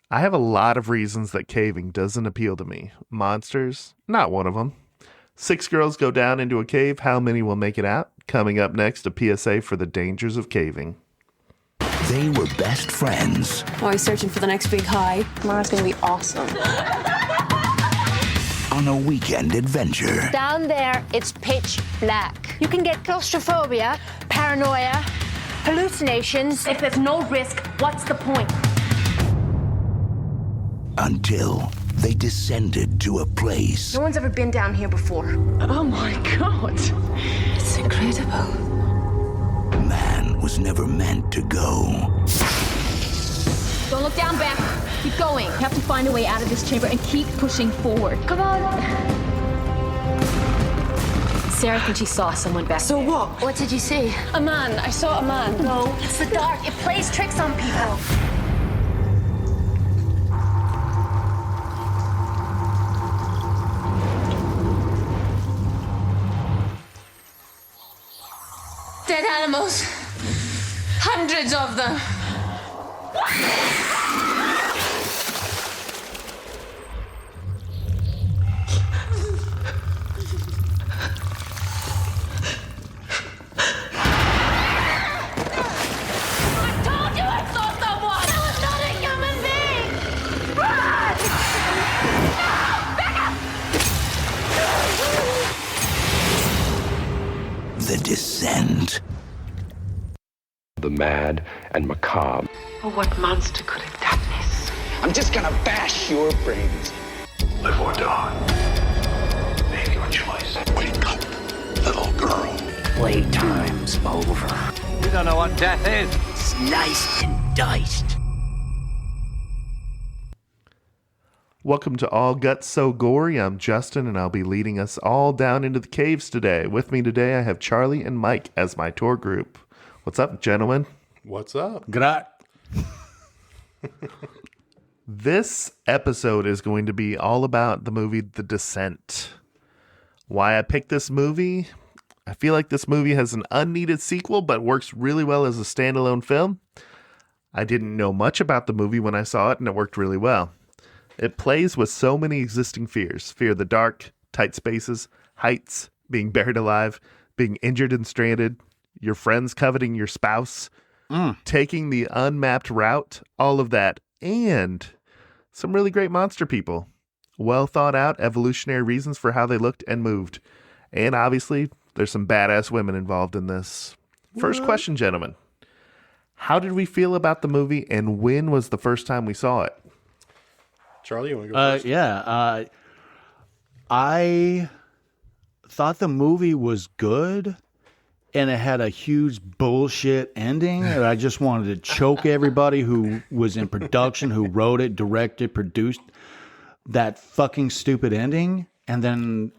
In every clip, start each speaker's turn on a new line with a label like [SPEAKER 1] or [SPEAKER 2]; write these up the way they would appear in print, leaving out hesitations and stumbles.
[SPEAKER 1] I have a lot of reasons that caving doesn't appeal to me. Monsters, not one of them. 6 girls go down into a cave. How many will make it out? Coming up next, a PSA for the dangers of caving.
[SPEAKER 2] They were best friends.
[SPEAKER 3] Always searching for the next big high. Tomorrow's gonna be awesome.
[SPEAKER 2] On a weekend adventure.
[SPEAKER 4] Down there, it's pitch black. You can get claustrophobia, paranoia, hallucinations.
[SPEAKER 5] If there's no risk, what's the point?
[SPEAKER 2] Until they descended to a place.
[SPEAKER 5] No one's ever been down here before.
[SPEAKER 3] Oh my god. It's incredible.
[SPEAKER 2] Man was never meant to go.
[SPEAKER 5] Don't look down, Beth. Keep going. You have to find a way out of this chamber and keep pushing forward. Come on. Sarah thinks she saw someone back
[SPEAKER 3] So
[SPEAKER 5] there.
[SPEAKER 3] what?
[SPEAKER 4] What did you see?
[SPEAKER 3] A man. I saw a man.
[SPEAKER 5] No, it's the dark. It plays tricks on people.
[SPEAKER 3] Dead animals. Hundreds of them.
[SPEAKER 5] I told you I saw someone! That was not a human being! Run! No! Back up!
[SPEAKER 2] The descent.
[SPEAKER 6] The mad and macabre.
[SPEAKER 7] Oh, what monster could have done this?
[SPEAKER 8] I'm just gonna bash your brains.
[SPEAKER 9] Live or die. Make your choice. Wake up, little girl.
[SPEAKER 8] Playtime's over.
[SPEAKER 7] You don't know what death is.
[SPEAKER 2] Sliced and diced.
[SPEAKER 1] Welcome to All Guts So Gory. I'm Justin, and I'll be leading us all down into the caves today. With me today, I have Charlie and Mike as my tour group. What's up, gentlemen?
[SPEAKER 10] What's up?
[SPEAKER 1] This episode is going to be all about the movie The Descent. Why I picked this movie? I feel like this movie has an unneeded sequel, but works really well as a standalone film. I didn't know much about the movie when I saw it, and it worked really well. It plays with so many existing fears. Fear of the dark, tight spaces, heights, being buried alive, being injured and stranded, your friends coveting your spouse, taking the unmapped route, all of that, and some really great monster people. Well thought out evolutionary reasons for how they looked and moved. And obviously, there's some badass women involved in this. First question, gentlemen. How did we feel about the movie, and when was the first time we saw it?
[SPEAKER 10] Charlie, you want to go first?
[SPEAKER 11] I thought the movie was good, and it had a huge bullshit ending that I just wanted to choke everybody who was in production, who wrote it, directed, produced that fucking stupid ending. And then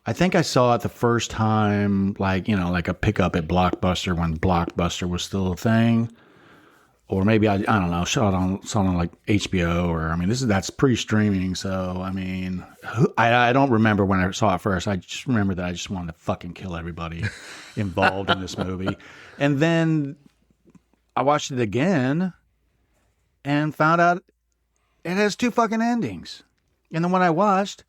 [SPEAKER 11] I think I saw it the first time, like a pickup at Blockbuster when Blockbuster was still a thing. Or maybe I don't know, saw it on like HBO, or that's pre-streaming. So I don't remember when I saw it first. I just remember that I just wanted to fucking kill everybody involved in this movie. And then I watched it again and found out it has 2 fucking endings. And the one I watched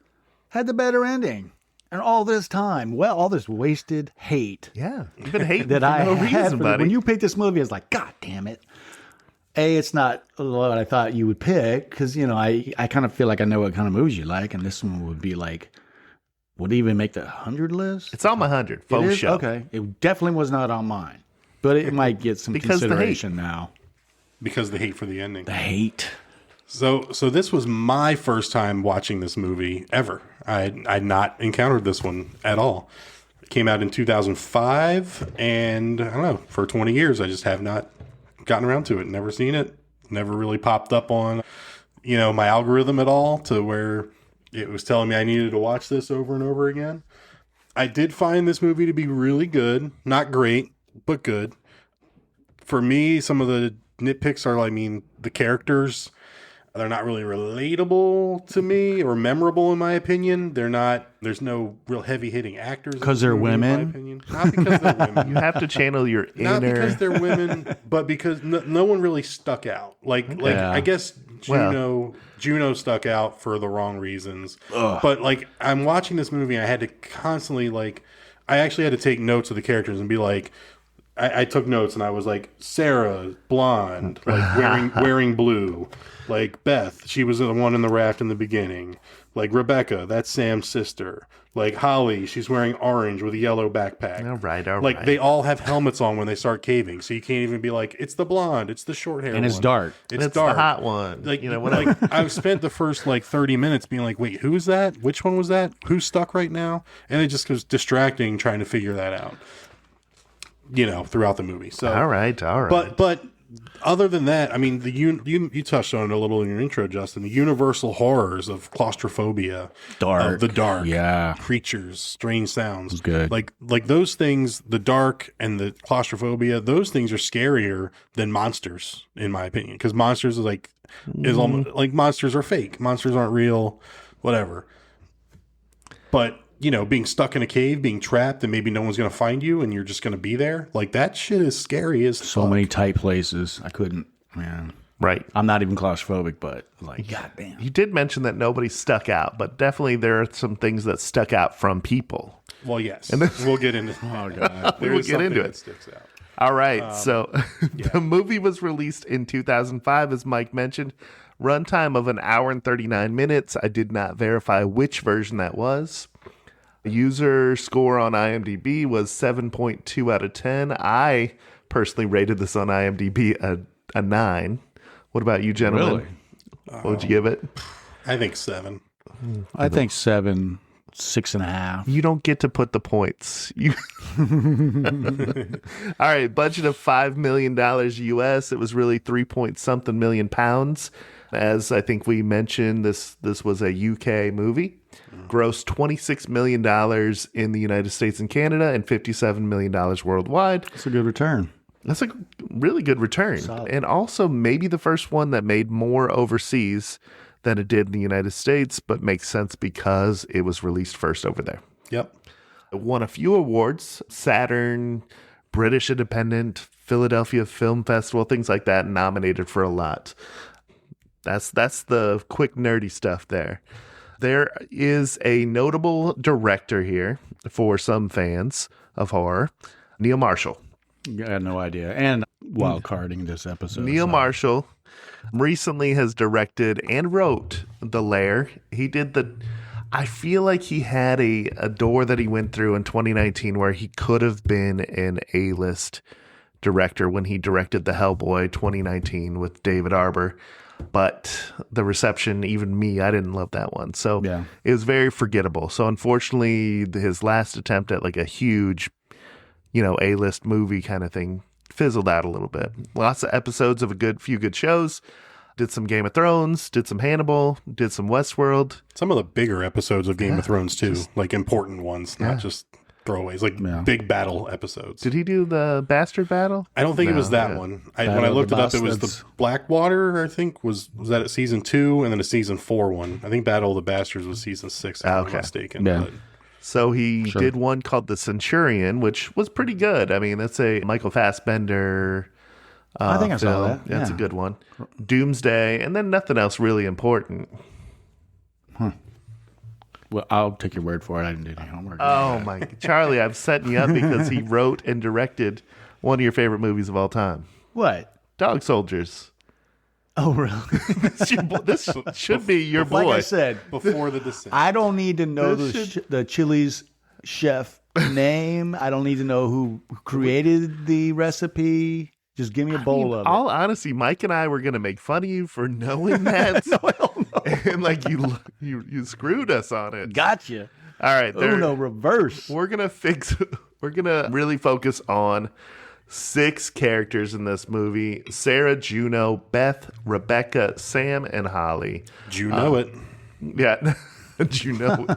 [SPEAKER 11] had the better ending. And all this time, all this wasted hate.
[SPEAKER 1] Yeah, you've been hating
[SPEAKER 11] that
[SPEAKER 1] for
[SPEAKER 11] I
[SPEAKER 1] no
[SPEAKER 11] had
[SPEAKER 1] reason, buddy.
[SPEAKER 11] when you picked this movie. I was like, God damn it. It's not what I thought you would pick, because, I kind of feel like I know what kind of movies you like, and this one would be like, would it even make the 100 list?
[SPEAKER 1] It's on my 100, faux show.
[SPEAKER 11] Okay. It definitely was not on mine, but it might get some consideration now.
[SPEAKER 10] Because the hate for the ending.
[SPEAKER 11] The hate.
[SPEAKER 10] So this was my first time watching this movie ever. I'd not encountered this one at all. It came out in 2005, and I don't know, for 20 years I just have not gotten around to it. Never seen it. Never really popped up on, my algorithm at all to where it was telling me I needed to watch this over and over again. I did find this movie to be really good. Not great, but good. For me, some of the nitpicks are, the characters. They're not really relatable to me or memorable in my opinion. There's no real heavy hitting actors.
[SPEAKER 11] Because they're women?
[SPEAKER 10] In my opinion. Not because they're women.
[SPEAKER 1] You have to channel your inner.
[SPEAKER 10] Not because they're women, but because no one really stuck out. Like I guess Juno stuck out for the wrong reasons.
[SPEAKER 11] Ugh.
[SPEAKER 10] But like I'm watching this movie and I had to constantly I actually had to take notes of the characters and be like, I took notes and I was like, Sarah, blonde, like wearing blue. Like Beth, she was the one in the raft in the beginning. Like Rebecca, that's Sam's sister. Like Holly, she's wearing orange with a yellow backpack.
[SPEAKER 1] All right.
[SPEAKER 10] Like they all have helmets on when they start caving, so you can't even be like, it's the blonde, it's the short hair,
[SPEAKER 11] and it's dark.
[SPEAKER 10] It's
[SPEAKER 1] the
[SPEAKER 10] dark.
[SPEAKER 1] hot one.
[SPEAKER 10] Like
[SPEAKER 1] whatever.
[SPEAKER 10] I've spent the first 30 minutes being like, wait, who is that? Which one was that? Who's stuck right now? And it just was distracting trying to figure that out. Throughout the movie. So
[SPEAKER 1] all right.
[SPEAKER 10] But other than that, I mean, you touched on it a little in your intro, Justin. The universal horrors of claustrophobia, the dark, creatures, strange sounds.
[SPEAKER 11] It's good.
[SPEAKER 10] Like those things, the dark and the claustrophobia. Those things are scarier than monsters, in my opinion, because monsters is almost like monsters are fake. Monsters aren't real, whatever. But being stuck in a cave, being trapped, and maybe no one's going to find you, and you're just going to be there. Like that shit is scary as
[SPEAKER 11] so
[SPEAKER 10] fuck.
[SPEAKER 11] many tight places. I couldn't, man.
[SPEAKER 1] Right.
[SPEAKER 11] I'm not even claustrophobic, but goddamn.
[SPEAKER 1] You did mention that nobody stuck out, but definitely there are some things that stuck out from people.
[SPEAKER 10] Well, yes. And we'll get into
[SPEAKER 11] oh, God.
[SPEAKER 1] We'll get into it.
[SPEAKER 10] Sticks out.
[SPEAKER 1] All right. So the movie was released in 2005, as Mike mentioned. Runtime of 1 hour and 39 minutes. I did not verify which version that was. User score on IMDb was 7.2 out of 10. I personally rated this on IMDb a 9. What about you, gentlemen?
[SPEAKER 11] Really?
[SPEAKER 1] What would you give it?
[SPEAKER 10] I think 7.
[SPEAKER 11] I think 7, 6.5.
[SPEAKER 1] You don't get to put the points. All right, budget of $5 million US. It was really 3-point-something million pounds. As I think we mentioned, this was a UK movie. Grossed $26 million in the United States and Canada and $57 million worldwide.
[SPEAKER 11] That's a good return.
[SPEAKER 1] That's a really good return.
[SPEAKER 11] Solid.
[SPEAKER 1] And also maybe the first one that made more overseas than it did in the United States, but makes sense because it was released first over there.
[SPEAKER 10] Yep.
[SPEAKER 1] It won a few awards, Saturn, British Independent, Philadelphia Film Festival, things like that, nominated for a lot. That's the quick nerdy stuff there. There is a notable director here for some fans of horror, Neil Marshall.
[SPEAKER 11] I had no idea. And wild carding this episode.
[SPEAKER 1] Neil Marshall recently has directed and wrote The Lair. He did I feel like he had a door that he went through in 2019 where he could have been an A-list director when he directed The Hellboy 2019 with David Arbor. But the reception, even me, I didn't love that one. So it was very forgettable. So unfortunately, his last attempt at like a huge, A-list movie kind of thing fizzled out a little bit. Lots of episodes of a few good shows. Did some Game of Thrones, did some Hannibal, did some Westworld.
[SPEAKER 10] Some of the bigger episodes of Game of Thrones too, like important ones, not just throwaways, like big battle episodes.
[SPEAKER 1] Did he do the Bastard Battle?
[SPEAKER 10] I don't think it was that one. When I looked it up, it was the Blackwater, I think, was that at season 2 and then a season 4 one. I think Battle of the Bastards was season 6, if I'm not mistaken.
[SPEAKER 11] Yeah.
[SPEAKER 10] But
[SPEAKER 1] so he did one called The Centurion, which was pretty good. I mean, that's a Michael Fassbender
[SPEAKER 11] I think I saw
[SPEAKER 1] film.
[SPEAKER 11] that.
[SPEAKER 1] That's a good one. Doomsday, and then nothing else really important.
[SPEAKER 11] Well, I'll take your word for it. I didn't do any homework.
[SPEAKER 1] Oh my, Charlie, I'm setting you up because he wrote and directed one of your favorite movies of all time.
[SPEAKER 11] What?
[SPEAKER 1] Dog Soldiers.
[SPEAKER 11] Oh, really?
[SPEAKER 1] This should be your boy.
[SPEAKER 11] Like I said,
[SPEAKER 10] before the descent.
[SPEAKER 11] I don't need to know the Chili's chef name. I don't need to know who created the recipe. Just give me a bowl of it.
[SPEAKER 1] All honesty, Mike and I were going to make fun of you for knowing that.
[SPEAKER 11] No, I don't know.
[SPEAKER 1] And like you screwed us on it.
[SPEAKER 11] Gotcha.
[SPEAKER 1] All right.
[SPEAKER 11] Reverse.
[SPEAKER 1] We're going to really focus on 6 characters in this movie: Sarah, Juno, Beth, Rebecca, Sam, and Holly.
[SPEAKER 10] Juno it.
[SPEAKER 1] Yeah. Juno.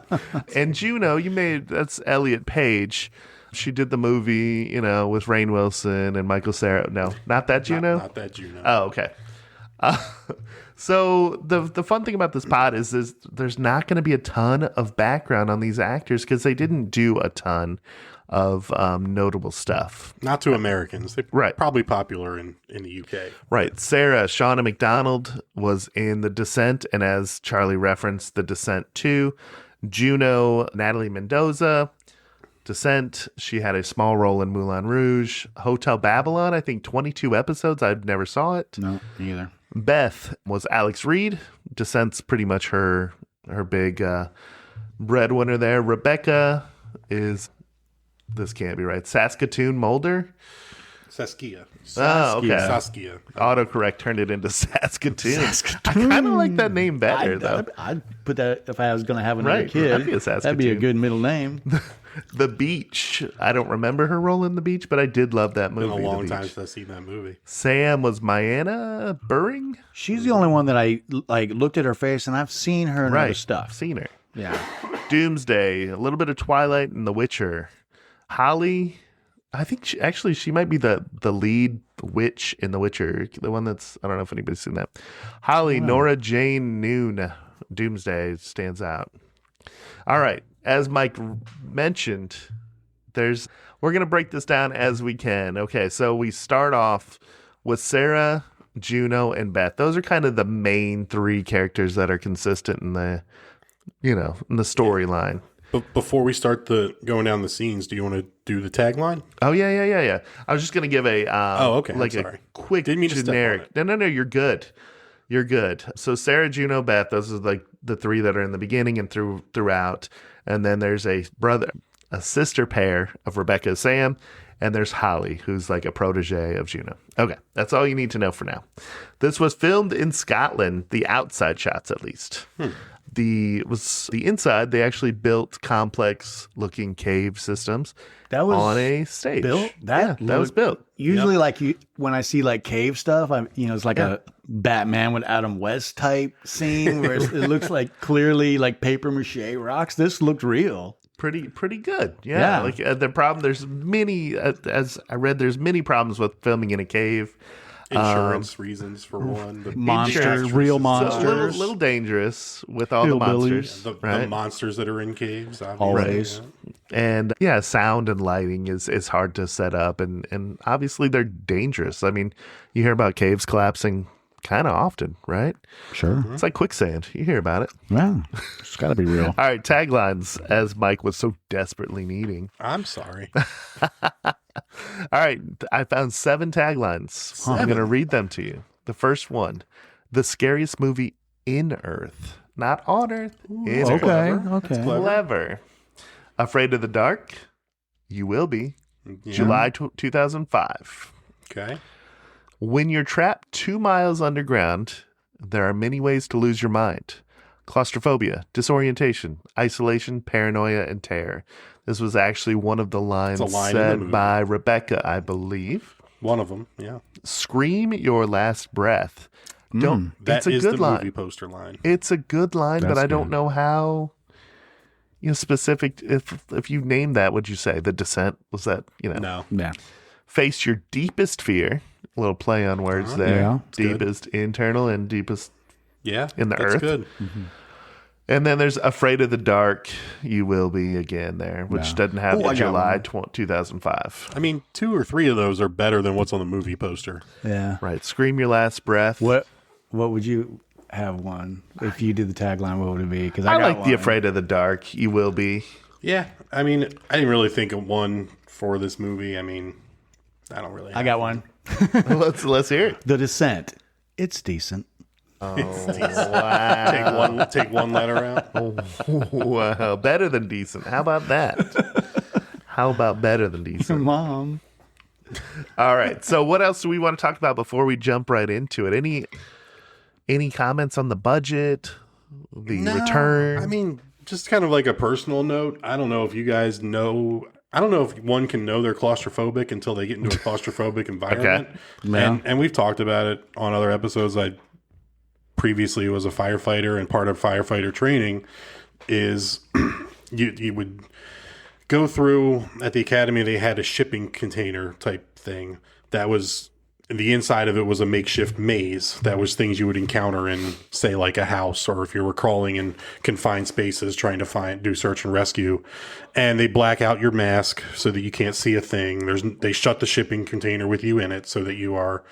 [SPEAKER 1] And Juno, that's Elliot Page. She did the movie, with Rainn Wilson and Michael Cera. No, not that Juno?
[SPEAKER 10] Not that Juno.
[SPEAKER 1] Oh, okay. So the fun thing about this pod is there's not going to be a ton of background on these actors because they didn't do a ton of notable stuff.
[SPEAKER 10] Not to Americans. They're
[SPEAKER 1] Right.
[SPEAKER 10] probably popular in the UK.
[SPEAKER 1] Right. Sarah Shauna McDonald was in The Descent, and as Charlie referenced, The Descent 2. Juno Natalie Mendoza, Descent. She had a small role in Moulin Rouge. Hotel Babylon, I think 22 episodes. I never saw it.
[SPEAKER 11] No, neither.
[SPEAKER 1] Beth was Alex Reed. Descent's pretty much her big breadwinner there. Rebecca is, this can't be right, Saskatoon Mulder.
[SPEAKER 10] Saskia.
[SPEAKER 1] Oh, okay.
[SPEAKER 10] Saskia.
[SPEAKER 1] Autocorrect turned it into Saskatoon. I kind of like that name better, though.
[SPEAKER 11] I'd put that if I was going to have another
[SPEAKER 1] Right,
[SPEAKER 11] kid.
[SPEAKER 1] that'd be a Saskatoon.
[SPEAKER 11] That'd be a good middle name.
[SPEAKER 1] The Beach. I don't remember her role in The Beach, but I did love that movie.
[SPEAKER 10] Been a long
[SPEAKER 1] The
[SPEAKER 10] time
[SPEAKER 1] Beach.
[SPEAKER 10] since I've seen that movie.
[SPEAKER 1] Sam was Mayanna Buring.
[SPEAKER 11] She's the only one that I like looked at her face, and I've seen her in other
[SPEAKER 1] Right.
[SPEAKER 11] stuff.
[SPEAKER 1] Seen her.
[SPEAKER 11] Yeah.
[SPEAKER 1] Doomsday. A little bit of Twilight and The Witcher. Holly. I think she might be the lead witch in The Witcher. The one that's, I don't know if anybody's seen that. Holly, Nora Jane Noon. Doomsday stands out. All right. As Mike mentioned, we're going to break this down as we can. Okay. So we start off with Sarah, Juno, and Beth. Those are kind of the main three characters that are consistent in the storyline.
[SPEAKER 10] But before we start going down the scenes, do you want to do the tagline?
[SPEAKER 1] Oh, yeah. I was just going to give a
[SPEAKER 10] okay.
[SPEAKER 1] like
[SPEAKER 10] I'm
[SPEAKER 1] a
[SPEAKER 10] sorry.
[SPEAKER 1] quick
[SPEAKER 10] Didn't mean to step on
[SPEAKER 1] generic.
[SPEAKER 10] it.
[SPEAKER 1] No, you're good. You're good. So Sarah, Juno, Beth, those are like the three that are in the beginning and throughout. And then there's a sister pair of Rebecca and Sam, and there's Holly, who's like a protege of Juno. Okay, that's all you need to know for now. This was filmed in Scotland, the outside shots at least. The inside, they actually built complex looking cave systems
[SPEAKER 11] That was
[SPEAKER 1] on a stage.
[SPEAKER 11] built?
[SPEAKER 1] That was built.
[SPEAKER 11] Usually, when I see like cave stuff, it's like a Batman with Adam West type scene where it looks like clearly like paper mache rocks. This looked real.
[SPEAKER 1] Pretty good. Yeah. Like the problem, there's many, as I read, there's many problems with filming in a cave.
[SPEAKER 10] Insurance reasons for one. But
[SPEAKER 11] Monsters, real
[SPEAKER 1] So
[SPEAKER 11] monsters.
[SPEAKER 1] a little dangerous with all the
[SPEAKER 11] Hillbillies.
[SPEAKER 1] monsters.
[SPEAKER 10] the
[SPEAKER 1] right?
[SPEAKER 10] monsters that are in caves, obviously.
[SPEAKER 11] Always.
[SPEAKER 1] And sound and lighting is hard to set up, and obviously they're dangerous. I mean, you hear about caves collapsing kind of often, right?
[SPEAKER 11] Sure.
[SPEAKER 1] It's like quicksand. You hear about it.
[SPEAKER 11] Yeah. It's got to be real.
[SPEAKER 1] All right, taglines, as Mike was so desperately needing.
[SPEAKER 10] I'm sorry.
[SPEAKER 1] All right, I found 7 taglines. I'm going to read them to you. The first one, the scariest movie in Earth. Not on Earth, in Earth.
[SPEAKER 11] Okay.
[SPEAKER 1] Clever. Afraid of the Dark? You will be.
[SPEAKER 10] Yeah.
[SPEAKER 1] July 2005.
[SPEAKER 10] Okay.
[SPEAKER 1] When you're trapped 2 miles underground, there are many ways to lose your mind. Claustrophobia, disorientation, isolation, paranoia, and terror. This was actually one of the lines
[SPEAKER 10] It's a line in the
[SPEAKER 1] said
[SPEAKER 10] movie.
[SPEAKER 1] by Rebecca, I believe.
[SPEAKER 10] One of them, yeah.
[SPEAKER 1] Scream your last breath. Don't.
[SPEAKER 10] That
[SPEAKER 1] It's a
[SPEAKER 10] is
[SPEAKER 1] good
[SPEAKER 10] the
[SPEAKER 1] line.
[SPEAKER 10] movie poster line.
[SPEAKER 1] It's a good line, but
[SPEAKER 11] That's
[SPEAKER 1] I don't
[SPEAKER 11] good.
[SPEAKER 1] know how. Specific. If you named that, would you say The Descent? Was that
[SPEAKER 10] No.
[SPEAKER 11] Yeah.
[SPEAKER 1] Face your deepest fear. A little play on words there.
[SPEAKER 11] Yeah.
[SPEAKER 10] It's good.
[SPEAKER 1] Deepest internal and deepest.
[SPEAKER 10] Yeah.
[SPEAKER 1] In the
[SPEAKER 10] that's
[SPEAKER 1] earth?
[SPEAKER 10] good.
[SPEAKER 1] And then there's Afraid of the Dark. You will be again there, which doesn't have
[SPEAKER 10] Oh, I got
[SPEAKER 1] July
[SPEAKER 10] one.
[SPEAKER 1] 2005.
[SPEAKER 10] I mean, 2 or 3 of those are better than what's on the movie poster.
[SPEAKER 11] Yeah.
[SPEAKER 1] Right. Scream your last breath.
[SPEAKER 11] What would you have one if you did the tagline? What would it be? Because
[SPEAKER 1] I
[SPEAKER 11] got
[SPEAKER 1] like
[SPEAKER 11] one.
[SPEAKER 1] the Afraid of the Dark. You will be.
[SPEAKER 10] Yeah. I mean, I didn't really think of one for this movie. I mean, I don't really.
[SPEAKER 11] I got one.
[SPEAKER 1] Let's hear it.
[SPEAKER 11] The Descent. It's decent.
[SPEAKER 1] Wow.
[SPEAKER 10] Take one letter out.
[SPEAKER 1] Wow. Better than decent. How about that? How about better than decent?
[SPEAKER 11] Mom.
[SPEAKER 1] All right. So what else do we want to talk about before we jump right into it? Any comments on the budget? The return?
[SPEAKER 10] I mean, just kind of like a personal note. I don't know if you guys know. I don't know if one can know they're claustrophobic until they get into a claustrophobic environment.
[SPEAKER 11] Yeah.
[SPEAKER 10] And we've talked about it on other episodes. I previously was a firefighter, and part of firefighter training is you would go through at the academy. They had a shipping container type thing that was the inside of it was a makeshift maze. That was things you would encounter in, say, like a house, or if you were crawling in confined spaces trying to do search and rescue. And they black out your mask so that you can't see a thing. They shut the shipping container with you in it so that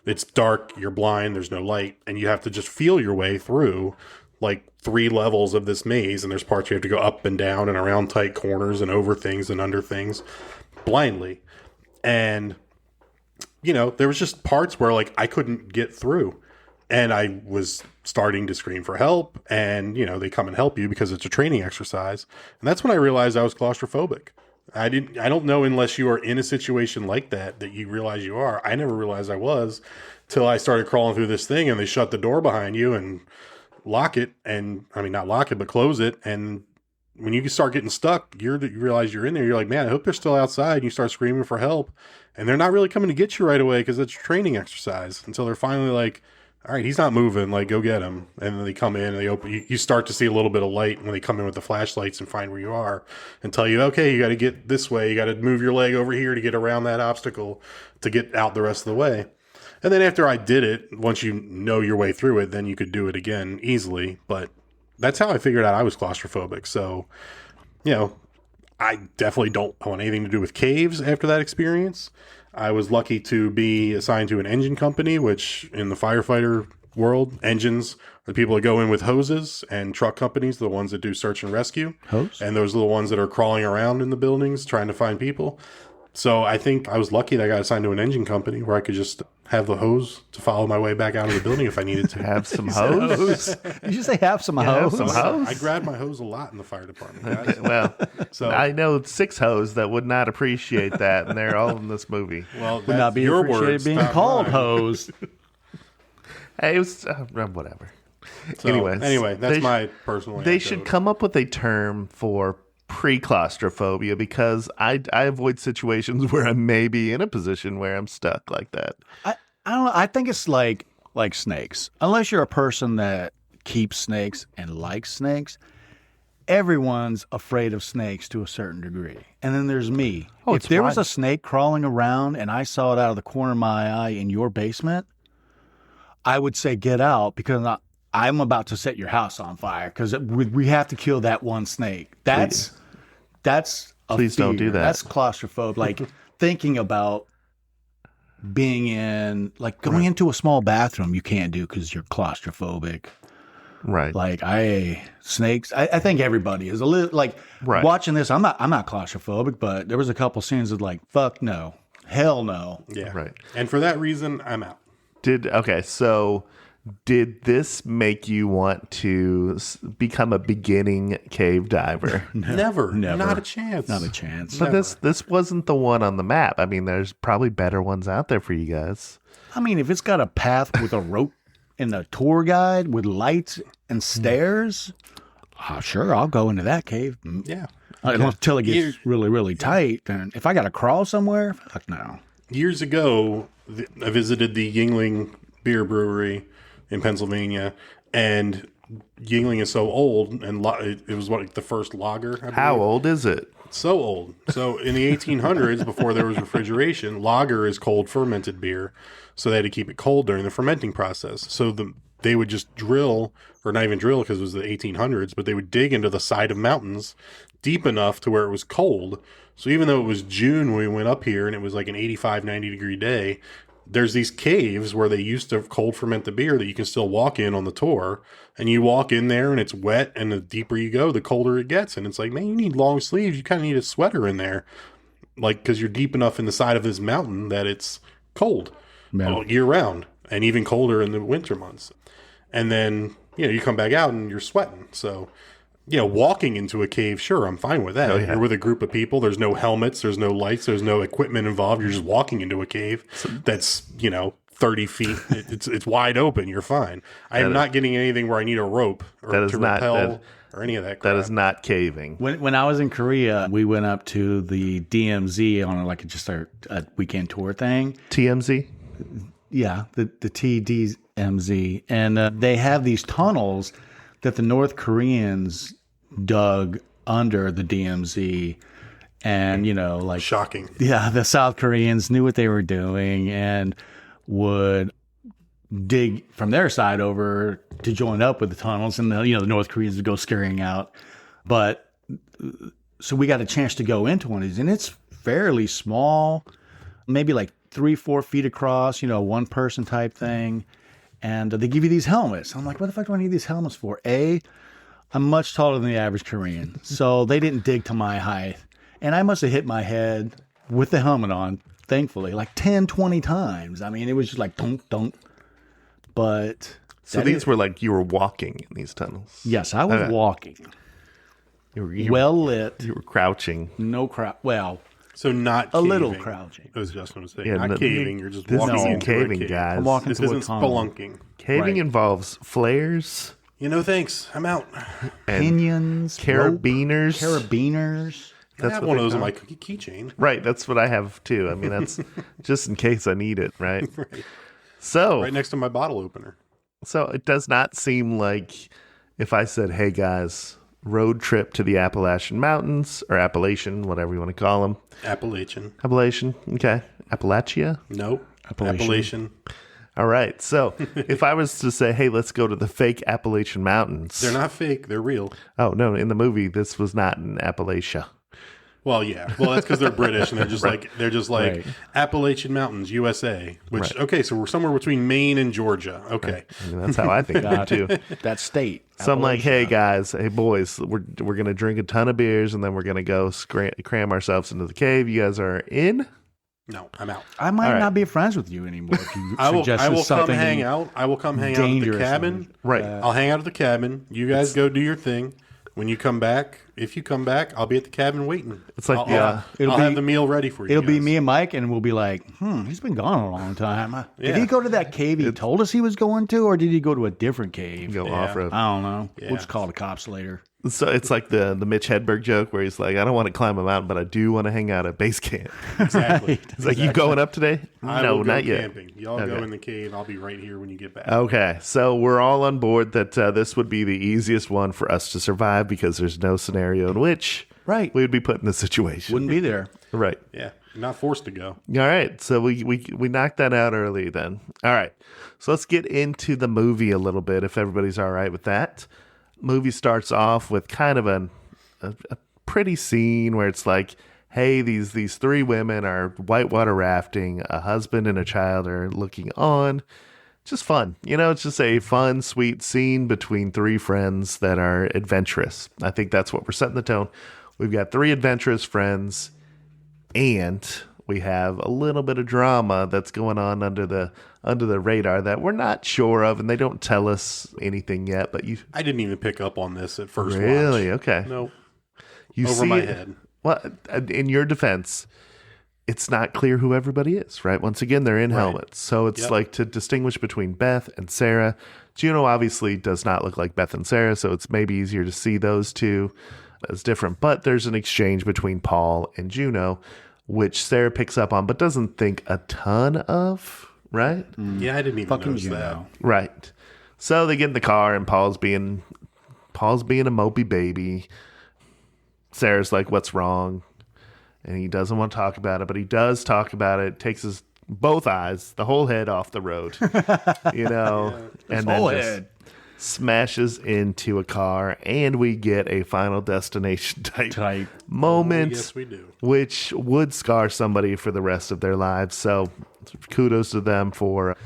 [SPEAKER 10] it's dark, you're blind, there's no light, and you have to just feel your way through like 3 levels of this maze. And there's parts you have to go up and down and around tight corners and over things and under things blindly. And there was just parts where like I couldn't get through, and I was starting to scream for help, and they come and help you because it's a training exercise. And that's when I realized I was claustrophobic. I don't know, unless you are in a situation like that you realize you are. I never realized I was till I started crawling through this thing, and they shut the door behind you and lock it, and I mean, not lock it, but close it. And when you start getting stuck, you realize you're in there. You're like, man, I hope they're still outside. And you start screaming for help, and they're not really coming to get you right away because it's a training exercise, until they're finally like, all right, he's not moving. Like, go get him. And then they come in and they open. You start to see a little bit of light when they come in with the flashlights and find where you are and tell you, okay, you got to get this way. You got to move your leg over here to get around that obstacle to get out the rest of the way. And then after I did it, once you know your way through it, then you could do it again easily. But that's how I figured out I was claustrophobic. So, I definitely don't want anything to do with caves after that experience. I was lucky to be assigned to an engine company, which in the firefighter world, engines are the people that go in with hoses, and truck companies are the ones that do search and rescue.
[SPEAKER 11] Hose?
[SPEAKER 10] And those are the ones that are crawling around in the buildings trying to find people. So I think I was lucky that I got assigned to an engine company where I could just have the hose to follow my way back out of the building if I needed to.
[SPEAKER 1] Have some hose?
[SPEAKER 11] Did you say have some hose?
[SPEAKER 1] Have some hose?
[SPEAKER 10] I grabbed my hose a lot in the fire department, guys.
[SPEAKER 1] Well,
[SPEAKER 10] So
[SPEAKER 1] I know 6 hoes that would not appreciate that, and they're all in this movie.
[SPEAKER 10] well,
[SPEAKER 11] Would not
[SPEAKER 10] that's
[SPEAKER 11] be
[SPEAKER 10] your
[SPEAKER 11] appreciated
[SPEAKER 10] words,
[SPEAKER 11] being
[SPEAKER 10] not
[SPEAKER 11] called
[SPEAKER 10] mine.
[SPEAKER 11] hose.
[SPEAKER 1] Hey, it was whatever.
[SPEAKER 10] So,
[SPEAKER 1] Anyways,
[SPEAKER 10] anyway, that's
[SPEAKER 1] they
[SPEAKER 10] my personal
[SPEAKER 1] They
[SPEAKER 10] anecdote.
[SPEAKER 1] should come up with a term for pre-claustrophobia, because I avoid situations where I may be in a position where I'm stuck like that.
[SPEAKER 11] I don't know. I think it's like snakes. Unless you're a person that keeps snakes and likes snakes, everyone's afraid of snakes to a certain degree. And then there's me.
[SPEAKER 1] Oh,
[SPEAKER 11] if there was
[SPEAKER 1] right.
[SPEAKER 11] a snake crawling around and I saw it out of the corner of my eye in your basement, I would say get out, because I'm about to set your house on fire, because we have to kill that one snake. That's a
[SPEAKER 1] Please don't
[SPEAKER 11] fear.
[SPEAKER 1] do that.
[SPEAKER 11] That's claustrophobic. Like thinking about being in, like going into a small bathroom, you can't do because you're claustrophobic.
[SPEAKER 1] Right.
[SPEAKER 11] Like snakes. I think everybody is a little like watching this. I'm not claustrophobic, but there was a couple scenes of like, fuck no, hell no.
[SPEAKER 10] Yeah.
[SPEAKER 1] Right.
[SPEAKER 10] And for that reason, I'm out.
[SPEAKER 1] So did this make you want to become a beginning cave diver?
[SPEAKER 10] Never. Not a chance.
[SPEAKER 11] Not a chance.
[SPEAKER 1] But this wasn't the one on the map. I mean, there's probably better ones out there for you guys.
[SPEAKER 11] I mean, if it's got a path with a rope and a tour guide with lights and stairs, sure, I'll go into that cave.
[SPEAKER 10] Yeah.
[SPEAKER 11] Until it gets really, really tight. And if I got to crawl somewhere, fuck no.
[SPEAKER 10] Years ago, I visited the Yingling Beer Brewery in Pennsylvania, and Yingling is so old, and it was the first lager. I believe.
[SPEAKER 1] How old is it?
[SPEAKER 10] So old. So in the 1800s, before there was refrigeration, lager is cold fermented beer. So they had to keep it cold during the fermenting process. So they would just drill, or not even drill because it was the 1800s, but they would dig into the side of mountains deep enough to where it was cold. So even though it was June when we went up here and it was like an 85, 90 degree day, there's these caves where they used to cold ferment the beer that you can still walk in on the tour. And you walk in there and it's wet, and the deeper you go, the colder it gets. And it's like, man, you need long sleeves. You kind of need a sweater in there. Like, because you're deep enough in the side of this mountain that it's cold all year round, and even colder in the winter months. And then, you come back out and you're sweating. So, walking into a cave, sure, I'm fine with that.
[SPEAKER 1] Oh, yeah.
[SPEAKER 10] You're with a group of people. There's no helmets. There's no lights. There's no equipment involved. You're just walking into a cave that's, 30 feet. It's wide open. You're fine. I am not getting anything where I need a rope or to rappel or any of that crap.
[SPEAKER 1] That is not caving.
[SPEAKER 11] When I was in Korea, we went up to the DMZ on just a weekend tour thing.
[SPEAKER 1] TMZ?
[SPEAKER 11] Yeah, the TDMZ. And they have these tunnels that the North Koreans dug under the DMZ. And,
[SPEAKER 10] shocking.
[SPEAKER 11] Yeah, the South Koreans knew what they were doing. And would dig from their side over to join up with the tunnels, and the North Koreans would go scurrying out. But so we got a chance to go into one of these, and it's fairly small, maybe like 3-4 feet across, one person type thing. And they give you these helmets. I'm like, what the fuck do I need these helmets for? I'm much taller than the average Korean, so they didn't dig to my height. And I must have hit my head with the helmet on, thankfully, like 10, 20 times. I mean, it was just like dunk, dunk. But
[SPEAKER 1] so these were like you were walking in these tunnels.
[SPEAKER 11] Yes, I was walking.
[SPEAKER 1] You
[SPEAKER 11] well lit.
[SPEAKER 1] You were crouching.
[SPEAKER 11] No crowd. Well,
[SPEAKER 10] so not
[SPEAKER 11] a
[SPEAKER 10] caving.
[SPEAKER 11] little crouching.
[SPEAKER 10] I was just going to say,
[SPEAKER 1] Yeah,
[SPEAKER 10] not caving. You're just
[SPEAKER 1] this
[SPEAKER 10] walking
[SPEAKER 1] isn't
[SPEAKER 10] into
[SPEAKER 1] caving,
[SPEAKER 10] a cave.
[SPEAKER 1] guys.
[SPEAKER 11] I'm walking
[SPEAKER 10] This
[SPEAKER 11] through a
[SPEAKER 10] isn't
[SPEAKER 11] tunnel.
[SPEAKER 10] spelunking.
[SPEAKER 1] Caving
[SPEAKER 11] Right.
[SPEAKER 1] involves flares,
[SPEAKER 10] Thanks. I'm out.
[SPEAKER 1] and
[SPEAKER 11] Pinions,
[SPEAKER 1] carabiners.
[SPEAKER 11] carabiners.
[SPEAKER 10] I have
[SPEAKER 1] what
[SPEAKER 10] one
[SPEAKER 1] they
[SPEAKER 10] of those on
[SPEAKER 1] call
[SPEAKER 10] my keychain.
[SPEAKER 1] Right, that's what I have too. I mean, that's just in case I need it, right?
[SPEAKER 10] Right.
[SPEAKER 1] So,
[SPEAKER 10] Right next to my bottle opener.
[SPEAKER 1] so it does not seem like if I said, "Hey guys, road trip to the Appalachian Mountains," or Appalachian, whatever you want to call them.
[SPEAKER 10] Appalachian.
[SPEAKER 1] Okay. Appalachia?
[SPEAKER 10] Nope.
[SPEAKER 11] Appalachian.
[SPEAKER 10] Appalachian.
[SPEAKER 1] All right. So if I was to say, hey, let's go to the fake Appalachian Mountains.
[SPEAKER 10] They're not fake. They're real.
[SPEAKER 1] Oh, no. In the movie, this was not in Appalachia.
[SPEAKER 10] Well, yeah. Well, that's because they're British and they're just
[SPEAKER 1] Right.
[SPEAKER 10] like
[SPEAKER 11] Right.
[SPEAKER 10] Appalachian Mountains, USA. Which
[SPEAKER 1] Right.
[SPEAKER 10] okay, so we're somewhere between Maine and Georgia. Okay.
[SPEAKER 1] I mean, that's how I think of it, too.
[SPEAKER 11] That state.
[SPEAKER 1] So I'm like, hey,
[SPEAKER 11] Appalachia.
[SPEAKER 1] guys, hey, boys, we're going to drink a ton of beers and then we're going to go cram ourselves into the cave. You guys are in?
[SPEAKER 10] No, I'm out.
[SPEAKER 11] I might
[SPEAKER 1] All right.
[SPEAKER 11] not be friends with you anymore if you
[SPEAKER 10] I will
[SPEAKER 11] suggested
[SPEAKER 10] come
[SPEAKER 11] something
[SPEAKER 10] hang out. I will come hang out at the
[SPEAKER 11] dangerous.
[SPEAKER 10] cabin.
[SPEAKER 1] Right.
[SPEAKER 10] I'll hang out at the cabin. You guys go do your thing. When you come back, if you come back, I'll be at the cabin waiting.
[SPEAKER 1] It's like
[SPEAKER 10] I'll have the meal ready for you.
[SPEAKER 11] It'll be
[SPEAKER 10] guys.
[SPEAKER 11] me and Mike, and we'll be like, he's been gone a long time. Did
[SPEAKER 10] Yeah.
[SPEAKER 11] he go to that cave he told us he was going to, or did he go to a different cave?
[SPEAKER 1] go
[SPEAKER 10] Yeah.
[SPEAKER 1] off road.
[SPEAKER 11] I don't know.
[SPEAKER 10] Yeah.
[SPEAKER 11] We'll just call the cops later.
[SPEAKER 1] So it's like the Mitch Hedberg joke where he's like, I don't want to climb a mountain, but I do want to hang out at base camp.
[SPEAKER 10] Exactly.
[SPEAKER 1] It's like, you going up today?
[SPEAKER 10] I
[SPEAKER 1] No,
[SPEAKER 10] will go
[SPEAKER 1] not yet.
[SPEAKER 10] camping. Y'all go
[SPEAKER 1] Okay.
[SPEAKER 10] in the cave. I'll be right here when you get back.
[SPEAKER 1] Okay, so we're all on board that this would be the easiest one for us to survive because there's no scenario in which
[SPEAKER 11] Right.
[SPEAKER 1] we would be put in this situation.
[SPEAKER 11] Wouldn't be there.
[SPEAKER 1] Right.
[SPEAKER 10] Yeah, you're not forced to go.
[SPEAKER 1] All right, so we knocked that out early then. All right, so let's get into the movie a little bit if everybody's all right with that. Movie starts off with kind of a pretty scene where it's like, hey, these three women are whitewater rafting. A husband and a child are looking on. Just fun. It's just a fun, sweet scene between three friends that are adventurous. I think that's what we're setting the tone. We've got three adventurous friends, and we have a little bit of drama that's going on under the radar that we're not sure of, and they don't tell us anything yet. But
[SPEAKER 10] I didn't even pick up on this at first.
[SPEAKER 1] really
[SPEAKER 10] watch.
[SPEAKER 1] okay.
[SPEAKER 10] No,
[SPEAKER 1] You
[SPEAKER 10] over
[SPEAKER 1] see
[SPEAKER 10] my
[SPEAKER 1] it-
[SPEAKER 10] head.
[SPEAKER 1] Well, in your defense, it's not clear who everybody is, right? Once again, they're in
[SPEAKER 10] Right.
[SPEAKER 1] helmets. So it's
[SPEAKER 10] Yep.
[SPEAKER 1] like to distinguish between Beth and Sarah. Juno obviously does not look like Beth and Sarah, so it's maybe easier to see those two as different. But there's an exchange between Paul and Juno, which Sarah picks up on but doesn't think a ton of, right?
[SPEAKER 10] Yeah, I didn't even
[SPEAKER 11] Fucking
[SPEAKER 10] notice
[SPEAKER 11] you
[SPEAKER 10] that.
[SPEAKER 11] know.
[SPEAKER 1] Right. So they get in the car and Paul's being a mopey baby. Sarah's like, what's wrong? And he doesn't want to talk about it, but he does talk about it. Takes his both eyes, the whole head off the road, and then
[SPEAKER 11] whole
[SPEAKER 1] just
[SPEAKER 11] head.
[SPEAKER 1] smashes into a car, and we get a Final Destination type moment,
[SPEAKER 10] Yes, we do.
[SPEAKER 1] which would scar somebody for the rest of their lives. So kudos to them for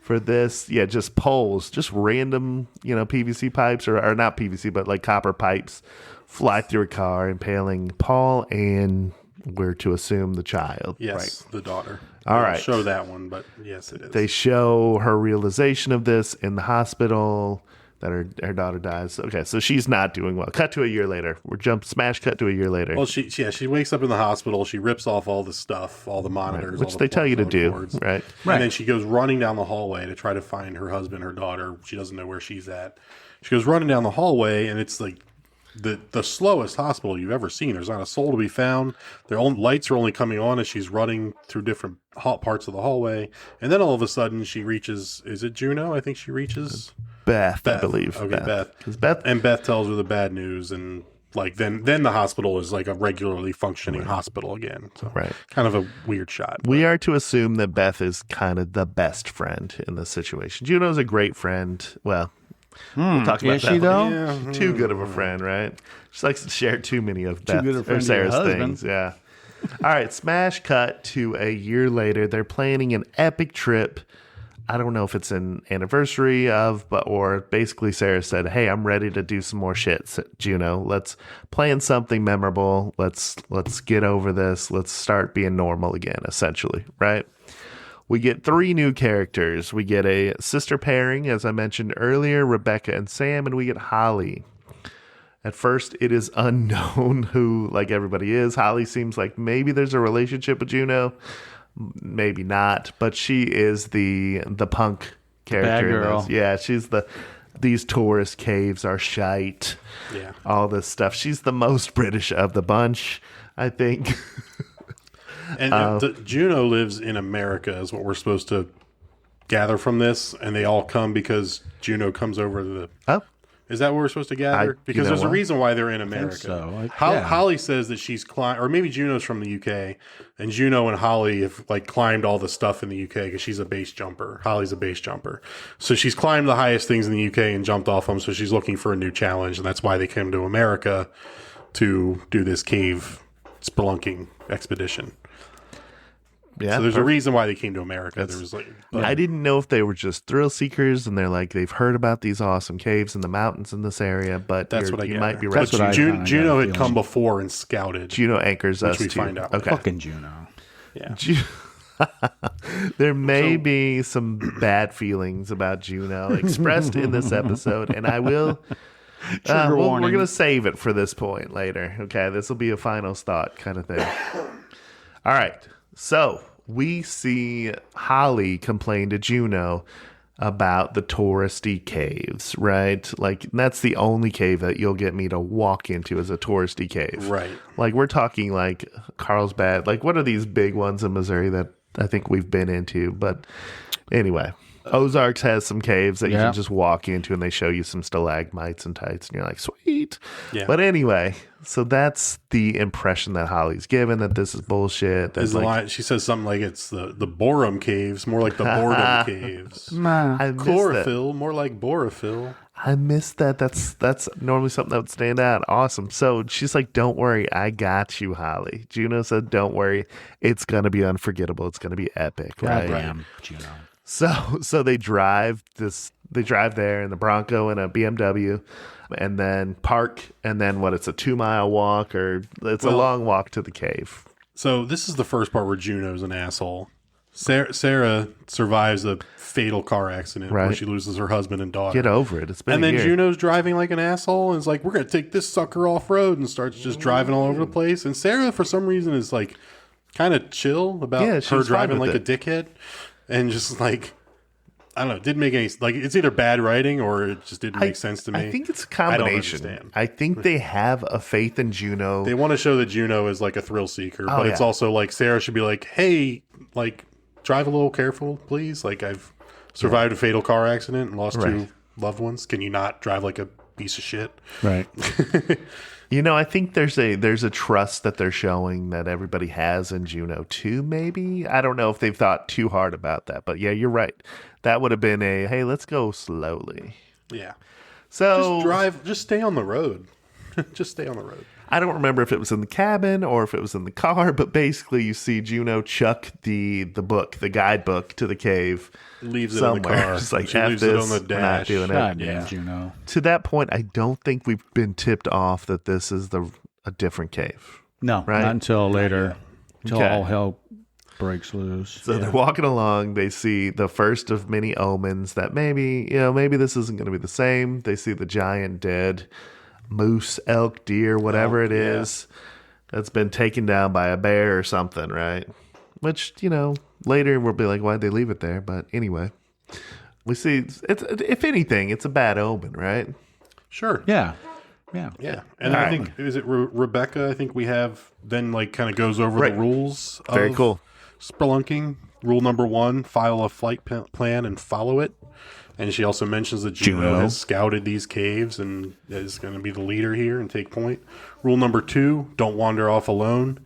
[SPEAKER 1] this. Yeah, just poles, just random, PVC pipes or not PVC, but like copper pipes fly through a car, impaling Paul and we're to assume the child.
[SPEAKER 10] Yes, the daughter.
[SPEAKER 1] All
[SPEAKER 10] They don't
[SPEAKER 1] right.
[SPEAKER 10] show that one, but yes, it is.
[SPEAKER 1] They show her realization of this in the hospital, that her daughter dies. Okay, so she's not doing well. Cut to a year later. Cut to a year later.
[SPEAKER 10] Well, she wakes up in the hospital. She rips off all the stuff, all the monitors,
[SPEAKER 1] Which
[SPEAKER 10] all the
[SPEAKER 1] they tell you to
[SPEAKER 10] plug
[SPEAKER 1] do,
[SPEAKER 10] cords.
[SPEAKER 1] right?
[SPEAKER 10] And then she goes running down the hallway to try to find her husband, her daughter. She doesn't know where she's at. She goes running down the hallway, and it's like the slowest hospital you've ever seen. There's not a soul to be found. Their own lights are only coming on as she's running through different parts of the hallway. And then all of a sudden, she reaches. Is it Juno? I think she reaches
[SPEAKER 1] Beth. I believe.
[SPEAKER 10] Okay, Beth.
[SPEAKER 1] 'Cause Beth.
[SPEAKER 10] And Beth tells her the bad news, and like then the hospital is like a regularly functioning hospital again. So
[SPEAKER 1] Right.
[SPEAKER 10] kind of a weird shot.
[SPEAKER 1] We are to assume that Beth is kind of the best friend in this situation. Juno's a great friend. Well, we'll talk about
[SPEAKER 11] Is
[SPEAKER 1] that
[SPEAKER 11] she, though?
[SPEAKER 10] Yeah.
[SPEAKER 1] Too good of a friend, right? She likes to share too many of
[SPEAKER 11] Too good a
[SPEAKER 1] Beth
[SPEAKER 11] friend
[SPEAKER 1] or
[SPEAKER 11] to your
[SPEAKER 1] Sarah's
[SPEAKER 11] husband.
[SPEAKER 1] things. Yeah. All right, smash cut to a year later. They're planning an epic trip. I don't know if it's an anniversary of, or basically Sarah said, "Hey, I'm ready to do some more shit, Juno. Let's plan something memorable. Let's get over this. Let's start being normal again." Essentially, right? We get 3 new characters. We get a sister pairing, as I mentioned earlier, Rebecca and Sam, and we get Holly. At first, it is unknown who, like everybody is. Holly seems like maybe there's a relationship with Juno, maybe not, but she is the punk character.
[SPEAKER 11] Bad
[SPEAKER 1] in
[SPEAKER 11] girl.
[SPEAKER 1] this. Yeah, she's these tourist caves are shite.
[SPEAKER 10] Yeah.
[SPEAKER 1] All this stuff. She's the most British of the bunch, I think.
[SPEAKER 10] And Juno lives in America is what we're supposed to gather from this, and they all come because Juno comes over to the...
[SPEAKER 1] Oh.
[SPEAKER 10] Is that what we're supposed to gather? Because there's a reason why they're in America.
[SPEAKER 11] so.
[SPEAKER 10] Holly says that she's climbed, or maybe Juno's from the UK, and Juno and Holly have like climbed all the stuff in the UK because she's a base jumper. Holly's a base jumper, so she's climbed the highest things in the UK and jumped off them. So she's looking for a new challenge, and that's why they came to America to do this cave spelunking expedition.
[SPEAKER 1] Yeah,
[SPEAKER 10] So there's a reason why they came to America. There was
[SPEAKER 1] I didn't know if they were just thrill seekers and they're like they've heard about these awesome caves in the mountains in this area, but
[SPEAKER 10] that's what I
[SPEAKER 1] you
[SPEAKER 10] get.
[SPEAKER 1] might be
[SPEAKER 11] That's
[SPEAKER 1] right.
[SPEAKER 11] what I kinda got
[SPEAKER 10] Juno
[SPEAKER 11] a
[SPEAKER 10] had come before and scouted.
[SPEAKER 1] Juno anchors us
[SPEAKER 10] we
[SPEAKER 1] too.
[SPEAKER 10] find out.
[SPEAKER 1] Okay.
[SPEAKER 11] Fucking Juno.
[SPEAKER 10] Yeah.
[SPEAKER 1] There may be some bad feelings about Juno expressed in this episode, and I will.
[SPEAKER 11] Trigger
[SPEAKER 1] we're
[SPEAKER 11] warning.
[SPEAKER 1] going to save it for this point later. Okay, this will be a final thought kind of thing. All right, so we see Holly complain to Juno about the touristy caves, right? Like, that's the only cave that you'll get me to walk into as a touristy cave.
[SPEAKER 10] Right.
[SPEAKER 1] Like, we're talking like Carlsbad. Like, what are these big ones in Missouri that I think we've been into? But anyway, Ozarks has some caves that you can just walk into and they show you some stalagmites and tights and you're like, sweet.
[SPEAKER 10] Yeah.
[SPEAKER 1] But anyway, so that's the impression that Holly's given, that this is bullshit. That's
[SPEAKER 10] She says something like it's the Borum caves, more like the boredom caves.
[SPEAKER 1] I missed
[SPEAKER 10] Chlorophyll, more like borophyll.
[SPEAKER 1] I missed that. That's normally something that would stand out. Awesome. So she's like, don't worry, I got you, Holly. Juno said, don't worry, it's going to be unforgettable. It's going to be epic, right?
[SPEAKER 11] Goddamn, Juno.
[SPEAKER 1] So they drive there in the Bronco and a BMW and then park, and then it's a 2-mile walk, or it's a long walk to the cave.
[SPEAKER 10] So this is the first part where Juno's an asshole. Sarah survives a fatal car accident where
[SPEAKER 1] Right.
[SPEAKER 10] she loses her husband and daughter.
[SPEAKER 1] Get over it. It's been
[SPEAKER 10] And
[SPEAKER 1] a
[SPEAKER 10] then
[SPEAKER 1] year.
[SPEAKER 10] Juno's driving like an asshole and is like, we're going to take this sucker off road, and starts just driving all over the place. And Sarah, for some reason, is like kind of chill about
[SPEAKER 1] she
[SPEAKER 10] her
[SPEAKER 1] was fine
[SPEAKER 10] driving
[SPEAKER 1] with
[SPEAKER 10] like a dickhead. And just like, I don't know, it didn't make any, like, it's either bad writing or it just didn't make sense to me.
[SPEAKER 1] I think it's a
[SPEAKER 10] I don't
[SPEAKER 1] combination.
[SPEAKER 10] understand.
[SPEAKER 1] I think they have a faith in Juno.
[SPEAKER 10] They want to show that Juno is like a thrill seeker, but it's
[SPEAKER 1] yeah.
[SPEAKER 10] also like Sarah should be like, hey, like, drive a little careful, please. Like, I've survived a fatal car accident and lost 2 loved ones. Can you not drive like a piece of shit?
[SPEAKER 11] Right.
[SPEAKER 1] I think there's a trust that they're showing that everybody has in Juno too, maybe. I don't know if they've thought too hard about that, but yeah, you're right. That would have been hey, let's go slowly.
[SPEAKER 10] Yeah.
[SPEAKER 1] So
[SPEAKER 10] Just stay on the road. Just stay on the road.
[SPEAKER 1] I don't remember if it was in the cabin or if it was in the car, but basically you see Juno chuck the guidebook to the cave.
[SPEAKER 10] Leaves it
[SPEAKER 1] somewhere.
[SPEAKER 10] in the car.
[SPEAKER 1] Just like,
[SPEAKER 10] She
[SPEAKER 1] F
[SPEAKER 10] leaves
[SPEAKER 1] this,
[SPEAKER 10] it on the
[SPEAKER 1] we're not
[SPEAKER 10] dash.
[SPEAKER 1] doing it.
[SPEAKER 11] Goddamn, Juno.
[SPEAKER 1] To that point, I don't think we've been tipped off that this is a different cave.
[SPEAKER 11] No,
[SPEAKER 1] Right?
[SPEAKER 11] not until later. Until
[SPEAKER 1] Okay.
[SPEAKER 11] all hell breaks loose.
[SPEAKER 1] So they're walking along. They see the first of many omens that maybe this isn't going to be the same. They see the giant dead moose, elk, deer, whatever it is that's been taken down by a bear or something, right? Which, later we'll be like, why'd they leave it there? But anyway, we see, if anything, it's a bad omen, right?
[SPEAKER 10] Sure.
[SPEAKER 11] Yeah. Yeah.
[SPEAKER 10] Yeah. And I think, is it Rebecca? I think we have then like kind of goes over the rules
[SPEAKER 1] Very
[SPEAKER 10] of
[SPEAKER 1] cool.
[SPEAKER 10] spelunking. Rule number 1, file a flight plan and follow it. And she also mentions that Juno has scouted these caves and is going to be the leader here and take point. Rule number 2, don't wander off alone.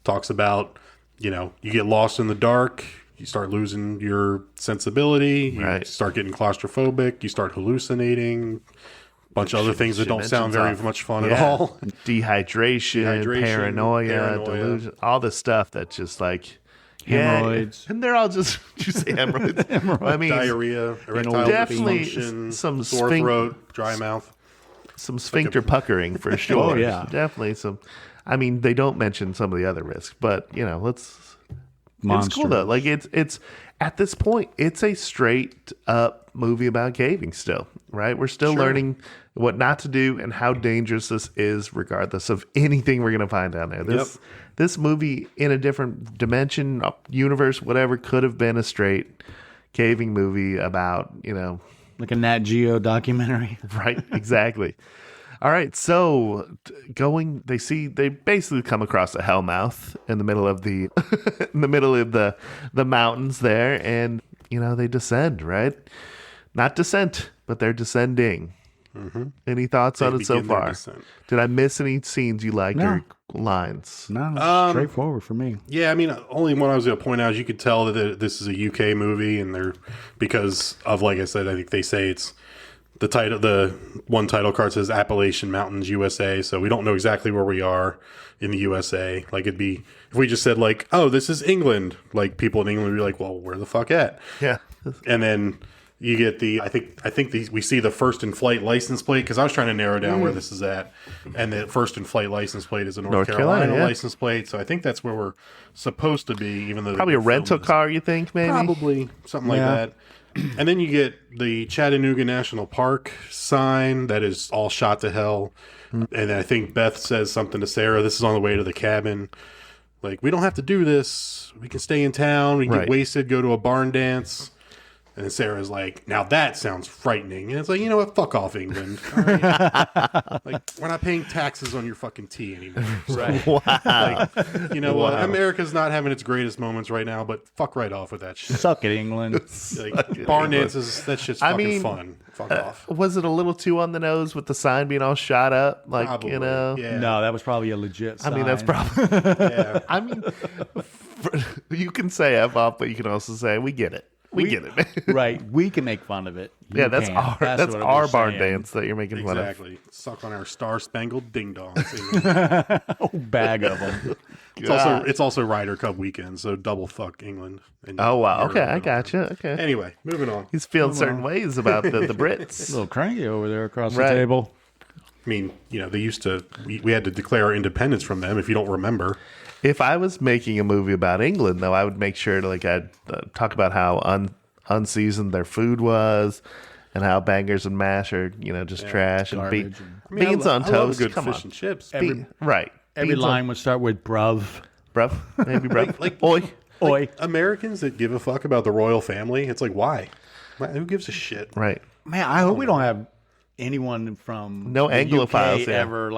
[SPEAKER 10] Talks about, you get lost in the dark. You start losing your sensibility. You start getting claustrophobic. You start hallucinating. A bunch of other things that don't sound very much fun at all.
[SPEAKER 1] Dehydration, paranoia, delusion, all the stuff that's just like...
[SPEAKER 11] Hemorrhoids.
[SPEAKER 1] And they're all just, did you say hemorrhoids? I mean,
[SPEAKER 10] diarrhea, erectile
[SPEAKER 1] definitely
[SPEAKER 10] dysfunction,
[SPEAKER 1] some
[SPEAKER 10] sore throat, dry mouth.
[SPEAKER 1] Some sphincter puckering for sure.
[SPEAKER 11] Oh, yeah.
[SPEAKER 1] Definitely some. I mean, they don't mention some of the other risks, but, let's.
[SPEAKER 11] Monsters.
[SPEAKER 1] It's cool, though. Like, it's at this point, it's a straight up movie about caving still, right? We're still learning what not to do and how dangerous this is, regardless of anything we're going to find down there. This movie, in a different dimension, universe, whatever, could have been a straight caving movie about,
[SPEAKER 11] like a Nat Geo documentary.
[SPEAKER 1] Right, exactly. All right, so they basically come across a hellmouth in the middle of the the mountains there, and they descend, right? Not descent, but they're descending. Mm-hmm. Any thoughts on it so far? Did I miss any scenes you liked or lines?
[SPEAKER 11] No, straightforward for me.
[SPEAKER 10] Yeah, I mean, only one I was going to point out is you could tell that this is a UK movie, and because of, like I said, I think they say it's the title. The one title card says Appalachian Mountains, USA, so we don't know exactly where we are in the USA. Like, it'd be if we just said like, oh, this is England. Like, people in England would be like, well, where the fuck at?
[SPEAKER 1] Yeah,
[SPEAKER 10] and then. You get we see the first in flight license plate, because I was trying to narrow down where this is at, and the first in flight license plate is a North Carolina license plate, so I think that's where we're supposed to be. Even though
[SPEAKER 1] probably a rental car, you think maybe
[SPEAKER 10] probably something like that. And then you get the Chattanooga National Park sign that is all shot to hell, and I think Beth says something to Sarah. This is on the way to the cabin. Like, we don't have to do this. We can stay in town. We can get wasted, go to a barn dance. And Sarah's like, now that sounds frightening. And it's like, you know what? Fuck off, England. All right? Like, we're not paying taxes on your fucking tea anymore. So,
[SPEAKER 1] wow.
[SPEAKER 10] Like, you know what? America's not having its greatest moments right now, but fuck right off with that shit.
[SPEAKER 11] Suck it, England.
[SPEAKER 10] Like, barn dances, that shit's fucking fun. Fuck off.
[SPEAKER 1] Was it a little too on the nose with the sign being all shot up? Like,
[SPEAKER 10] probably,
[SPEAKER 1] Yeah.
[SPEAKER 11] No, that was probably a legit sign.
[SPEAKER 1] I mean, that's probably... yeah. I mean, you can say F off, but you can also say, we get it. We get it, man.
[SPEAKER 11] Right. We can make fun of it.
[SPEAKER 1] Yeah, that's our barn dance that you're making fun of.
[SPEAKER 10] Exactly. Suck on our star-spangled ding-dongs.
[SPEAKER 11] Bag of them.
[SPEAKER 10] It's also Ryder Cup weekend, so double fuck England.
[SPEAKER 1] Oh, wow. Okay, I gotcha. Okay.
[SPEAKER 10] Anyway, moving on.
[SPEAKER 1] He's feeling certain ways about the Brits.
[SPEAKER 11] A little cranky over there across the table.
[SPEAKER 10] I mean, they used to... We had to declare our independence from them, if you don't remember.
[SPEAKER 1] If I was making a movie about England, though, I would make sure to I'd talk about how unseasoned their food was, and how bangers and mash are just trash and beans on toast.
[SPEAKER 10] Good fish and chips.
[SPEAKER 11] Every
[SPEAKER 1] Beans
[SPEAKER 11] line would start with bruv.
[SPEAKER 1] Maybe bruv.
[SPEAKER 10] like
[SPEAKER 1] oi.
[SPEAKER 10] Like Americans that give a fuck about the royal family. It's like, why? Who gives a shit?
[SPEAKER 1] Right.
[SPEAKER 11] Man, I hope we don't have anyone from
[SPEAKER 1] no
[SPEAKER 11] the
[SPEAKER 1] Anglophiles
[SPEAKER 11] UK ever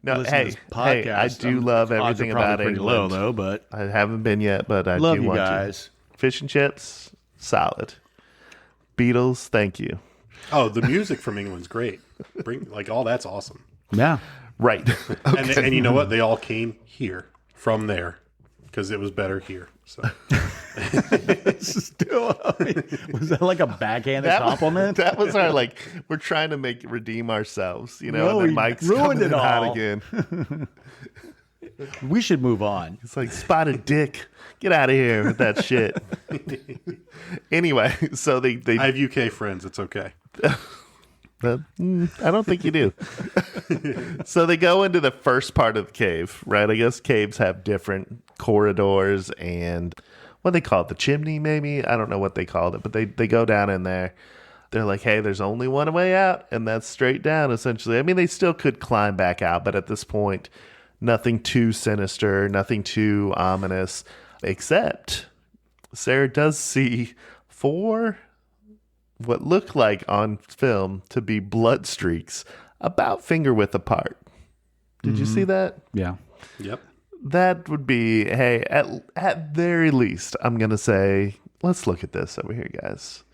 [SPEAKER 1] No, hey, I do love everything about England.
[SPEAKER 11] Low, though, but
[SPEAKER 1] I haven't been yet, but I
[SPEAKER 11] love
[SPEAKER 1] do
[SPEAKER 11] you
[SPEAKER 1] want
[SPEAKER 11] guys.
[SPEAKER 1] to. Fish and chips, solid. Beatles, thank you.
[SPEAKER 10] Oh, the music from England's great. All that's awesome.
[SPEAKER 11] Yeah,
[SPEAKER 1] right.
[SPEAKER 10] Okay. And you know what? They all came here from there because it was better here. So.
[SPEAKER 11] Still, was that like a backhanded compliment?
[SPEAKER 1] That was our we're trying to redeem ourselves,
[SPEAKER 11] No,
[SPEAKER 1] and then Mike's
[SPEAKER 11] ruined
[SPEAKER 1] coming
[SPEAKER 11] it
[SPEAKER 1] hot
[SPEAKER 11] all.
[SPEAKER 1] again.
[SPEAKER 11] We should move on.
[SPEAKER 1] It's like spotted dick. Get out of here with that shit. Anyway, so they
[SPEAKER 10] I have UK friends. It's okay.
[SPEAKER 1] I don't think you do. So they go into the first part of the cave, right? I guess caves have different corridors and what they call it, the chimney maybe? I don't know what they called it, but they go down in there. They're like, hey, there's only one way out, and that's straight down, essentially. I mean, they still could climb back out, but at this point, nothing too sinister, nothing too ominous, except Sarah does see 4 what look like on film to be blood streaks about finger width apart. Did you see that?
[SPEAKER 11] Yeah.
[SPEAKER 10] Yep.
[SPEAKER 1] That would be, hey, at very least, I'm going to say, let's look at this over here, guys.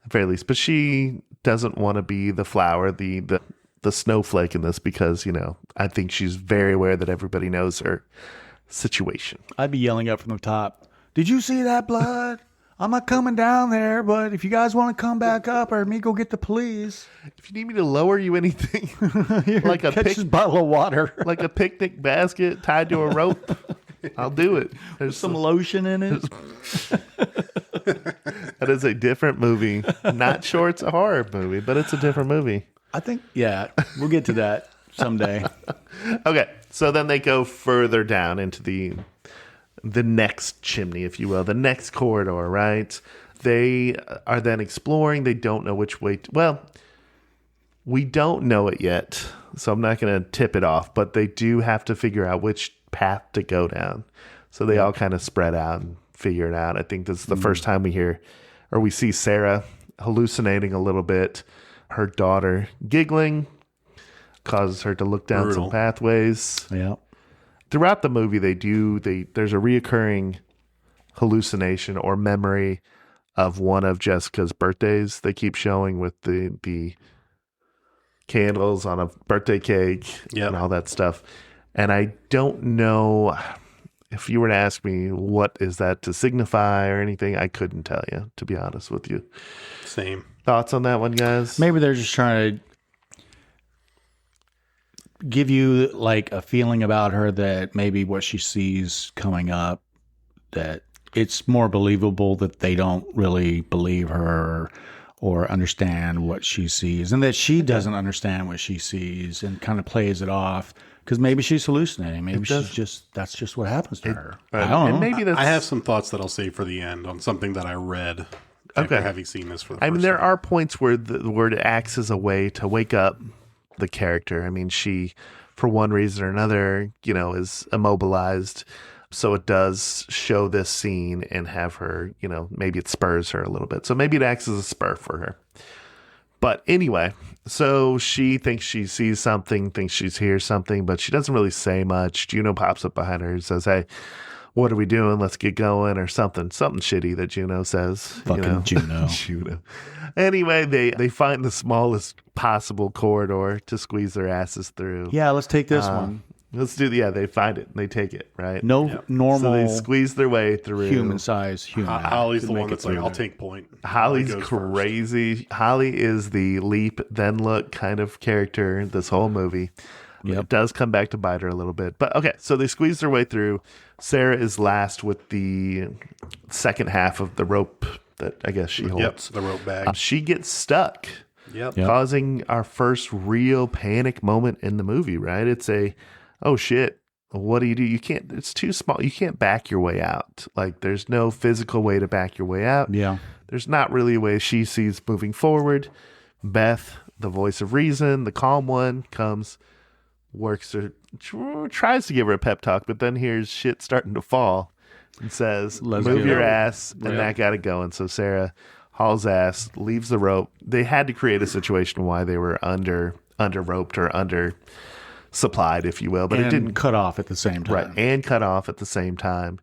[SPEAKER 1] the very least. But she doesn't want to be the flower, the snowflake in this because, I think she's very aware that everybody knows her situation.
[SPEAKER 11] I'd be yelling up from the top, "Did you see that blood? I'm not coming down there, but if you guys want to come back up or me go get the police."
[SPEAKER 1] If you need me to lower you anything, like a
[SPEAKER 11] Catch this bottle of water.
[SPEAKER 1] like a picnic basket tied to a rope, I'll do it.
[SPEAKER 11] There's some lotion in it.
[SPEAKER 1] That is a different movie. Not sure it's a horror movie, but it's a different movie.
[SPEAKER 11] I think, yeah, we'll get to that someday.
[SPEAKER 1] Okay, so then they go further down into the next chimney, if you will, the next corridor, right? They are then exploring. They don't know which way. Well, we don't know it yet, so I'm not going to tip it off, but they do have to figure out which path to go down. So they all kind of spread out and figure it out. I think this is the first time we hear or we see Sarah hallucinating a little bit. Her daughter giggling causes her to look down some pathways.
[SPEAKER 11] Yeah.
[SPEAKER 1] Throughout the movie, there's a reoccurring hallucination or memory of one of Jessica's birthdays. They keep showing with the candles on a birthday cake and all that stuff. And I don't know if you were to ask me what is that to signify or anything, I couldn't tell you, to be honest with you.
[SPEAKER 10] Same.
[SPEAKER 1] Thoughts on that one, guys?
[SPEAKER 11] Maybe they're just trying to give you like a feeling about her that maybe what she sees coming up, that it's more believable that they don't really believe her or understand what she sees, and that she doesn't understand what she sees and kind of plays it off because maybe she's hallucinating. Maybe that's just what happens to her. I don't know.
[SPEAKER 1] Maybe
[SPEAKER 10] I have some thoughts that I'll save for the end on something that I read after having seen this for the first time.
[SPEAKER 1] there are points where it acts as a way to wake up the character. I mean, she, for one reason or another, is immobilized. So it does show this scene and have her, maybe it spurs her a little bit. So maybe it acts as a spur for her. But anyway, so she thinks she sees something, thinks she hears something, but she doesn't really say much. Juno pops up behind her and says, "Hey, what are we doing? Let's get going," or something shitty that Juno says.
[SPEAKER 11] Fucking Juno.
[SPEAKER 1] Juno. Anyway, they find the smallest possible corridor to squeeze their asses through.
[SPEAKER 11] Yeah, let's take this one.
[SPEAKER 1] Let's do they find it and they take it, right?
[SPEAKER 11] Normal.
[SPEAKER 1] So they squeeze their way through.
[SPEAKER 11] Human-sized human.
[SPEAKER 10] Holly's the one that's like, "I'll take point."
[SPEAKER 1] Holly's crazy. First. Holly is the leap, then look kind of character this whole movie. Yep. It does come back to bite her a little bit. But okay, so they squeeze their way through. Sarah is last with the second half of the rope that I guess she holds.
[SPEAKER 10] Yep, the rope bag.
[SPEAKER 1] She gets stuck.
[SPEAKER 10] Yep.
[SPEAKER 1] Causing our first real panic moment in the movie, right? It's oh shit, what do? You can't, it's too small. You can't back your way out. Like there's no physical way to back your way out.
[SPEAKER 11] Yeah.
[SPEAKER 1] There's not really a way she sees moving forward. Beth, the voice of reason, the calm one, comes, works her, tries to give her a pep talk, but then hears shit starting to fall and says, "Move your ass," and that got it going. So Sarah hauls ass, leaves the rope. They had to create a situation why they were under roped or under supplied, if you will, but
[SPEAKER 11] and
[SPEAKER 1] it didn't
[SPEAKER 11] cut off at the same time.
[SPEAKER 1] Right, and cut off at the same time.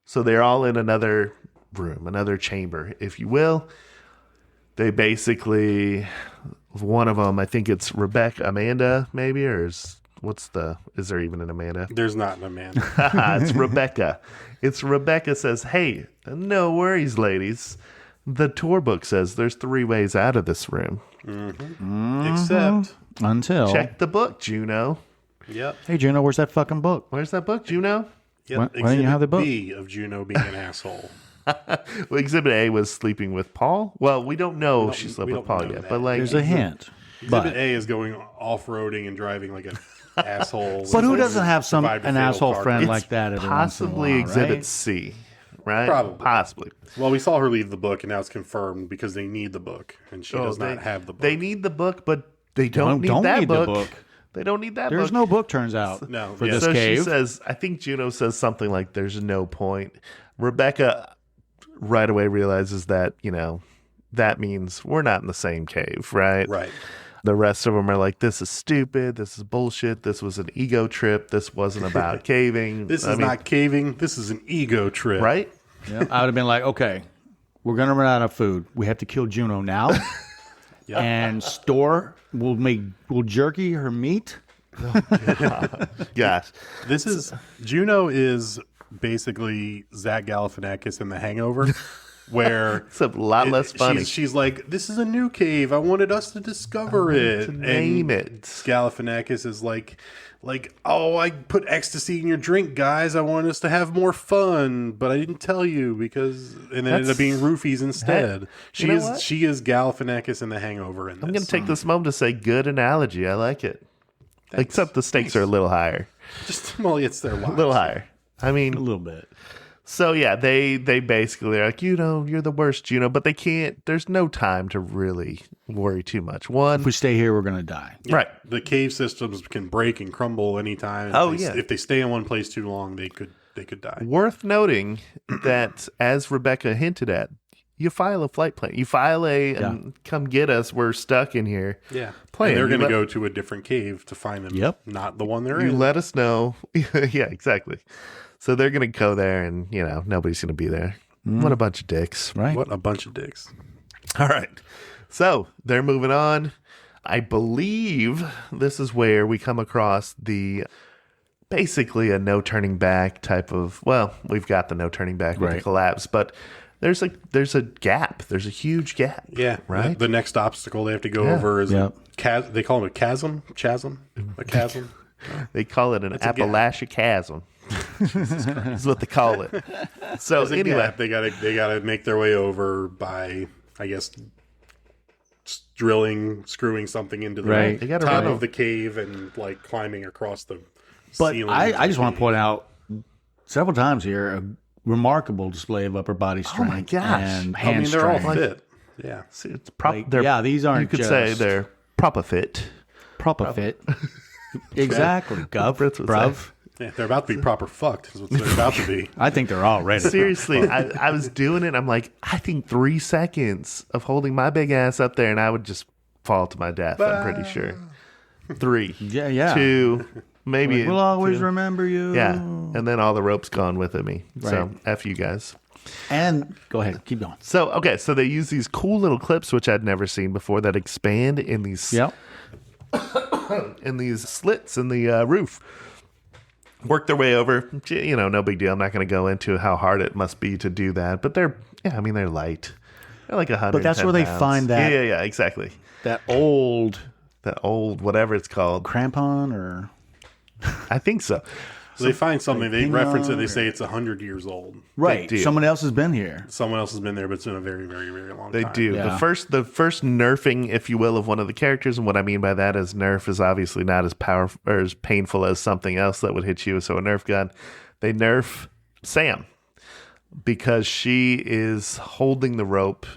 [SPEAKER 1] So they're all in another room, another chamber, if you will. They basically, one of them, I think it's Amanda, maybe, or is there even an Amanda?
[SPEAKER 10] There's not an Amanda.
[SPEAKER 1] It's Rebecca. Rebecca says, "Hey, no worries, ladies. The tour book says there's 3 ways out of this room.
[SPEAKER 10] Except
[SPEAKER 11] until
[SPEAKER 1] check the book, Juno."
[SPEAKER 10] Yep.
[SPEAKER 11] Hey, Juno, where's that fucking book?
[SPEAKER 1] Where's that book, Juno?
[SPEAKER 10] Yep.
[SPEAKER 11] Why don't you have the book?
[SPEAKER 10] B of Juno being an asshole.
[SPEAKER 1] Well, Exhibit A was sleeping with Paul. Well, we don't know if she slept with Paul yet, but like
[SPEAKER 11] there's a hint.
[SPEAKER 10] Exhibit A is going off-roading and driving like an asshole.
[SPEAKER 11] But who doesn't have an asshole friend like that? Every
[SPEAKER 1] possibly
[SPEAKER 11] once in a while,
[SPEAKER 1] Exhibit
[SPEAKER 11] right?
[SPEAKER 1] C, right?
[SPEAKER 10] Probably.
[SPEAKER 1] Possibly.
[SPEAKER 10] Well, we saw her leave the book, and now it's confirmed because they need the book, and she does not have the book.
[SPEAKER 1] They need the book, but they don't need that book.
[SPEAKER 11] The book.
[SPEAKER 1] They don't need that book.
[SPEAKER 11] There's no book, turns out.
[SPEAKER 10] No.
[SPEAKER 11] For this cave.
[SPEAKER 1] She says, I think Juno says something like, "There's no point." Rebecca right away realizes that, that means we're not in the same cave, right?
[SPEAKER 10] Right.
[SPEAKER 1] The rest of them are like, "This is stupid. This is bullshit. This was an ego trip. This wasn't about caving.
[SPEAKER 10] This is not caving. This is an ego trip."
[SPEAKER 1] Right?
[SPEAKER 11] Yeah, I would have been like, okay, we're gonna run out of food. We have to kill Juno now, and we'll jerky her meat.
[SPEAKER 1] Gosh.
[SPEAKER 10] Juno is basically Zach Galifianakis in The Hangover, where
[SPEAKER 1] It's a lot less funny.
[SPEAKER 10] She's like, this is a new cave. I wanted us to discover it.
[SPEAKER 1] To name it.
[SPEAKER 10] Galifianakis is like, oh, I put ecstasy in your drink, guys. I want us to have more fun, but I didn't tell you because, and then ended up being roofies instead. She is Galifianakis in The Hangover. I'm
[SPEAKER 1] going to take this moment to say good analogy. I like it. Thanks. Except the stakes are a little higher.
[SPEAKER 10] It's their lives.
[SPEAKER 1] A little higher. I mean,
[SPEAKER 11] a little bit.
[SPEAKER 1] So yeah, they basically are like, you're the worst, Juno, but they can't. There's no time to really worry too much. One,
[SPEAKER 11] if we stay here, we're gonna die.
[SPEAKER 10] Yeah,
[SPEAKER 1] right.
[SPEAKER 10] The cave systems can break and crumble anytime. If they stay in one place too long, they could die.
[SPEAKER 1] Worth noting that, as Rebecca hinted at, you file a flight plan. You file come get us. We're stuck in here.
[SPEAKER 10] Yeah.
[SPEAKER 1] Plan.
[SPEAKER 10] And they're going to go to a different cave to find them.
[SPEAKER 11] Yep.
[SPEAKER 10] Not the one they're in.
[SPEAKER 1] You let us know. Yeah, exactly. So they're going to go there and, nobody's going to be there. What a bunch of dicks.
[SPEAKER 11] Right.
[SPEAKER 10] What a bunch of dicks.
[SPEAKER 1] All right. So they're moving on. I believe this is where we come across basically a no turning back type of, we've got the no turning back with the collapse, but there's a gap. There's a huge gap.
[SPEAKER 10] Yeah.
[SPEAKER 1] Right.
[SPEAKER 10] The next obstacle they have to go over is they call it a chasm. A chasm.
[SPEAKER 1] They call it an Appalachia chasm. Is what they call it. So anyway,
[SPEAKER 10] they gotta make their way over by, I guess, screwing something into the top of the cave and like climbing across the ceiling.
[SPEAKER 11] I just want to point out several times here a remarkable display of upper body strength.
[SPEAKER 1] Oh my gosh!
[SPEAKER 11] And hand
[SPEAKER 10] they're all
[SPEAKER 11] strength.
[SPEAKER 10] fit. Yeah,
[SPEAKER 1] see, it's
[SPEAKER 11] these aren't.
[SPEAKER 1] You could say they're proper fit.
[SPEAKER 11] Proper fit. Exactly, bruv.
[SPEAKER 10] Yeah, they're about to be proper fucked. Is what they're about to be.
[SPEAKER 11] I think they're already.
[SPEAKER 1] Seriously, I was doing it. I'm like, I think 3 seconds of holding my big ass up there, and I would just fall to my death. I'm pretty sure. 3, 2, maybe.
[SPEAKER 11] We'll always remember you.
[SPEAKER 1] Yeah, and then all the rope's gone with me. Right. So F you guys.
[SPEAKER 11] And go ahead, keep going.
[SPEAKER 1] So so they use these cool little clips which I'd never seen before that expand in these in these slits in the roof. Work their way over. No big deal. I'm not going to go into how hard it must be to do that, but they're light. They're like 100.
[SPEAKER 11] But that's where they find that.
[SPEAKER 1] Yeah, exactly.
[SPEAKER 11] That old
[SPEAKER 1] whatever it's called,
[SPEAKER 11] crampon, or
[SPEAKER 10] I think so. They find something. They reference it. They say it's 100 years old.
[SPEAKER 11] Right. Someone else has been here.
[SPEAKER 10] Someone else has been there, but it's been a very, very, very long time.
[SPEAKER 1] They do.
[SPEAKER 11] Yeah.
[SPEAKER 1] The first nerfing, if you will, of one of the characters, and what I mean by that is nerf is obviously not as powerful or as painful as something else that would hit you. So a nerf gun. They nerf Sam because she is holding the rope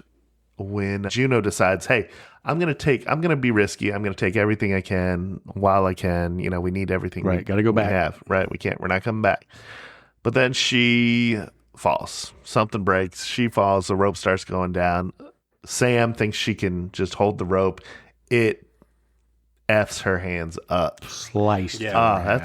[SPEAKER 1] when Juno decides, hey, I'm going to be risky. I'm going to take everything I can while I can. We need everything.
[SPEAKER 11] Right. Got to go back.
[SPEAKER 1] Right. We're not coming back. But then she falls. Something breaks. She falls. The rope starts going down. Sam thinks she can just hold the rope. It F's her hands up.
[SPEAKER 11] Sliced.
[SPEAKER 1] Yeah.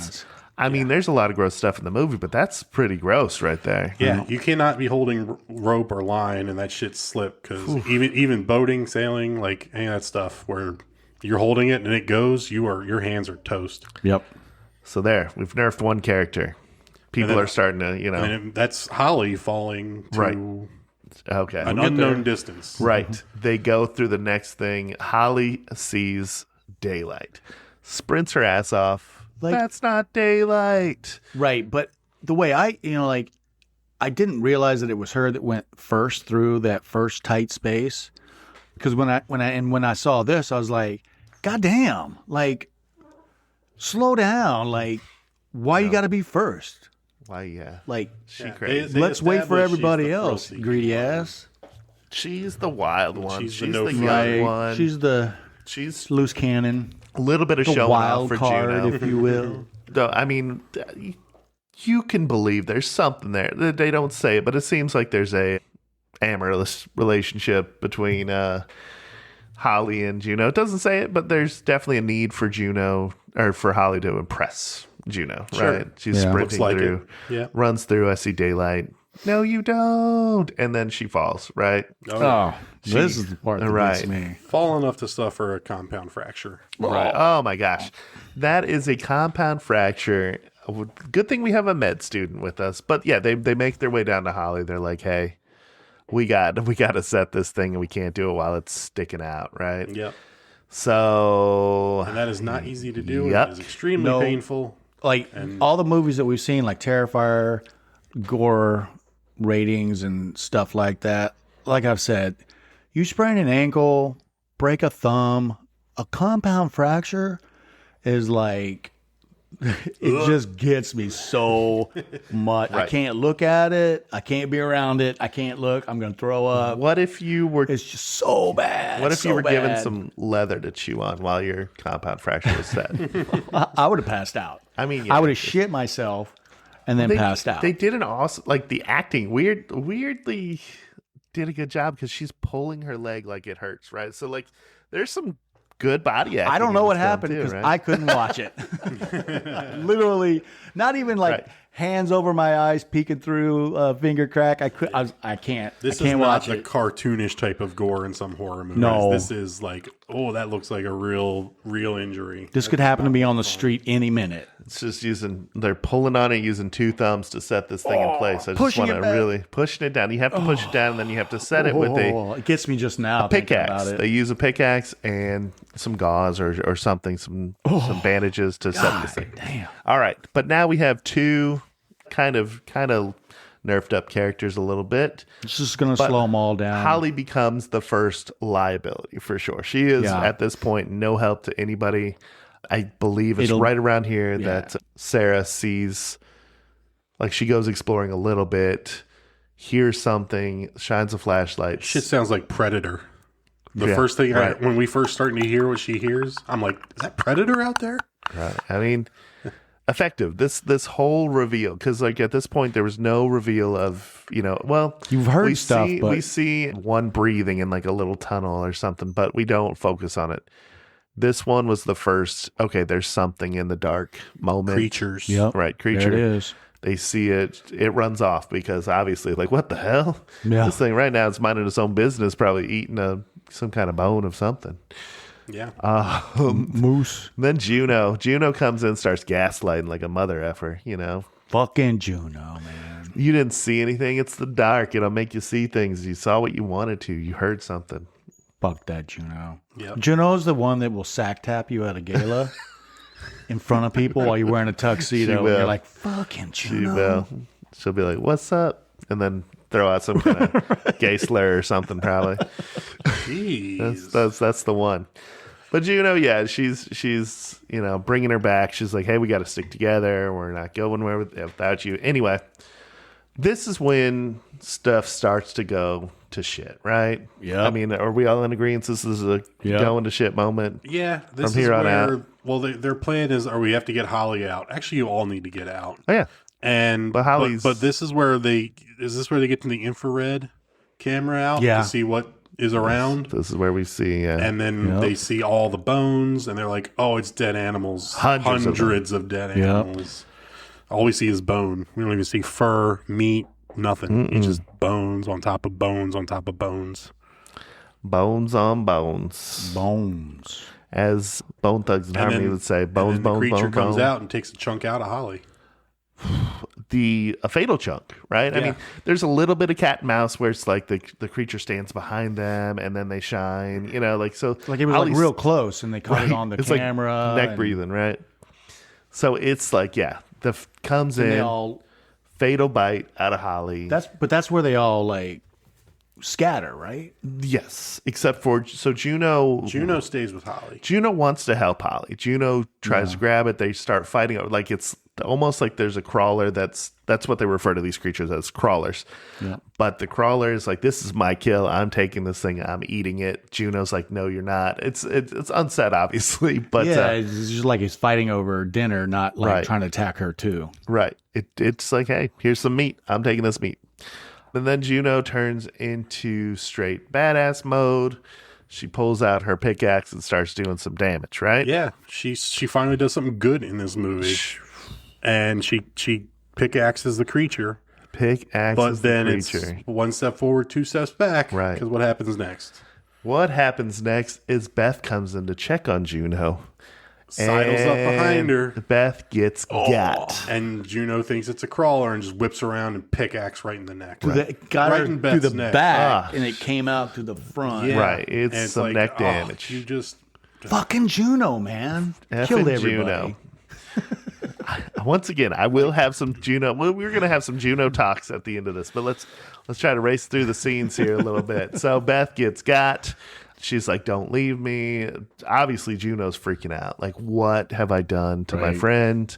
[SPEAKER 1] I mean, there's a lot of gross stuff in the movie, but that's pretty gross right there.
[SPEAKER 10] Yeah, you cannot be holding rope or line and that shit slip because even boating, sailing, like any of that stuff where you're holding it and it goes, your hands are toast.
[SPEAKER 11] Yep.
[SPEAKER 1] So we've nerfed one character. People are starting to,
[SPEAKER 10] And that's Holly falling to an unknown distance.
[SPEAKER 1] Right. They go through the next thing. Holly sees daylight, sprints her ass off. That's not daylight.
[SPEAKER 11] Right, but the way I didn't realize that it was her that went first through that first tight space. Because when I saw this, I was like, God damn, slow down. Why you got to be first?
[SPEAKER 1] Why, yeah.
[SPEAKER 11] She crazy. Let's wait for everybody else, greedy ass.
[SPEAKER 1] She's the wild one. She's the
[SPEAKER 11] young
[SPEAKER 1] one.
[SPEAKER 11] She's loose cannon.
[SPEAKER 1] A little bit of showing off for
[SPEAKER 11] card,
[SPEAKER 1] Juno,
[SPEAKER 11] if you will.
[SPEAKER 1] Though, I mean, you can believe there's something there. They don't say it, but it seems like there's a amorous relationship between Holly and Juno. It doesn't say it, but there's definitely a need for Juno or for Holly to impress Juno. Sure. Right? She's sprinting through, runs through. I see daylight. no, you don't. And then she falls, right?
[SPEAKER 11] Oh, this is the part that
[SPEAKER 1] right.
[SPEAKER 11] gets me.
[SPEAKER 10] Fall enough to suffer a compound fracture.
[SPEAKER 1] Right. Oh my gosh. That is a compound fracture. Good thing we have a med student with us. But yeah, they make their way down to Holly. They're like, hey, we got to set this thing and we can't do it while it's sticking out, right?
[SPEAKER 10] Yep.
[SPEAKER 1] So
[SPEAKER 10] And that is not easy to do.
[SPEAKER 1] Yep.
[SPEAKER 10] It is extremely painful.
[SPEAKER 11] Like all the movies that we've seen, like Terrifier, gore ratings and stuff like that. Like I've said, you sprain an ankle, break a thumb, a compound fracture is like, it just gets me so much.
[SPEAKER 1] Right.
[SPEAKER 11] I can't look at it. I can't be around it. I can't look. I'm going to throw up.
[SPEAKER 1] what if you were
[SPEAKER 11] It's just so bad.
[SPEAKER 1] what if
[SPEAKER 11] so
[SPEAKER 1] you were given
[SPEAKER 11] bad.
[SPEAKER 1] some leather to chew on while your compound fracture was set?
[SPEAKER 11] I would have passed out.
[SPEAKER 1] I mean, yeah.
[SPEAKER 11] I would have shit myself and then passed out.
[SPEAKER 1] They did an awesome, like the acting weirdly did a good job because she's pulling her leg like it hurts, right? So like there's some good body acting.
[SPEAKER 11] I don't know
[SPEAKER 1] in
[SPEAKER 11] what
[SPEAKER 1] this film,
[SPEAKER 11] happened
[SPEAKER 1] too,
[SPEAKER 11] because
[SPEAKER 1] right?
[SPEAKER 11] I couldn't watch it. Literally, not even like
[SPEAKER 1] Right.
[SPEAKER 11] hands over my eyes, peeking through a finger crack. I can't.
[SPEAKER 10] This
[SPEAKER 11] I can't
[SPEAKER 10] is not
[SPEAKER 11] watch
[SPEAKER 10] the
[SPEAKER 11] it.
[SPEAKER 10] cartoonish type of gore in some horror movies.
[SPEAKER 11] No.
[SPEAKER 10] This is like, oh, that looks like a real injury.
[SPEAKER 11] This could happen to me on the street any minute.
[SPEAKER 1] It's just they're pulling on it using two thumbs to set this thing in place. I just
[SPEAKER 11] pushing
[SPEAKER 1] want to
[SPEAKER 11] it back.
[SPEAKER 1] really pushing it down. You have to push it down, and then you have to set it with
[SPEAKER 11] It gets me just now.
[SPEAKER 1] a
[SPEAKER 11] thinking
[SPEAKER 1] pickaxe.
[SPEAKER 11] about it.
[SPEAKER 1] They use a pickaxe and some gauze or something, some bandages to set this thing.
[SPEAKER 11] Damn.
[SPEAKER 1] All right, but now we have two kind of nerfed up characters a little bit.
[SPEAKER 11] It's just gonna
[SPEAKER 1] But
[SPEAKER 11] slow them all down.
[SPEAKER 1] Holly becomes the first liability for sure. She is at this point no help to anybody. I believe it's right around here that Sarah sees, like she goes exploring a little bit, hears something, shines a flashlight.
[SPEAKER 10] Shit sounds like Predator. The first thing when we first starting to hear what she hears, I'm like, is that Predator out there?
[SPEAKER 1] Right. I mean, effective. This whole reveal, because like at this point there was no reveal of, well,
[SPEAKER 11] You've heard
[SPEAKER 1] we
[SPEAKER 11] stuff,
[SPEAKER 1] see,
[SPEAKER 11] but
[SPEAKER 1] we see one breathing in like a little tunnel or something, but we don't focus on it. This one was the first, okay, there's something in the dark moment.
[SPEAKER 10] Creatures.
[SPEAKER 11] Yep.
[SPEAKER 1] Right, creature.
[SPEAKER 11] There it is.
[SPEAKER 1] They see it. It runs off because obviously, like, what the hell?
[SPEAKER 11] Yeah.
[SPEAKER 1] This thing right now is minding its own business, probably eating some kind of bone of something.
[SPEAKER 10] Yeah.
[SPEAKER 11] Moose.
[SPEAKER 1] Then Juno comes in, starts gaslighting like a mother effer,
[SPEAKER 11] Fucking Juno, man.
[SPEAKER 1] You didn't see anything. It's the dark. It'll make you see things. You saw what you wanted to. You heard something.
[SPEAKER 11] Fuck that Juno.
[SPEAKER 10] Yep.
[SPEAKER 11] Juno's the one that will sack tap you at a gala in front of people while you're wearing a tuxedo.
[SPEAKER 1] She
[SPEAKER 11] And
[SPEAKER 1] will.
[SPEAKER 11] you're like, fucking
[SPEAKER 1] She
[SPEAKER 11] Juno.
[SPEAKER 1] will. She'll be like, "What's up?" And then throw out some kind of gay slur or something. Probably.
[SPEAKER 10] Jeez.
[SPEAKER 1] That's the one. But Juno, yeah, she's bringing her back. She's like, "Hey, we got to stick together. We're not going anywhere without you." Anyway, this is when stuff starts to go to shit, right?
[SPEAKER 11] Yeah.
[SPEAKER 1] I mean, are we all in agreement? This is a going to shit moment.
[SPEAKER 10] Yeah. This
[SPEAKER 1] From here
[SPEAKER 10] is
[SPEAKER 1] on
[SPEAKER 10] where,
[SPEAKER 1] out.
[SPEAKER 10] well, their plan is, we have to get Holly out. Actually, you all need to get out.
[SPEAKER 1] Oh yeah.
[SPEAKER 10] And
[SPEAKER 1] But Holly's-
[SPEAKER 10] but this is where they get the infrared camera out
[SPEAKER 11] Yeah.
[SPEAKER 10] to see what is around.
[SPEAKER 1] This is where we see.
[SPEAKER 10] And then they see all the bones, and they're like, "Oh, it's dead animals.
[SPEAKER 1] Hundreds
[SPEAKER 10] of dead animals. All we see is bone. We don't even see fur, meat, nothing. It's just bones on top of bones on top of bones.
[SPEAKER 1] Bones on bones.
[SPEAKER 11] Bones.
[SPEAKER 1] As Bone Thugs and Harmony would say, bones,
[SPEAKER 10] and then
[SPEAKER 1] bones,
[SPEAKER 10] the creature
[SPEAKER 1] bones,
[SPEAKER 10] comes
[SPEAKER 1] bones.
[SPEAKER 10] out and takes a chunk out of Holly.
[SPEAKER 1] A fatal chunk, right? I
[SPEAKER 10] Yeah.
[SPEAKER 1] mean, there's a little bit of cat and mouse where it's like the creature stands behind them and then they shine, so
[SPEAKER 11] Like it was
[SPEAKER 1] Holly's-
[SPEAKER 11] like real close and they caught it on the
[SPEAKER 1] it's
[SPEAKER 11] camera.
[SPEAKER 1] like neck
[SPEAKER 11] and-
[SPEAKER 1] breathing, right? So it's like, comes
[SPEAKER 11] and
[SPEAKER 1] in,
[SPEAKER 11] they all,
[SPEAKER 1] fatal bite out of Holly.
[SPEAKER 11] that's where they all like scatter, right?
[SPEAKER 1] Yes, except for Juno
[SPEAKER 10] stays with Holly.
[SPEAKER 1] Juno wants to help Holly. Juno tries to grab it. They start fighting. Like it's almost like there's a crawler. That's what they refer to these creatures as, crawlers.
[SPEAKER 11] Yeah.
[SPEAKER 1] But the crawler is like, this is my kill. I'm taking this thing. I'm eating it. Juno's like, no, you're not. It's unsaid, obviously. But
[SPEAKER 11] Yeah, it's just like he's fighting over dinner, not like
[SPEAKER 1] Right.
[SPEAKER 11] trying to attack her too.
[SPEAKER 1] right. It's like, hey, here's some meat. I'm taking this meat. And then Juno turns into straight badass mode. She pulls out her pickaxe and starts doing some damage, right?
[SPEAKER 10] Yeah, she finally does something good in this movie, and she pickaxes the creature.
[SPEAKER 1] Pickaxe
[SPEAKER 10] But
[SPEAKER 1] is
[SPEAKER 10] then
[SPEAKER 1] the
[SPEAKER 10] it's
[SPEAKER 1] creature.
[SPEAKER 10] one step forward, two steps back.
[SPEAKER 1] Right.
[SPEAKER 10] Because what happens next?
[SPEAKER 1] What happens next is Beth comes in to check on Juno.
[SPEAKER 10] Sidles up behind her.
[SPEAKER 1] Beth gets got.
[SPEAKER 10] And Juno thinks it's a crawler and just whips around and pickaxe right in the neck.
[SPEAKER 11] Got
[SPEAKER 10] Right
[SPEAKER 11] her
[SPEAKER 10] in
[SPEAKER 11] through
[SPEAKER 10] Beth's
[SPEAKER 11] the
[SPEAKER 10] neck.
[SPEAKER 11] back, and it came out through the front.
[SPEAKER 10] Yeah.
[SPEAKER 1] Right. It's
[SPEAKER 10] And
[SPEAKER 1] some
[SPEAKER 10] like,
[SPEAKER 1] neck damage.
[SPEAKER 10] You just
[SPEAKER 11] Fucking Juno, man.
[SPEAKER 1] Effing
[SPEAKER 11] Killed everybody.
[SPEAKER 1] Juno. Once again, I will have some Juno. Well, we're going to have some Juno talks at the end of this, but let's try to race through the scenes here a little bit. So Beth gets got. She's like, "Don't leave me." Obviously, Juno's freaking out. Like, what have I done to my friend?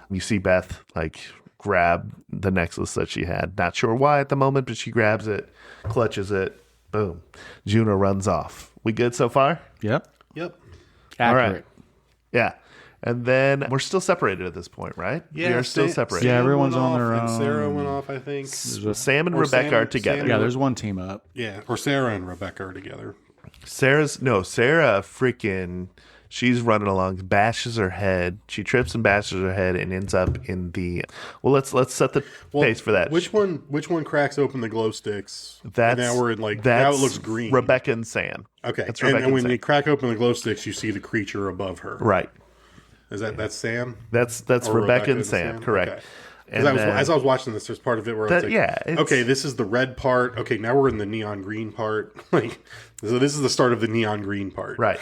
[SPEAKER 1] You see Beth like grab the necklace that she had. Not sure why at the moment, but she grabs it, clutches it. Boom. Juno runs off. We good so far?
[SPEAKER 11] Yep.
[SPEAKER 10] Yep.
[SPEAKER 11] Accurate.
[SPEAKER 1] All right. Yeah. And then we're still separated at this point, right?
[SPEAKER 10] Yeah,
[SPEAKER 1] we are still separated.
[SPEAKER 11] Yeah, everyone's
[SPEAKER 10] went
[SPEAKER 11] on
[SPEAKER 10] off,
[SPEAKER 11] their
[SPEAKER 10] and
[SPEAKER 11] own.
[SPEAKER 10] Sarah went off, I think.
[SPEAKER 1] Sam and
[SPEAKER 10] Or
[SPEAKER 1] Rebecca
[SPEAKER 10] Sam-
[SPEAKER 1] are together.
[SPEAKER 10] Sam-
[SPEAKER 11] Yeah, there's one team up.
[SPEAKER 10] Yeah, or Sarah and Rebecca are together.
[SPEAKER 1] Sarah freaking, she's running along, bashes her head. She trips and bashes her head and ends up in the, well, let's set the pace for that.
[SPEAKER 10] Which one cracks open the glow sticks?
[SPEAKER 1] That's,
[SPEAKER 10] now we're in now
[SPEAKER 1] that's
[SPEAKER 10] it looks green.
[SPEAKER 1] Rebecca and Sam.
[SPEAKER 10] Okay.
[SPEAKER 1] That's
[SPEAKER 10] And,
[SPEAKER 1] Rebecca
[SPEAKER 10] and when
[SPEAKER 1] Sam.
[SPEAKER 10] you crack open the glow sticks, you see the creature above her.
[SPEAKER 1] Right.
[SPEAKER 10] Is that's Sam?
[SPEAKER 1] That's
[SPEAKER 10] Or
[SPEAKER 1] Rebecca and Sam, correct.
[SPEAKER 10] Okay.
[SPEAKER 1] And
[SPEAKER 10] As I was watching this, there's part of it where I was like,
[SPEAKER 1] it's-
[SPEAKER 10] okay, this is the red part. Okay, now we're in the neon green part. Like, so this is the start of the neon green part.
[SPEAKER 1] Right.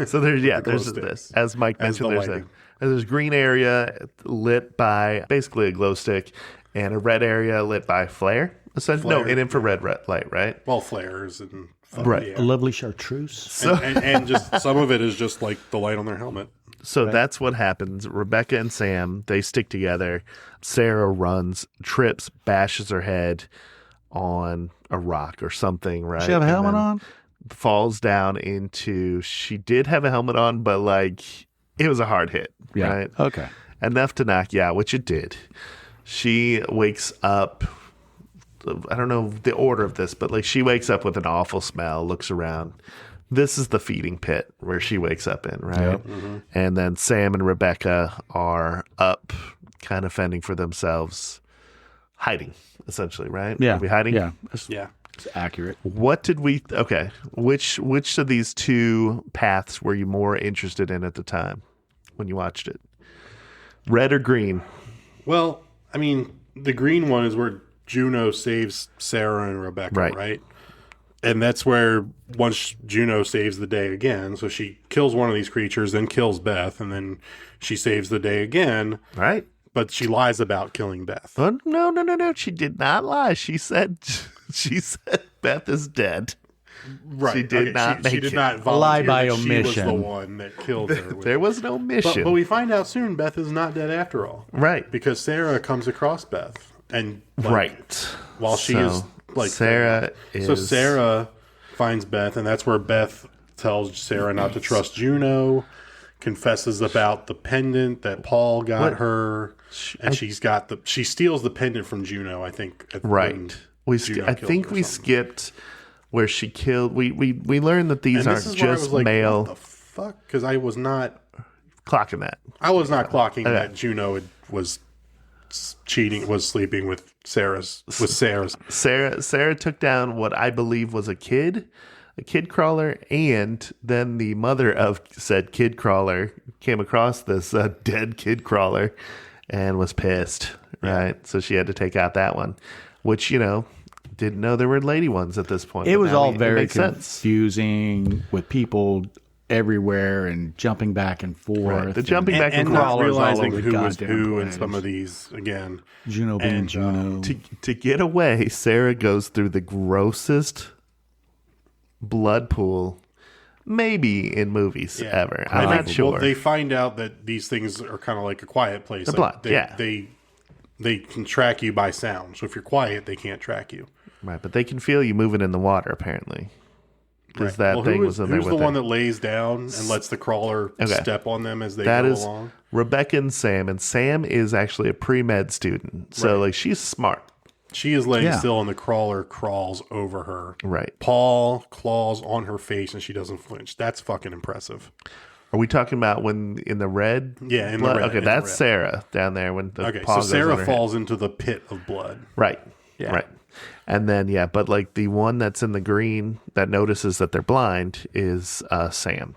[SPEAKER 1] So there's
[SPEAKER 10] glow
[SPEAKER 1] there's
[SPEAKER 10] sticks.
[SPEAKER 1] this. As Mike
[SPEAKER 10] As
[SPEAKER 1] mentioned,
[SPEAKER 10] the
[SPEAKER 1] there's
[SPEAKER 10] lighting.
[SPEAKER 1] there's green area lit by basically a glow stick, and a red area lit by flare. Essentially, no,
[SPEAKER 10] Flare.
[SPEAKER 1] an infrared light, right?
[SPEAKER 10] Well, flares and
[SPEAKER 1] Right.
[SPEAKER 10] yeah.
[SPEAKER 11] A lovely chartreuse.
[SPEAKER 10] And just some of it is just like the light on their helmet.
[SPEAKER 1] So that's what happens. Rebecca and Sam, they stick together. Sarah runs, trips, bashes her head on a rock or something, right?
[SPEAKER 11] She have a
[SPEAKER 1] And
[SPEAKER 11] helmet
[SPEAKER 1] then
[SPEAKER 11] on?
[SPEAKER 1] Falls down into, she did have a helmet on, but like it was a hard hit,
[SPEAKER 11] Yeah.
[SPEAKER 1] right?
[SPEAKER 11] Okay.
[SPEAKER 1] Enough to knock you out, which it did. She wakes up. I don't know the order of this, but like she wakes up with an awful smell, looks around. This is the feeding pit where she wakes up in, right?
[SPEAKER 11] Yep.
[SPEAKER 1] And then Sam and Rebecca are up, kind of fending for themselves, hiding, essentially, right?
[SPEAKER 11] Yeah.
[SPEAKER 1] Are we hiding?
[SPEAKER 11] Yeah.
[SPEAKER 10] Yeah.
[SPEAKER 11] It's accurate.
[SPEAKER 1] What did we? Okay, which of these two paths were you more interested in at the time when you watched it? Red or green?
[SPEAKER 10] Well, I mean, the green one is where Juno saves Sarah and Rebecca, right? And that's where once Juno saves the day again, so she kills one of these creatures, then kills Beth, and then she saves the day again.
[SPEAKER 1] Right.
[SPEAKER 10] But she lies about killing Beth.
[SPEAKER 1] Oh, no. She did not lie. She said Beth is dead.
[SPEAKER 10] Right.
[SPEAKER 1] She did not make
[SPEAKER 10] She did
[SPEAKER 1] it.
[SPEAKER 10] not
[SPEAKER 11] Lie
[SPEAKER 10] volunteer
[SPEAKER 11] by
[SPEAKER 10] that she was the
[SPEAKER 11] omission.
[SPEAKER 10] one that killed her.
[SPEAKER 1] There was no mission.
[SPEAKER 10] But we find out soon Beth is not dead after all.
[SPEAKER 1] Right.
[SPEAKER 10] Because Sarah comes across Beth. And like,
[SPEAKER 1] Right.
[SPEAKER 10] while she
[SPEAKER 1] So,
[SPEAKER 10] is like
[SPEAKER 1] Sarah
[SPEAKER 10] So
[SPEAKER 1] is-
[SPEAKER 10] Sarah finds Beth, and that's where Beth tells Sarah not to trust Juno, confesses about the pendant that Paul got her, and she steals the pendant from Juno, I think.
[SPEAKER 1] Right.
[SPEAKER 10] Juno
[SPEAKER 1] I
[SPEAKER 10] killed
[SPEAKER 1] think
[SPEAKER 10] her or
[SPEAKER 1] we
[SPEAKER 10] something.
[SPEAKER 1] skipped where she killed. We learned that these
[SPEAKER 10] And
[SPEAKER 1] aren't
[SPEAKER 10] this is where I
[SPEAKER 1] just
[SPEAKER 10] was like,
[SPEAKER 1] male.
[SPEAKER 10] what the fuck? Because I was not
[SPEAKER 1] clocking that.
[SPEAKER 10] clocking that Juno was cheating, was sleeping with Sarah's.
[SPEAKER 1] Sarah took down what I believe was a kid crawler, and then the mother of said kid crawler came across this dead kid crawler and was pissed, right? So she had to take out that one, which, didn't know there were lady ones at this point.
[SPEAKER 11] It
[SPEAKER 1] but
[SPEAKER 11] was
[SPEAKER 1] now
[SPEAKER 11] all
[SPEAKER 1] it
[SPEAKER 11] very
[SPEAKER 1] makes sense.
[SPEAKER 11] confusing with people everywhere and jumping back and forth.
[SPEAKER 1] Right. The jumping back
[SPEAKER 10] and
[SPEAKER 1] and
[SPEAKER 10] not
[SPEAKER 11] crawlers all
[SPEAKER 10] realizing
[SPEAKER 11] over
[SPEAKER 10] who was
[SPEAKER 11] goddamn
[SPEAKER 10] who in
[SPEAKER 11] place.
[SPEAKER 10] some of these again.
[SPEAKER 11] Juno being
[SPEAKER 10] And,
[SPEAKER 11] Juno.
[SPEAKER 1] To get away, Sarah goes through the grossest blood pool maybe in movies ever. I'm
[SPEAKER 10] I
[SPEAKER 1] not
[SPEAKER 10] think-
[SPEAKER 1] sure.
[SPEAKER 10] Well, they find out that these things are kind of like a quiet place.
[SPEAKER 1] The
[SPEAKER 10] Like,
[SPEAKER 1] blood,
[SPEAKER 10] they can track you by sound. So if you're quiet, they can't track you.
[SPEAKER 1] Right, but they can feel you moving in the water, apparently. Because
[SPEAKER 10] Right.
[SPEAKER 1] that
[SPEAKER 10] Well,
[SPEAKER 1] thing
[SPEAKER 10] who
[SPEAKER 1] was
[SPEAKER 10] is-
[SPEAKER 1] in there
[SPEAKER 10] who's
[SPEAKER 1] with
[SPEAKER 10] the
[SPEAKER 1] her.
[SPEAKER 10] one that lays down and lets the crawler
[SPEAKER 1] Okay.
[SPEAKER 10] step on them as they
[SPEAKER 1] That
[SPEAKER 10] go
[SPEAKER 1] is
[SPEAKER 10] along?
[SPEAKER 1] Rebecca and Sam is actually a pre-med student. So,
[SPEAKER 10] Right.
[SPEAKER 1] like, she's smart.
[SPEAKER 10] She is laying
[SPEAKER 11] Yeah.
[SPEAKER 10] still, and the crawler crawls over her.
[SPEAKER 1] Right.
[SPEAKER 10] Paul claws on her face, and she doesn't flinch. That's fucking impressive.
[SPEAKER 1] Are we talking about when in the red?
[SPEAKER 10] Yeah, in
[SPEAKER 1] blood?
[SPEAKER 10] the red.
[SPEAKER 1] Okay,
[SPEAKER 10] in
[SPEAKER 1] that's
[SPEAKER 10] the red.
[SPEAKER 1] Sarah down there when the
[SPEAKER 10] Okay,
[SPEAKER 1] paw
[SPEAKER 10] so
[SPEAKER 1] goes
[SPEAKER 10] Sarah
[SPEAKER 1] on her
[SPEAKER 10] falls into the pit of blood.
[SPEAKER 1] Right.
[SPEAKER 10] Yeah.
[SPEAKER 1] Right. And then but like the one that's in the green that notices that they're blind is Sam.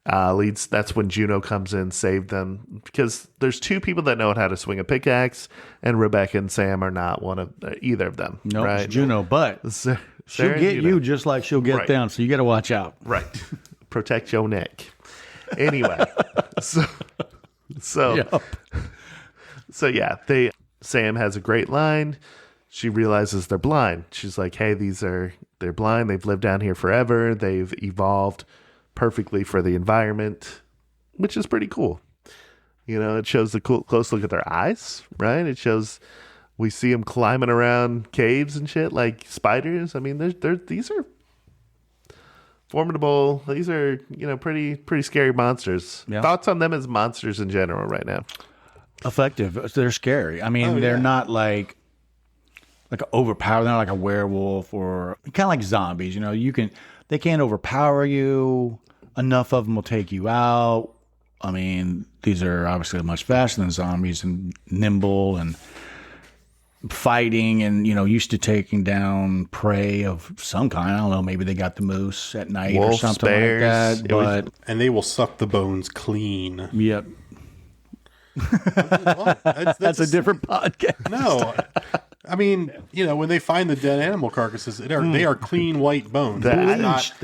[SPEAKER 1] That's when Juno comes in, saved them, because there's two people that know how to swing a pickaxe, and Rebecca and Sam are not one of either of them.
[SPEAKER 11] No,
[SPEAKER 1] right?
[SPEAKER 11] it's Juno, but
[SPEAKER 1] Sarah
[SPEAKER 11] she'll
[SPEAKER 1] and
[SPEAKER 11] get
[SPEAKER 1] Juno.
[SPEAKER 11] you just like she'll get
[SPEAKER 1] Right.
[SPEAKER 11] them. So you got to watch out.
[SPEAKER 1] Right. Protect your neck. Anyway, so
[SPEAKER 11] Yep.
[SPEAKER 1] Sam has a great line. She realizes they're blind. She's like, hey, they're blind. They've lived down here forever. They've evolved perfectly for the environment, which is pretty cool. It shows the close look at their eyes, right? It shows we see them climbing around caves and shit like spiders. I mean, these are formidable. These are, pretty scary monsters.
[SPEAKER 11] Yeah.
[SPEAKER 1] Thoughts on them as monsters in general right now?
[SPEAKER 11] Effective. They're scary. I mean, they're not like overpowered. They're not like a werewolf or kind of like zombies. They can't overpower you. Enough of them will take you out. I mean, these are obviously much faster than zombies and nimble and fighting and, used to taking down prey of some kind. I don't know. Maybe they got the moose at night or
[SPEAKER 1] Wolves,
[SPEAKER 11] something
[SPEAKER 1] bears.
[SPEAKER 11] like that.
[SPEAKER 10] And they will suck the bones clean.
[SPEAKER 11] Yep.
[SPEAKER 10] Well,
[SPEAKER 11] That's a different podcast.
[SPEAKER 10] No. I mean, when they find the dead animal carcasses, they are clean white bones.
[SPEAKER 11] They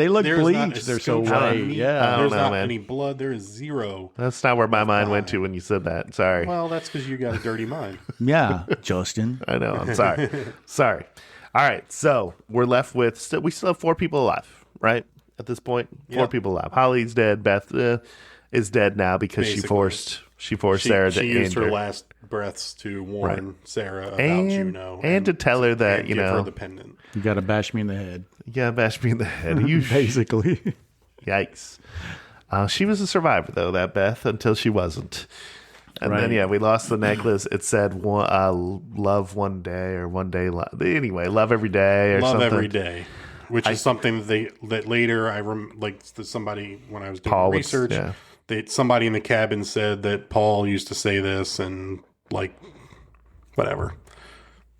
[SPEAKER 11] look
[SPEAKER 10] there's not
[SPEAKER 11] bleached.
[SPEAKER 10] a
[SPEAKER 11] They're so
[SPEAKER 10] scotch of
[SPEAKER 11] white.
[SPEAKER 10] meat.
[SPEAKER 11] Yeah.
[SPEAKER 1] I don't
[SPEAKER 10] There's
[SPEAKER 1] know,
[SPEAKER 10] not
[SPEAKER 1] man.
[SPEAKER 10] any blood. There is zero.
[SPEAKER 1] That's not where my mind went to when you said that. Sorry.
[SPEAKER 10] Well, that's because you got a dirty mind.
[SPEAKER 11] Yeah, Justin.
[SPEAKER 1] I know. I'm sorry. Sorry. All right. So we're left with we still have 4 people alive, right? At this point, 4 people alive. Holly's dead. Beth is dead now because
[SPEAKER 10] Basically.
[SPEAKER 1] she forced Sarah to
[SPEAKER 10] She used her
[SPEAKER 1] injure.
[SPEAKER 10] last breaths to warn Sarah about
[SPEAKER 1] and
[SPEAKER 10] Juno
[SPEAKER 1] and to tell her that
[SPEAKER 10] and give her the pendant.
[SPEAKER 11] You got to bash me in the head.
[SPEAKER 1] Yeah, bash me in the head. You
[SPEAKER 11] Basically.
[SPEAKER 1] Yikes. She was a survivor though, that Beth, until she wasn't. And
[SPEAKER 11] Right.
[SPEAKER 1] then we lost the necklace. It said love one day or one day love. Anyway, love every day or
[SPEAKER 10] Love
[SPEAKER 1] something.
[SPEAKER 10] every day. Which is something that later somebody when I was doing
[SPEAKER 1] Paul
[SPEAKER 10] research, somebody in the cabin said that Paul used to say this and whatever.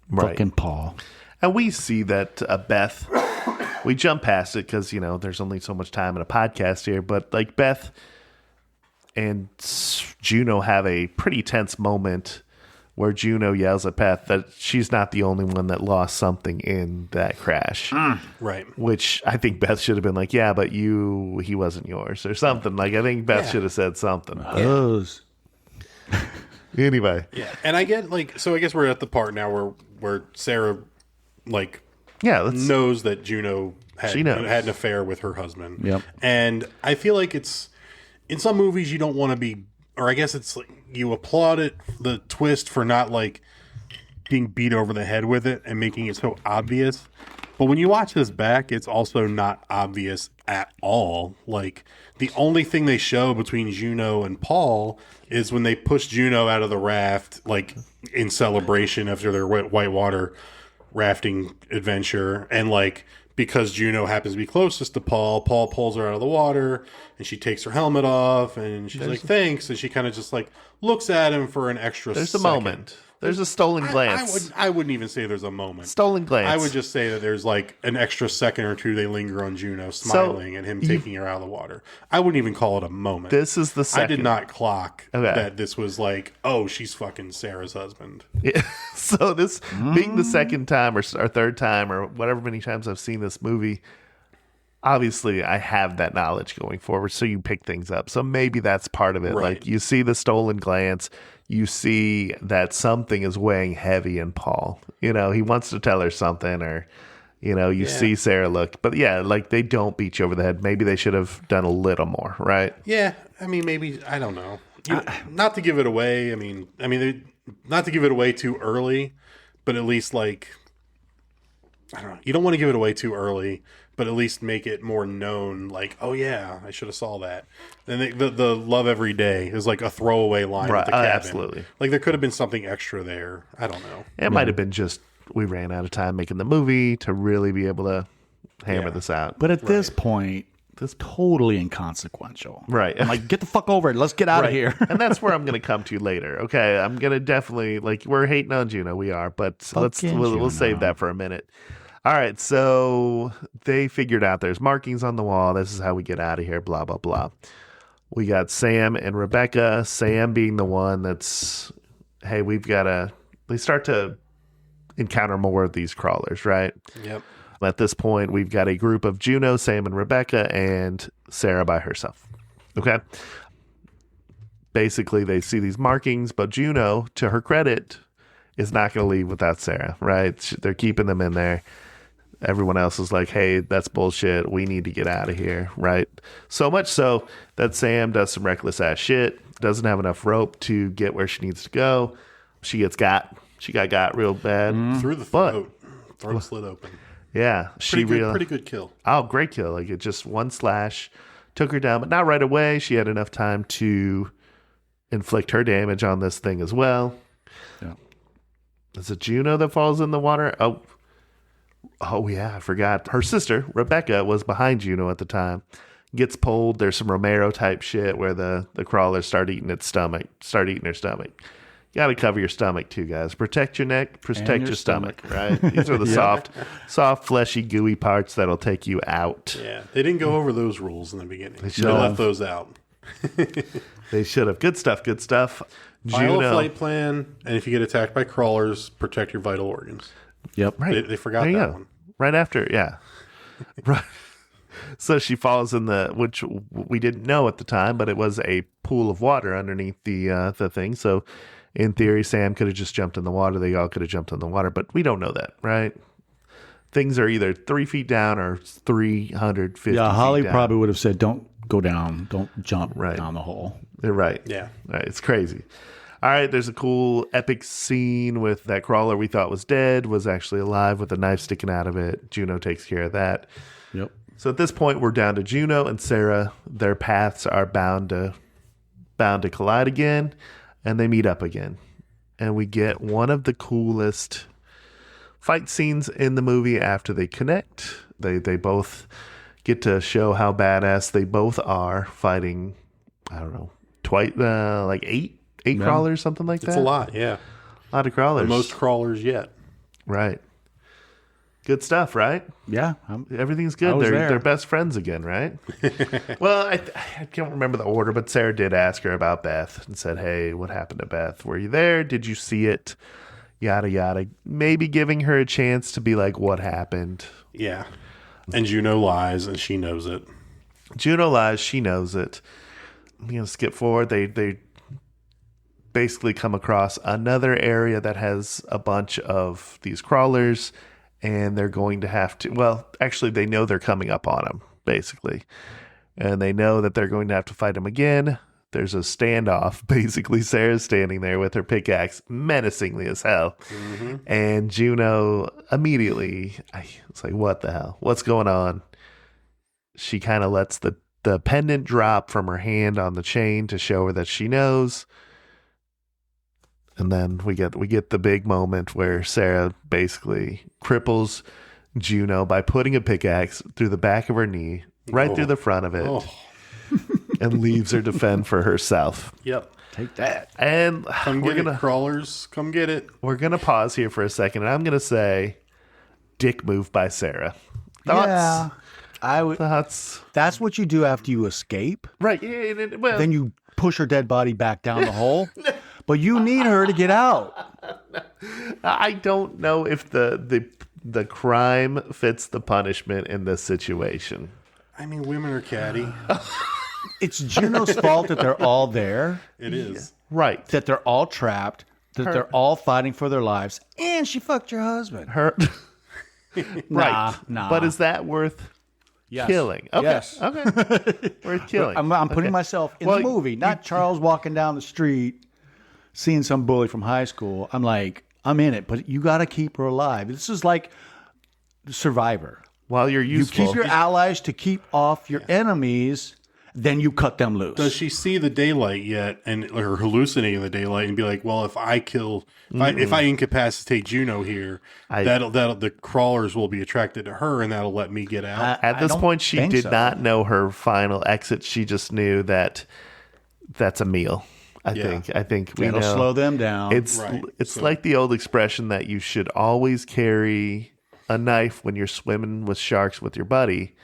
[SPEAKER 1] Right.
[SPEAKER 11] Fucking Paul.
[SPEAKER 1] And we see that Beth, we jump past it because, there's only so much time in a podcast here, but like Beth and Juno have a pretty tense moment where Juno yells at Beth that she's not the only one that lost something in that crash.
[SPEAKER 10] Right.
[SPEAKER 1] Which I think Beth should have been like, yeah, but he wasn't yours or something. Like, I think Beth should have said something. Anyway.
[SPEAKER 10] Yeah. And I get so I guess we're at the part now where Sarah knows that Juno had an affair with her husband.
[SPEAKER 11] Yep.
[SPEAKER 10] And I feel like it's in some movies you don't want to be, or I guess it's like you applaud the twist for not being beat over the head with it and making it so obvious. But when you watch this back, it's also not obvious at all. Like the only thing they show between Juno and Paul is when they push Juno out of the raft, in celebration after their whitewater rafting adventure. And because Juno happens to be closest to Paul pulls her out of the water and she takes her helmet off and she's like, thanks. And she kind of just looks at him for an extra
[SPEAKER 1] There's
[SPEAKER 10] second.
[SPEAKER 1] a moment. There's a stolen glance.
[SPEAKER 10] I wouldn't even say there's a moment.
[SPEAKER 1] Stolen glance.
[SPEAKER 10] I would just say that there's an extra second or two they linger on Juno smiling and him taking her out of the water. I wouldn't even call it a moment.
[SPEAKER 1] This is the second.
[SPEAKER 10] I did not clock that this was oh, she's fucking Sarah's husband.
[SPEAKER 1] Yeah. So this being the second time or third time or whatever many times I've seen this movie, obviously I have that knowledge going forward, so you pick things up. So maybe that's part of it.
[SPEAKER 10] Right.
[SPEAKER 1] You see the stolen glance. You see that something is weighing heavy in Paul. He wants to tell her something or, you see Sarah look. But yeah, they don't beat you over the head. Maybe they should have done a little more, right?
[SPEAKER 10] Yeah. I mean, maybe, I don't know. Not to give it away. Not to give it away too early, but at least I don't know. You don't want to give it away too early, but at least make it more known. Oh yeah, I should have saw that. And the love every day is a throwaway line at the cabin.
[SPEAKER 1] Absolutely.
[SPEAKER 10] There could have been something extra there. I don't know.
[SPEAKER 1] It might have been just we ran out of time making the movie to really be able to hammer this out.
[SPEAKER 11] But at this point, totally inconsequential.
[SPEAKER 1] Right.
[SPEAKER 11] I'm like, get the fuck over it. Let's get out of here.
[SPEAKER 1] And that's where I'm going to come to later. Okay, I'm going to definitely, like, we're hating on Juno. We are, but we'll save that for a minute. All right, so they figured out there's markings on the wall. This is how we get out of here, blah, blah, blah. We got Sam and Rebecca. Sam being the one that's, hey, they start to encounter more of these crawlers, right?
[SPEAKER 10] Yep.
[SPEAKER 1] At this point, we've got a group of Juno, Sam, and Rebecca, and Sarah by herself. Okay? Basically, they see these markings, but Juno, to her credit, is not going to leave without Sarah, right? They're keeping them in there. Everyone else is like, hey, that's bullshit. We need to get out of here, right? So much so that Sam does some reckless ass shit, doesn't have enough rope to get where she needs to go. She got real bad.
[SPEAKER 10] Through the throat. Throat slit open.
[SPEAKER 1] Yeah.
[SPEAKER 10] Pretty good kill.
[SPEAKER 1] Oh, great kill. Like, it just one slash took her down, but not right away. She had enough time to inflict her damage on this thing as well.
[SPEAKER 11] Yeah.
[SPEAKER 1] Is it Juno that falls in the water? Oh yeah, I forgot. Her sister, Rebecca, was behind Juno at the time. Gets pulled. There's some Romero type shit where the crawlers start eating her stomach. You got to cover your stomach too, guys. Protect your neck, protect your stomach, right? These are the soft, fleshy, gooey parts that'll take you out.
[SPEAKER 10] Yeah, they didn't go over those rules in the beginning. They left those out.
[SPEAKER 1] They should have. Good stuff.
[SPEAKER 10] File a flight plan, and if you get attacked by crawlers, protect your vital organs.
[SPEAKER 11] Yep.
[SPEAKER 1] Right.
[SPEAKER 10] They forgot that one.
[SPEAKER 1] Right after, yeah. Right. So she falls in which we didn't know at the time, but it was a pool of water underneath the thing. So in theory, Sam could have just jumped in the water. They all could have jumped in the water, but we don't know that, right? Things are either 3 feet down or 350
[SPEAKER 11] Yeah, Holly
[SPEAKER 1] feet down.
[SPEAKER 11] probably would have said, don't go down. Don't jump down the hole.
[SPEAKER 1] They're right.
[SPEAKER 10] Yeah.
[SPEAKER 1] Right. It's crazy. All right, there's a cool epic scene with that crawler we thought was dead, was actually alive with a knife sticking out of it. Juno takes care of that.
[SPEAKER 11] Yep.
[SPEAKER 1] So at this point, we're down to Juno and Sarah. Their paths are bound to collide again, and they meet up again. And we get one of the coolest fight scenes in the movie after they connect. They both get to show how badass they both are fighting, I don't know, like eight crawlers, something like that.
[SPEAKER 10] It's a lot, yeah.
[SPEAKER 1] A lot of crawlers.
[SPEAKER 10] The most crawlers yet.
[SPEAKER 1] Right. Good stuff, right?
[SPEAKER 11] Yeah.
[SPEAKER 1] Everything's good. They're best friends again, right? Well, I can't remember the order, but Sarah did ask her about Beth and said, hey, what happened to Beth? Were you there? Did you see it? Yada, yada. Maybe giving her a chance to be like, what happened?
[SPEAKER 10] Yeah. And Juno lies, and she knows it.
[SPEAKER 1] Juno lies. She knows it. I'm going to skip forward. They basically come across another area that has a bunch of these crawlers, and they're going to have to, well, actually they know they're coming up on them, basically, and they know that they're going to have to fight them again. There's a standoff. Basically, Sarah's standing there with her pickaxe menacingly as hell, and Juno immediately, it's like, what the hell, what's going on? She kind of lets the pendant drop from her hand on the chain to show her that she knows. And then we get the big moment where Sarah basically cripples Juno by putting a pickaxe through the back of her knee, right through the front of it, and leaves her to fend for herself.
[SPEAKER 10] Yep.
[SPEAKER 11] Take that.
[SPEAKER 1] And
[SPEAKER 10] come get it, crawlers. Come get it.
[SPEAKER 1] We're going to pause here for a second, and I'm going to say dick move by Sarah. Thoughts?
[SPEAKER 11] Yeah. I would.
[SPEAKER 1] Thoughts?
[SPEAKER 11] That's what you do after you escape.
[SPEAKER 1] Right. Yeah, well,
[SPEAKER 11] then you push her dead body back down the hole. But you need her to get out.
[SPEAKER 1] I don't know if the crime fits the punishment in this situation.
[SPEAKER 10] I mean, women are catty.
[SPEAKER 11] It's Juno's fault that they're all there.
[SPEAKER 10] It is.
[SPEAKER 1] Right.
[SPEAKER 11] That they're all trapped. That they're all fighting for their lives. And she fucked your husband.
[SPEAKER 1] Right.
[SPEAKER 11] Nah.
[SPEAKER 1] But is that worth killing? Okay.
[SPEAKER 11] Yes.
[SPEAKER 1] Okay. Worth killing.
[SPEAKER 11] I'm putting myself in the movie, not Charles walking down the street, seeing some bully from high school. I'm like, I'm in it, but you got to keep her alive. This is like Survivor.
[SPEAKER 1] While you're useful.
[SPEAKER 11] You keep your allies to keep off your enemies, then you cut them loose.
[SPEAKER 10] Does she see the daylight yet, or hallucinating the daylight, and be like, "Well, if I incapacitate Juno here, that'll the crawlers will be attracted to her, and that'll let me get out."
[SPEAKER 1] At this point, she did not know her final exit. She just knew that that's a meal. I think we
[SPEAKER 11] It'll
[SPEAKER 1] know.
[SPEAKER 11] slow them down.
[SPEAKER 1] It's like the old expression that you should always carry a knife when you're swimming with sharks with your buddy,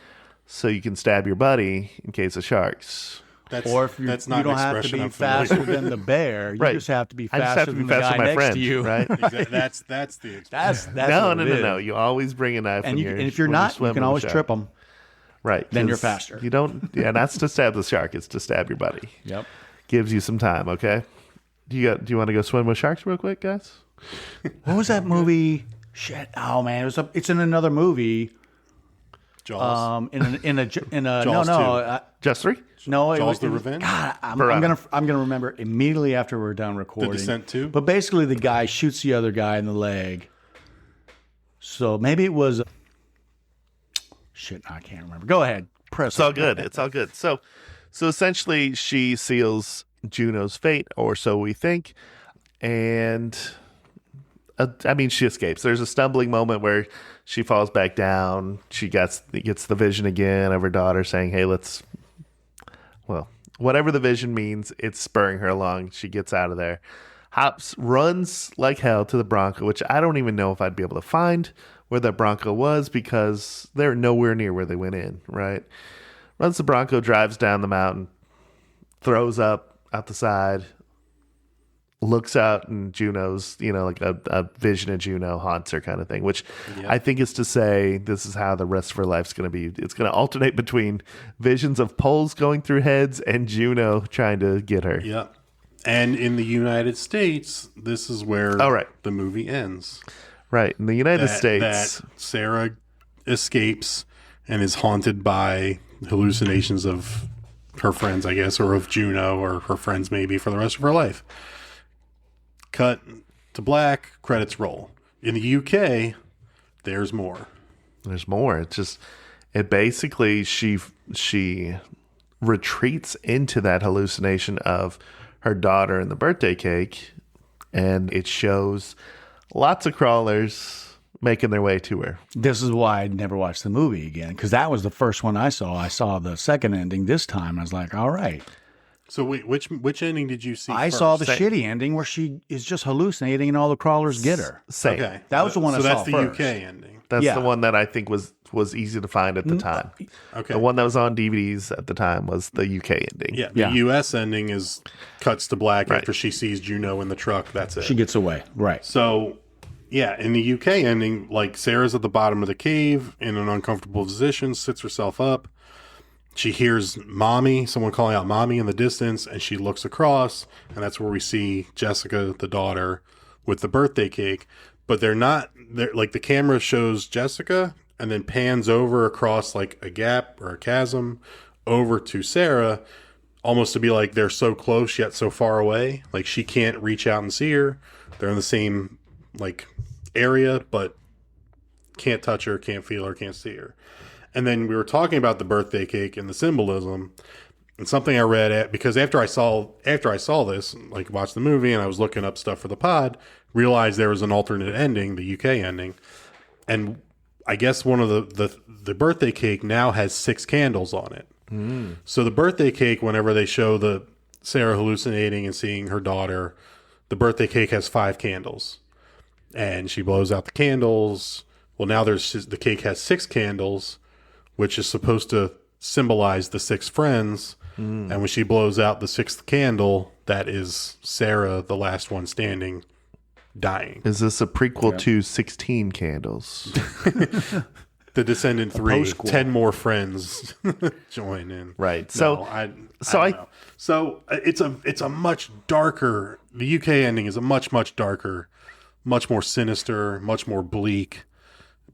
[SPEAKER 1] so you can stab your buddy in case of sharks.
[SPEAKER 11] Or if you don't have to be faster than the bear, you just have to be faster than the guy next to you.
[SPEAKER 1] Right?
[SPEAKER 10] That's the expression.
[SPEAKER 1] No. You always bring a knife.
[SPEAKER 11] And if you're not, you can always trip them.
[SPEAKER 1] Right.
[SPEAKER 11] Then you're faster.
[SPEAKER 1] You don't. Yeah, that's to stab the shark. It's to stab your buddy.
[SPEAKER 11] Yep.
[SPEAKER 1] Gives you some time. Okay. Do you want to go swim with sharks real quick, guys?
[SPEAKER 11] What was that movie? Shit. Oh man, it's in another movie.
[SPEAKER 10] Jaws.
[SPEAKER 11] In a
[SPEAKER 10] Jaws
[SPEAKER 11] no.
[SPEAKER 1] Just 3.
[SPEAKER 11] No,
[SPEAKER 10] Jaws the Revenge.
[SPEAKER 11] God, I'm gonna remember immediately after we're done recording.
[SPEAKER 10] The Descent 2.
[SPEAKER 11] But basically, the guy shoots the other guy in the leg. So maybe it was. Shit, I can't remember. Go ahead. Press.
[SPEAKER 1] It's all good. It's all good. So essentially, she seals Juno's fate, or so we think, and she escapes. There's a stumbling moment where she falls back down. She gets the vision again of her daughter saying, "Hey, whatever the vision means, it's spurring her along." She gets out of there, runs like hell to the Bronco, which I don't even know if I'd be able to find where that Bronco was because they're nowhere near where they went in, right? Runs the Bronco, drives down the mountain, throws up out the side, looks out, and Juno's, like a vision of Juno haunts her kind of thing, which I think is to say this is how the rest of her life's going to be. It's going to alternate between visions of poles going through heads and Juno trying to get her.
[SPEAKER 10] Yeah. And in the United States, this is where the movie ends.
[SPEAKER 1] Right. In the United States.
[SPEAKER 10] That Sarah escapes and is haunted by hallucinations of her friends, I guess, or of Juno or her friends maybe for the rest of her life. Cut to black, credits roll. In the UK, there's more.
[SPEAKER 1] There's more. It basically, she retreats into that hallucination of her daughter and the birthday cake, and it shows lots of crawlers making their way to her.
[SPEAKER 11] This is why I never watched the movie again, because that was the first one I saw. I saw the second ending this time. I was like, all right.
[SPEAKER 10] So wait, which ending did you see
[SPEAKER 11] I
[SPEAKER 10] first?
[SPEAKER 11] saw the shitty ending where she is just hallucinating and all the crawlers get her.
[SPEAKER 1] Same.
[SPEAKER 10] Okay.
[SPEAKER 11] That was the one I saw
[SPEAKER 10] first. So that's the UK ending.
[SPEAKER 1] That's the one that I think was easy to find at the time.
[SPEAKER 10] Okay.
[SPEAKER 1] The one that was on DVDs at the time was the UK ending.
[SPEAKER 10] Yeah. The US ending is cuts to black after she sees Juno in the truck. That's it.
[SPEAKER 11] She gets away. Right.
[SPEAKER 10] So, yeah, in the UK ending, like Sarah's at the bottom of the cave in an uncomfortable position, sits herself up. She hears someone calling out mommy in the distance, and she looks across, and that's where we see Jessica, the daughter, with the birthday cake. But they're like the camera shows Jessica and then pans over across like a gap or a chasm over to Sarah, almost to be like they're so close yet so far away. Like she can't reach out and see her. They're in the same like area, but can't touch her, can't feel her, can't see her. And then we were talking about the birthday cake and the symbolism, and something I read because after I saw this, like watched the movie and I was looking up stuff for the pod, realized there was an alternate ending, the UK ending, and I guess one of the birthday cake now has 6 candles on it. So the birthday cake, whenever they show the Sarah hallucinating and seeing her daughter, the birthday cake has 5 candles, and she blows out the candles. Well, now the cake has 6 candles, which is supposed to symbolize the 6 friends. And when she blows out the 6th candle, that is Sarah, the last one standing, dying.
[SPEAKER 1] Is this a prequel to 16 Candles?
[SPEAKER 10] The Descendant 3, 10 more friends join in.
[SPEAKER 1] Right.
[SPEAKER 10] So it's a much darker. The UK ending is a much darker, much more sinister, much more bleak.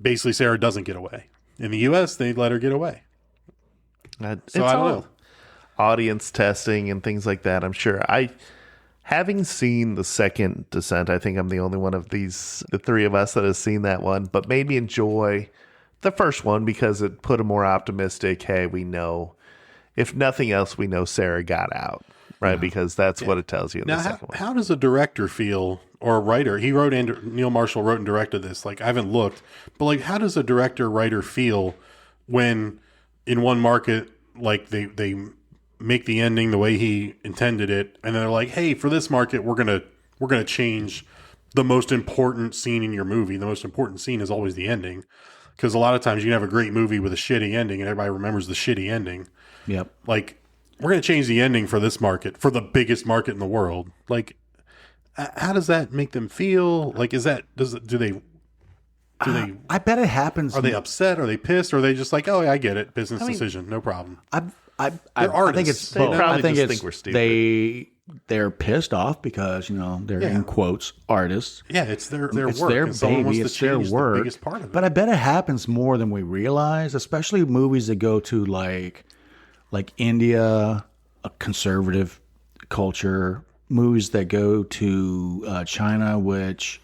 [SPEAKER 10] Basically, Sarah doesn't get away. In the US, they let her get away.
[SPEAKER 1] So I don't know. Audience testing and things like that, I'm sure. Having seen the second Descent, I think I'm the only one of the 3 of us that has seen that one, but made me enjoy the first one because it put a more optimistic, hey, we know if nothing else, we know Sarah got out, right? Because that's what it tells you in
[SPEAKER 10] Now,
[SPEAKER 1] the second one.
[SPEAKER 10] how does a director feel, or a writer? He wrote and Neil Marshall wrote and directed this. Like, I haven't looked, but like, how does a director writer feel when in one market, like they make the ending the way he intended it, and then they're like, hey, for this market, we're gonna change the most important scene in your movie. The most important scene is always the ending, because a lot of times you can have a great movie with a shitty ending, and everybody remembers the shitty ending.
[SPEAKER 11] Yep.
[SPEAKER 10] Like, we're going to change the ending for this market, for the biggest market in the world. Like, how does that make them feel? Like, do they?
[SPEAKER 11] I bet it happens.
[SPEAKER 10] Are they upset? Are they pissed? Or are they just like, oh, yeah, I get it, business decision, no problem?
[SPEAKER 11] I
[SPEAKER 10] artists.
[SPEAKER 11] think it's
[SPEAKER 1] They
[SPEAKER 11] both.
[SPEAKER 1] probably
[SPEAKER 11] I think
[SPEAKER 1] just
[SPEAKER 11] it's
[SPEAKER 1] think we're stupid.
[SPEAKER 11] they're pissed off because they're in quotes artists.
[SPEAKER 10] Yeah, it's their
[SPEAKER 11] It's
[SPEAKER 10] work.
[SPEAKER 11] their
[SPEAKER 10] and someone wants
[SPEAKER 11] baby.
[SPEAKER 10] to
[SPEAKER 11] It's their
[SPEAKER 10] change
[SPEAKER 11] work.
[SPEAKER 10] the biggest part of it.
[SPEAKER 11] But I bet it happens more than we realize, especially movies that go to like India, a conservative culture, movies that go to China, which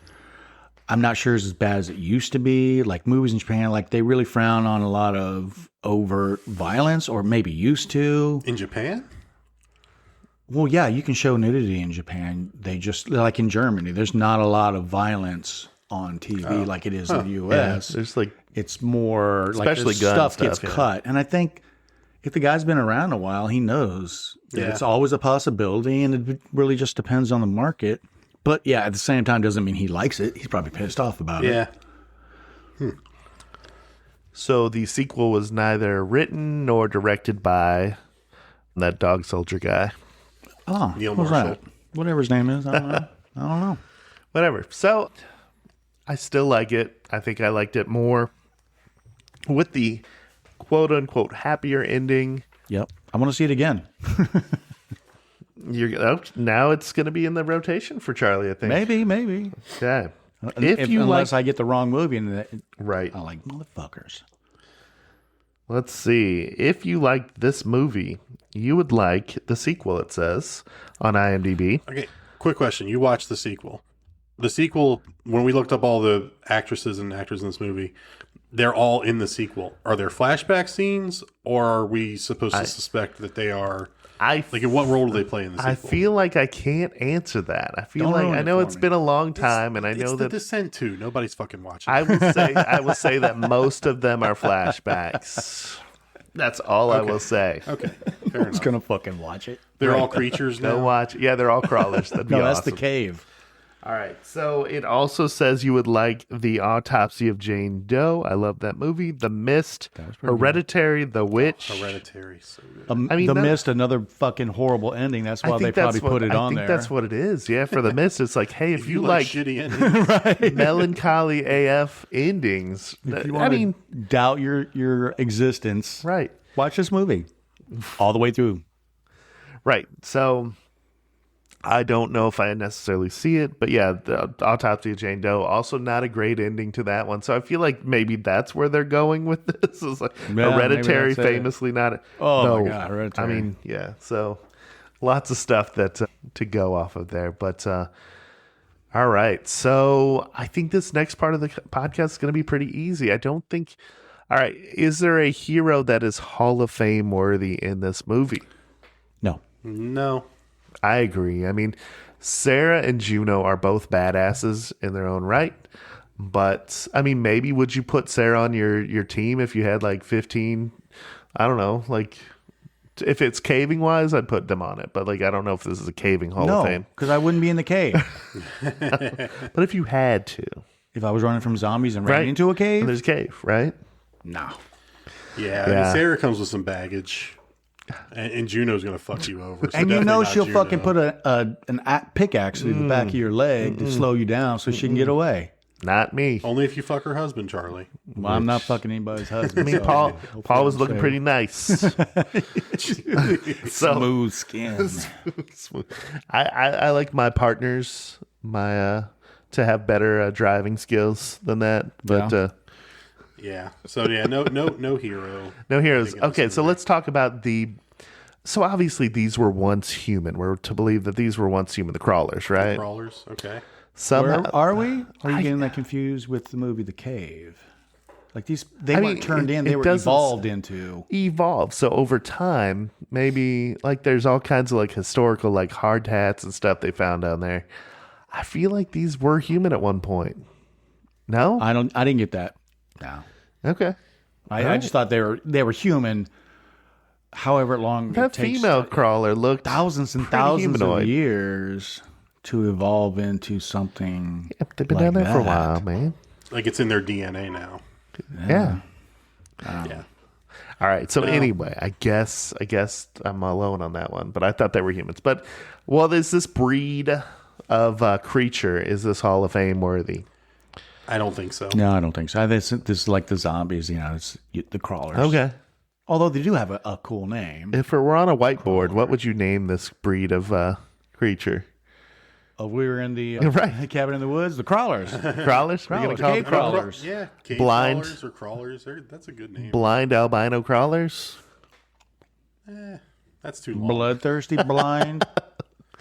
[SPEAKER 11] I'm not sure is as bad as it used to be. Like movies in Japan, like they really frown on a lot of overt violence, or maybe used to.
[SPEAKER 10] In Japan?
[SPEAKER 11] Well, yeah, you can show nudity in Japan. They just, like in Germany, there's not a lot of violence on TV like it is in the U.S.
[SPEAKER 1] Yeah, there's like,
[SPEAKER 11] it's more
[SPEAKER 1] especially
[SPEAKER 11] like
[SPEAKER 1] gun
[SPEAKER 11] stuff
[SPEAKER 1] stuff,
[SPEAKER 11] gets
[SPEAKER 1] yeah.
[SPEAKER 11] cut. And I think if the guy's been around a while, he knows that it's always a possibility, and it really just depends on the market. But yeah, at the same time, doesn't mean he likes it. He's probably pissed off about it.
[SPEAKER 10] Yeah.
[SPEAKER 1] so the sequel was neither written nor directed by that dog soldier guy.
[SPEAKER 11] Oh,
[SPEAKER 10] Neil
[SPEAKER 11] who's
[SPEAKER 10] Marshall.
[SPEAKER 11] that? Whatever his name is, I don't know. I don't know.
[SPEAKER 1] Whatever. So I still like it. I think I liked it more with the quote unquote happier ending.
[SPEAKER 11] Yep, I want to see it again.
[SPEAKER 1] Now it's going to be in the rotation for Charlie, I think.
[SPEAKER 11] Maybe.
[SPEAKER 1] Okay.
[SPEAKER 11] Unless I get the wrong movie, and
[SPEAKER 1] right.
[SPEAKER 11] I like motherfuckers.
[SPEAKER 1] Let's see. If you liked this movie, you would like the sequel, it says on IMDb.
[SPEAKER 10] Okay, quick question. You watched the sequel. The sequel, when we looked up all the actresses and actors in this movie, they're all in the sequel. Are there flashback scenes, or are we supposed to suspect that they are... like, in what role do they play in the sequel?
[SPEAKER 1] I feel like I can't answer that. I feel
[SPEAKER 11] Don't
[SPEAKER 1] like
[SPEAKER 11] ruin
[SPEAKER 1] I
[SPEAKER 11] it
[SPEAKER 1] know
[SPEAKER 11] for
[SPEAKER 1] it's
[SPEAKER 11] me.
[SPEAKER 1] been a long time, and I know
[SPEAKER 10] it's
[SPEAKER 1] that
[SPEAKER 10] The Descent 2. Nobody's fucking watching.
[SPEAKER 1] I will say that most of them are flashbacks. That's all I will say.
[SPEAKER 10] Okay, fair enough.
[SPEAKER 11] Gonna fucking watch it.
[SPEAKER 10] They're all creatures now.
[SPEAKER 1] Go watch. Yeah, they're all crawlers. That'd be
[SPEAKER 11] No, that's
[SPEAKER 1] awesome.
[SPEAKER 11] the cave.
[SPEAKER 1] All right. So it also says you would like The Autopsy of Jane Doe. I love that movie. The Mist, Hereditary, The Witch.
[SPEAKER 10] Hereditary. So good.
[SPEAKER 1] I mean,
[SPEAKER 11] The
[SPEAKER 1] that-
[SPEAKER 11] Mist, another fucking horrible ending. That's why they probably put it on there.
[SPEAKER 1] I think that's what it is. Yeah, for The Mist, it's like, hey, if you
[SPEAKER 10] like
[SPEAKER 1] like
[SPEAKER 10] shitty endings,
[SPEAKER 1] melancholy AF endings,
[SPEAKER 11] If you
[SPEAKER 1] I
[SPEAKER 11] want
[SPEAKER 1] mean,
[SPEAKER 11] to doubt your existence,
[SPEAKER 1] right.
[SPEAKER 11] watch this movie all the way through.
[SPEAKER 1] Right. So I don't know if I necessarily see it, but yeah, the Autopsy of Jane Doe, also not a great ending to that one. So I feel like maybe that's where they're going with this. It's like
[SPEAKER 11] Yeah,
[SPEAKER 1] Hereditary,
[SPEAKER 11] maybe that's it.
[SPEAKER 1] famously not.
[SPEAKER 11] Oh my God, Hereditary.
[SPEAKER 1] I mean, yeah. So lots of stuff that to go off of there. But all right. So I think this next part of the podcast is going to be pretty easy. I don't think. All right. Is there a hero that is Hall of Fame worthy in this movie?
[SPEAKER 10] no.
[SPEAKER 1] I agree. I mean, Sarah and Juno are both badasses in their own right. But, I mean, maybe would you put Sarah on your team if you had like 15? I don't know. Like, if it's caving wise, I'd put them on it. But, like, I don't know if this is a caving Hall of
[SPEAKER 11] No,
[SPEAKER 1] Fame.
[SPEAKER 11] because I wouldn't be in the cave.
[SPEAKER 1] But if you had to.
[SPEAKER 11] If I was running from zombies and ran into a
[SPEAKER 1] And
[SPEAKER 11] cave,
[SPEAKER 1] there's a cave, right?
[SPEAKER 11] no.
[SPEAKER 10] Yeah, I mean, Sarah comes with some baggage, and Juno's gonna fuck you over. So
[SPEAKER 11] And you
[SPEAKER 10] definitely
[SPEAKER 11] know
[SPEAKER 10] not
[SPEAKER 11] she'll
[SPEAKER 10] Juno.
[SPEAKER 11] fucking put an pickaxe through the back of your leg to slow you down so she can get away.
[SPEAKER 1] Not me.
[SPEAKER 10] Only if you fuck her husband, Charlie.
[SPEAKER 11] Well, I'm not fucking anybody's husband.
[SPEAKER 1] I mean,
[SPEAKER 11] so
[SPEAKER 1] Paul was
[SPEAKER 11] I'm
[SPEAKER 1] looking
[SPEAKER 11] safe.
[SPEAKER 1] pretty nice. So
[SPEAKER 11] Smooth skin.
[SPEAKER 1] I like my partners, to have better driving skills than that. But
[SPEAKER 11] Yeah.
[SPEAKER 10] Yeah. So yeah, no hero.
[SPEAKER 1] no heroes.
[SPEAKER 10] I think in
[SPEAKER 1] Okay,
[SPEAKER 10] this
[SPEAKER 1] so
[SPEAKER 10] movie.
[SPEAKER 1] let's talk about so obviously these were once human. We're to believe that these were once human, the crawlers, right?
[SPEAKER 10] Crawlers. Okay.
[SPEAKER 1] Somehow,
[SPEAKER 11] Where are we? Are you getting that confused with the movie The Cave? Like they weren't turned in; they were evolved into.
[SPEAKER 1] So over time, maybe like there's all kinds of like historical like hard hats and stuff they found down there. I feel like these were human at one point. No,
[SPEAKER 11] I didn't get that. No.
[SPEAKER 1] Okay.
[SPEAKER 11] I just thought they were human. However long
[SPEAKER 1] that
[SPEAKER 11] it takes
[SPEAKER 1] female crawler looked
[SPEAKER 11] thousands and thousands of years to evolve into something.
[SPEAKER 1] Yep, they've been down there for a while, man.
[SPEAKER 10] Like it's in their DNA now.
[SPEAKER 1] Yeah.
[SPEAKER 10] Yeah.
[SPEAKER 1] All right. So anyway, I guess I'm alone on that one, but I thought they were humans. But is this breed of creature, is this Hall of Fame worthy?
[SPEAKER 10] I don't think so.
[SPEAKER 11] No, I don't think so. This is like the zombies, it's the crawlers.
[SPEAKER 1] Okay.
[SPEAKER 11] Although they do have a cool name.
[SPEAKER 1] If it were on a whiteboard, what would you name this breed of creature?
[SPEAKER 11] Oh, we were in the
[SPEAKER 1] right.
[SPEAKER 11] cabin in the woods. The crawlers.
[SPEAKER 1] Crawlers?
[SPEAKER 11] Crawlers. Cave crawlers.
[SPEAKER 10] Yeah. Cave
[SPEAKER 1] Blind.
[SPEAKER 10] crawlers or crawlers. That's a good name.
[SPEAKER 1] Blind albino crawlers?
[SPEAKER 10] That's too long.
[SPEAKER 11] Bloodthirsty blind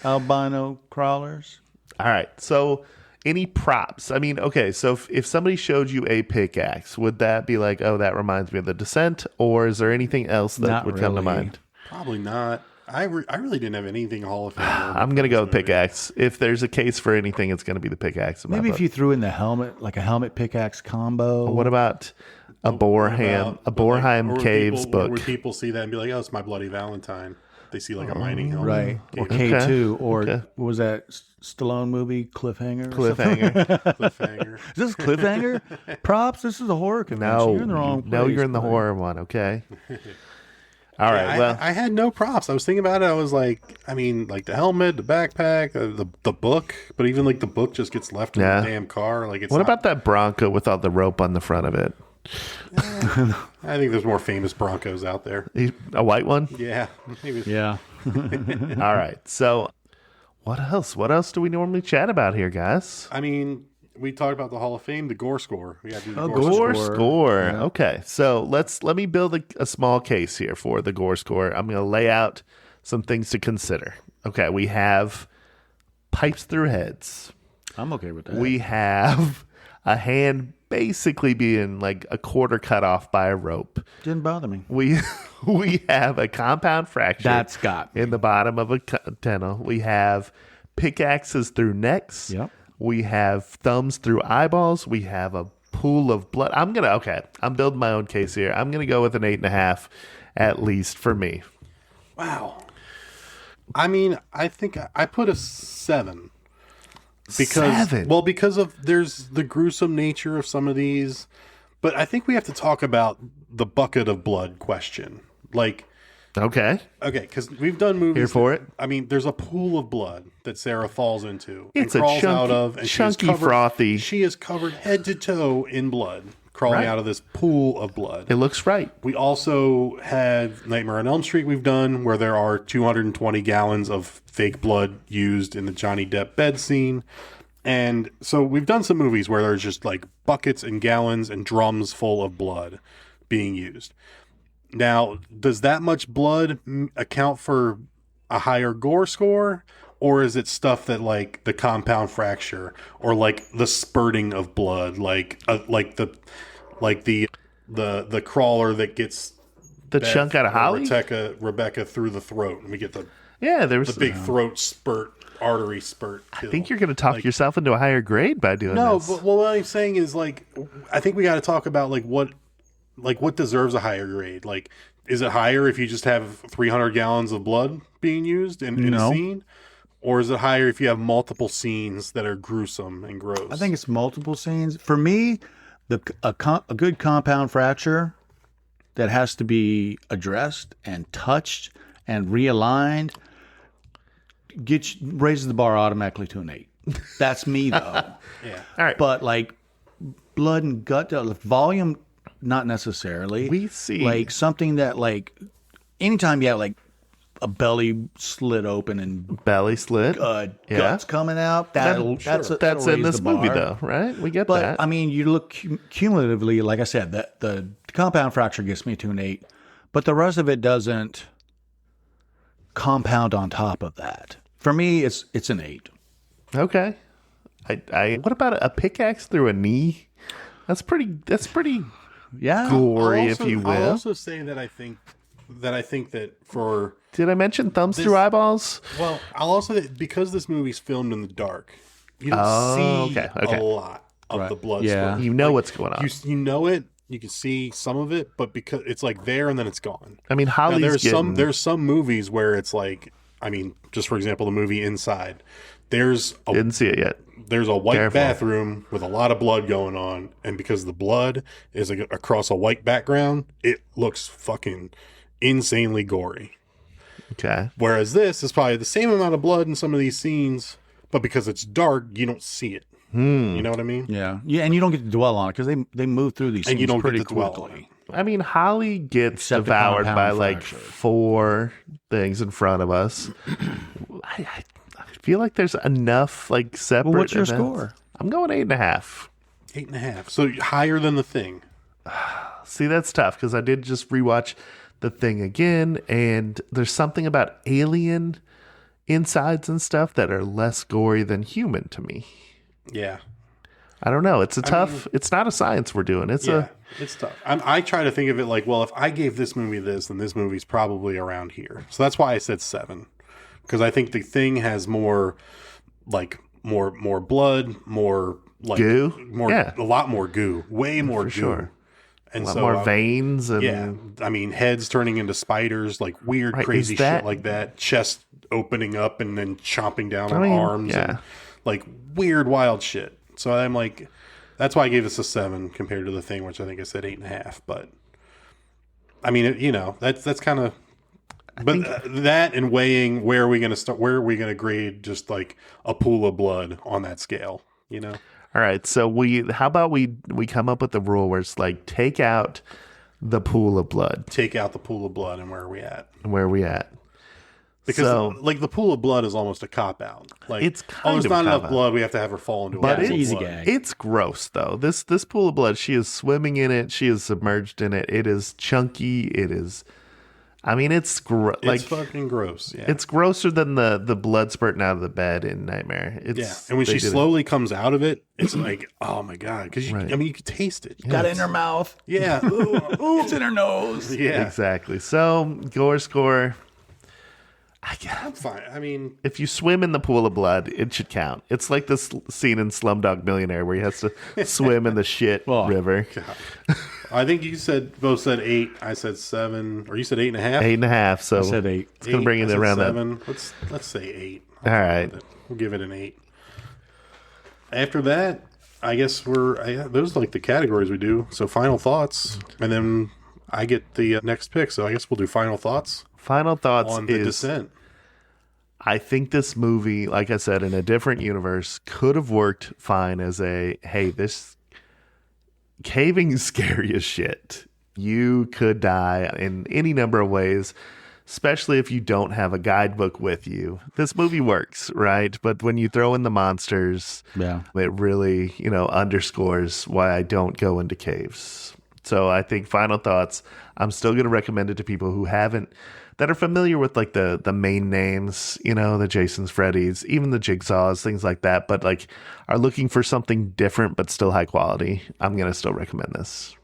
[SPEAKER 11] albino crawlers.
[SPEAKER 1] All right. So any props? I mean, okay. So if somebody showed you a pickaxe, would that be like, oh, that reminds me of the Descent? Or is there anything else that would come to mind?
[SPEAKER 10] Probably not. I really didn't have anything Hall of Fame.
[SPEAKER 1] I'm going to go with pickaxe. If there's a case for anything, it's going to be the pickaxe.
[SPEAKER 11] Maybe if you threw in the helmet, like a helmet pickaxe combo.
[SPEAKER 1] What about a Borheim Caves book?
[SPEAKER 10] Where people see that and be like, oh, it's My Bloody Valentine. They see like a mining helmet.
[SPEAKER 11] Right. Or K2. Or what was that Stallone movie, Cliffhanger?
[SPEAKER 1] Cliffhanger.
[SPEAKER 11] Is this Cliffhanger? Props? This is a horror convention.
[SPEAKER 1] No.
[SPEAKER 11] You're in the wrong place.
[SPEAKER 1] No, you're in the horror one, okay? All right. Well,
[SPEAKER 10] I had no props. I was thinking about it. I was like, like the helmet, the backpack, the book. But even like the book just gets left in the damn car. Like,
[SPEAKER 1] what about that Bronco with all the rope on the front of it?
[SPEAKER 10] I think there's more famous Broncos out there.
[SPEAKER 1] A white one?
[SPEAKER 10] Yeah. Maybe.
[SPEAKER 11] Yeah.
[SPEAKER 1] All right. So, what else? What else do we normally chat about here, guys?
[SPEAKER 10] We talked about the Hall of Fame, the gore score. We got to do the
[SPEAKER 1] gore score. Yeah. Okay, so let me build a small case here for the gore score. I'm going to lay out some things to consider. Okay, we have pipes through heads.
[SPEAKER 11] I'm okay with that.
[SPEAKER 1] We have a hand basically being like a quarter cut off by a rope.
[SPEAKER 11] Didn't bother me.
[SPEAKER 1] We have a compound fracture.
[SPEAKER 11] That's got me.
[SPEAKER 1] In the bottom of a tunnel. We have pickaxes through necks.
[SPEAKER 11] Yep.
[SPEAKER 1] We have thumbs through eyeballs. We have a pool of blood. I'm building my own case here. I'm going to go with an 8.5 at least for me.
[SPEAKER 10] Wow. I think I put a 7. Because there's the gruesome nature of some of these, but I think we have to talk about the bucket of blood question. Like,
[SPEAKER 1] okay,
[SPEAKER 10] because we've done movies
[SPEAKER 1] here for it.
[SPEAKER 10] There's a pool of blood that Sarah falls into.
[SPEAKER 1] It's
[SPEAKER 10] and
[SPEAKER 1] a
[SPEAKER 10] crawls
[SPEAKER 1] chunky,
[SPEAKER 10] out of, and
[SPEAKER 1] chunky, frothy.
[SPEAKER 10] She is covered head to toe in blood, crawling out of this pool of blood.
[SPEAKER 1] It looks right.
[SPEAKER 10] We also had Nightmare on Elm Street. We've done where there are 220 gallons of fake blood used in the Johnny Depp bed scene. And so we've done some movies where there's just like buckets and gallons and drums full of blood being used. Now, does that much blood account for a higher gore score? Or is it stuff that like the compound fracture or like the spurting of blood, like the crawler that gets
[SPEAKER 1] the chunk out of Holly?
[SPEAKER 10] Rebecca through the throat, and we get the big throat spurt. Artery spurt kill.
[SPEAKER 1] I think you're going to talk yourself into a higher grade by doing this.
[SPEAKER 10] No, but what I'm saying is like, I think we got to talk about what deserves a higher grade. Like, is it higher if you just have 300 gallons of blood being used in a scene? Or is it higher if you have multiple scenes that are gruesome and gross?
[SPEAKER 11] I think it's multiple scenes. For me, a good compound fracture that has to be addressed and touched and realigned raises the bar automatically to an 8. That's me though.
[SPEAKER 10] Yeah.
[SPEAKER 1] All right.
[SPEAKER 11] But like blood and gut volume, not necessarily.
[SPEAKER 1] We see
[SPEAKER 11] like something that like anytime you have like a belly slit open and
[SPEAKER 1] belly slit,
[SPEAKER 11] guts coming out. That's
[SPEAKER 1] in this movie though, right? We get that.
[SPEAKER 11] But I mean, you look cumulatively. Like I said, that the compound fracture gets me to an 8, but the rest of it doesn't compound on top of that. For me, it's an 8.
[SPEAKER 1] Okay. I what about a pickaxe through a knee? That's pretty
[SPEAKER 11] Yeah.
[SPEAKER 1] gory, if you will.
[SPEAKER 10] I'll also say that I think that for...
[SPEAKER 1] Did I mention thumbs through eyeballs?
[SPEAKER 10] Well, I'll also say because this movie's filmed in the dark, you don't see a lot of the blood.
[SPEAKER 11] Yeah.
[SPEAKER 1] You know what's going on.
[SPEAKER 10] You know it. You can see some of it, but because it's like there and then it's gone.
[SPEAKER 1] I mean, Holly's
[SPEAKER 10] there's some movies where it's like, I mean, just for example, the movie Inside.
[SPEAKER 1] Didn't see it yet.
[SPEAKER 10] There's a white bathroom with a lot of blood going on, and because the blood is across a white background, it looks fucking insanely gory.
[SPEAKER 1] Okay.
[SPEAKER 10] Whereas this is probably the same amount of blood in some of these scenes, but because it's dark, you don't see it. You know what I mean?
[SPEAKER 11] Yeah. Yeah, and you don't get to dwell on it because they move through these scenes
[SPEAKER 10] And you don't
[SPEAKER 11] pretty
[SPEAKER 10] get to dwell
[SPEAKER 11] quickly.
[SPEAKER 10] on it.
[SPEAKER 1] I mean, Holly gets
[SPEAKER 11] Except the
[SPEAKER 1] devoured by
[SPEAKER 11] compound
[SPEAKER 1] like
[SPEAKER 11] fracture.
[SPEAKER 1] 4 things in front of us. I feel like there's enough like separate.
[SPEAKER 11] Well, what's your
[SPEAKER 1] events.
[SPEAKER 11] score?
[SPEAKER 1] I'm going 8.5.
[SPEAKER 10] 8.5. So higher than The Thing.
[SPEAKER 1] See, that's tough because I did just rewatch The Thing again, and there's something about alien insides and stuff that are less gory than human to me.
[SPEAKER 10] Yeah.
[SPEAKER 1] I don't know. It's it's not a science we're doing. It's
[SPEAKER 10] tough. I try to think of it like, well, if I gave this movie this, then this movie's probably around here. So that's why I said 7, because I think The Thing has more blood, more like
[SPEAKER 1] goo,
[SPEAKER 10] a lot more goo, way more goo.
[SPEAKER 1] Sure.
[SPEAKER 10] And
[SPEAKER 1] a lot more veins and
[SPEAKER 10] I mean, heads turning into spiders, like weird, crazy shit like that. Chest opening up and then chomping down on arms, and like weird, wild shit. So I'm like, that's why I gave this a 7 compared to The Thing, which I think I said 8.5. But I mean, that's kind of. But that and weighing, where are we going to start? Where are we going to grade just like a pool of blood on that scale? You know.
[SPEAKER 1] All right, so how about we come up with a rule where it's like take out the pool of blood.
[SPEAKER 10] Take out the pool of blood, and where are we at?
[SPEAKER 1] Because
[SPEAKER 10] like the pool of blood is almost a cop out. Like
[SPEAKER 1] it's kind
[SPEAKER 10] there's
[SPEAKER 1] of
[SPEAKER 10] not enough
[SPEAKER 1] cop-out.
[SPEAKER 10] blood. We have to have her fall into.
[SPEAKER 1] But
[SPEAKER 10] a
[SPEAKER 1] it's
[SPEAKER 10] pool of
[SPEAKER 11] easy
[SPEAKER 10] blood.
[SPEAKER 11] gag.
[SPEAKER 1] It's gross though. This pool of blood, she is swimming in it. She is submerged in it. It is chunky. It is. I mean, it's
[SPEAKER 10] It's fucking gross. Yeah.
[SPEAKER 1] It's grosser than the blood spurting out of the bed in Nightmare.
[SPEAKER 10] And when she slowly comes out of it, it's like, oh my god, because I mean, you can taste it.
[SPEAKER 11] Got it in her mouth.
[SPEAKER 10] Yeah,
[SPEAKER 11] Ooh, it's in her nose.
[SPEAKER 10] yeah.
[SPEAKER 1] Exactly. So gore score.
[SPEAKER 10] I'm fine. I mean,
[SPEAKER 1] If you swim in the pool of blood, it should count. It's like this scene in Slumdog Millionaire where he has to swim in the shit river.
[SPEAKER 10] I think you both said 8. I said 7, or you said 8.5.
[SPEAKER 1] 8.5. So
[SPEAKER 11] I said 8.
[SPEAKER 1] It's gonna bring it around
[SPEAKER 10] 7. Let's say 8.
[SPEAKER 1] All right.
[SPEAKER 10] We'll give it an 8. After that, I guess those are like the categories we do. So final thoughts, and then I get the next pick. So I guess we'll do final thoughts.
[SPEAKER 1] Final thoughts
[SPEAKER 10] on The
[SPEAKER 1] is
[SPEAKER 10] Descent.
[SPEAKER 1] I think this movie, like I said, in a different universe, could have worked fine as this caving is scary as shit. You could die in any number of ways, especially if you don't have a guidebook with you. This movie works, right? But when you throw in the monsters, it really, underscores why I don't go into caves. So I think final thoughts, I'm still going to recommend it to people who that are familiar with like the main names, the Jasons, Freddys, even the Jigsaws, things like that, but like are looking for something different but still high quality. I'm going to still recommend this.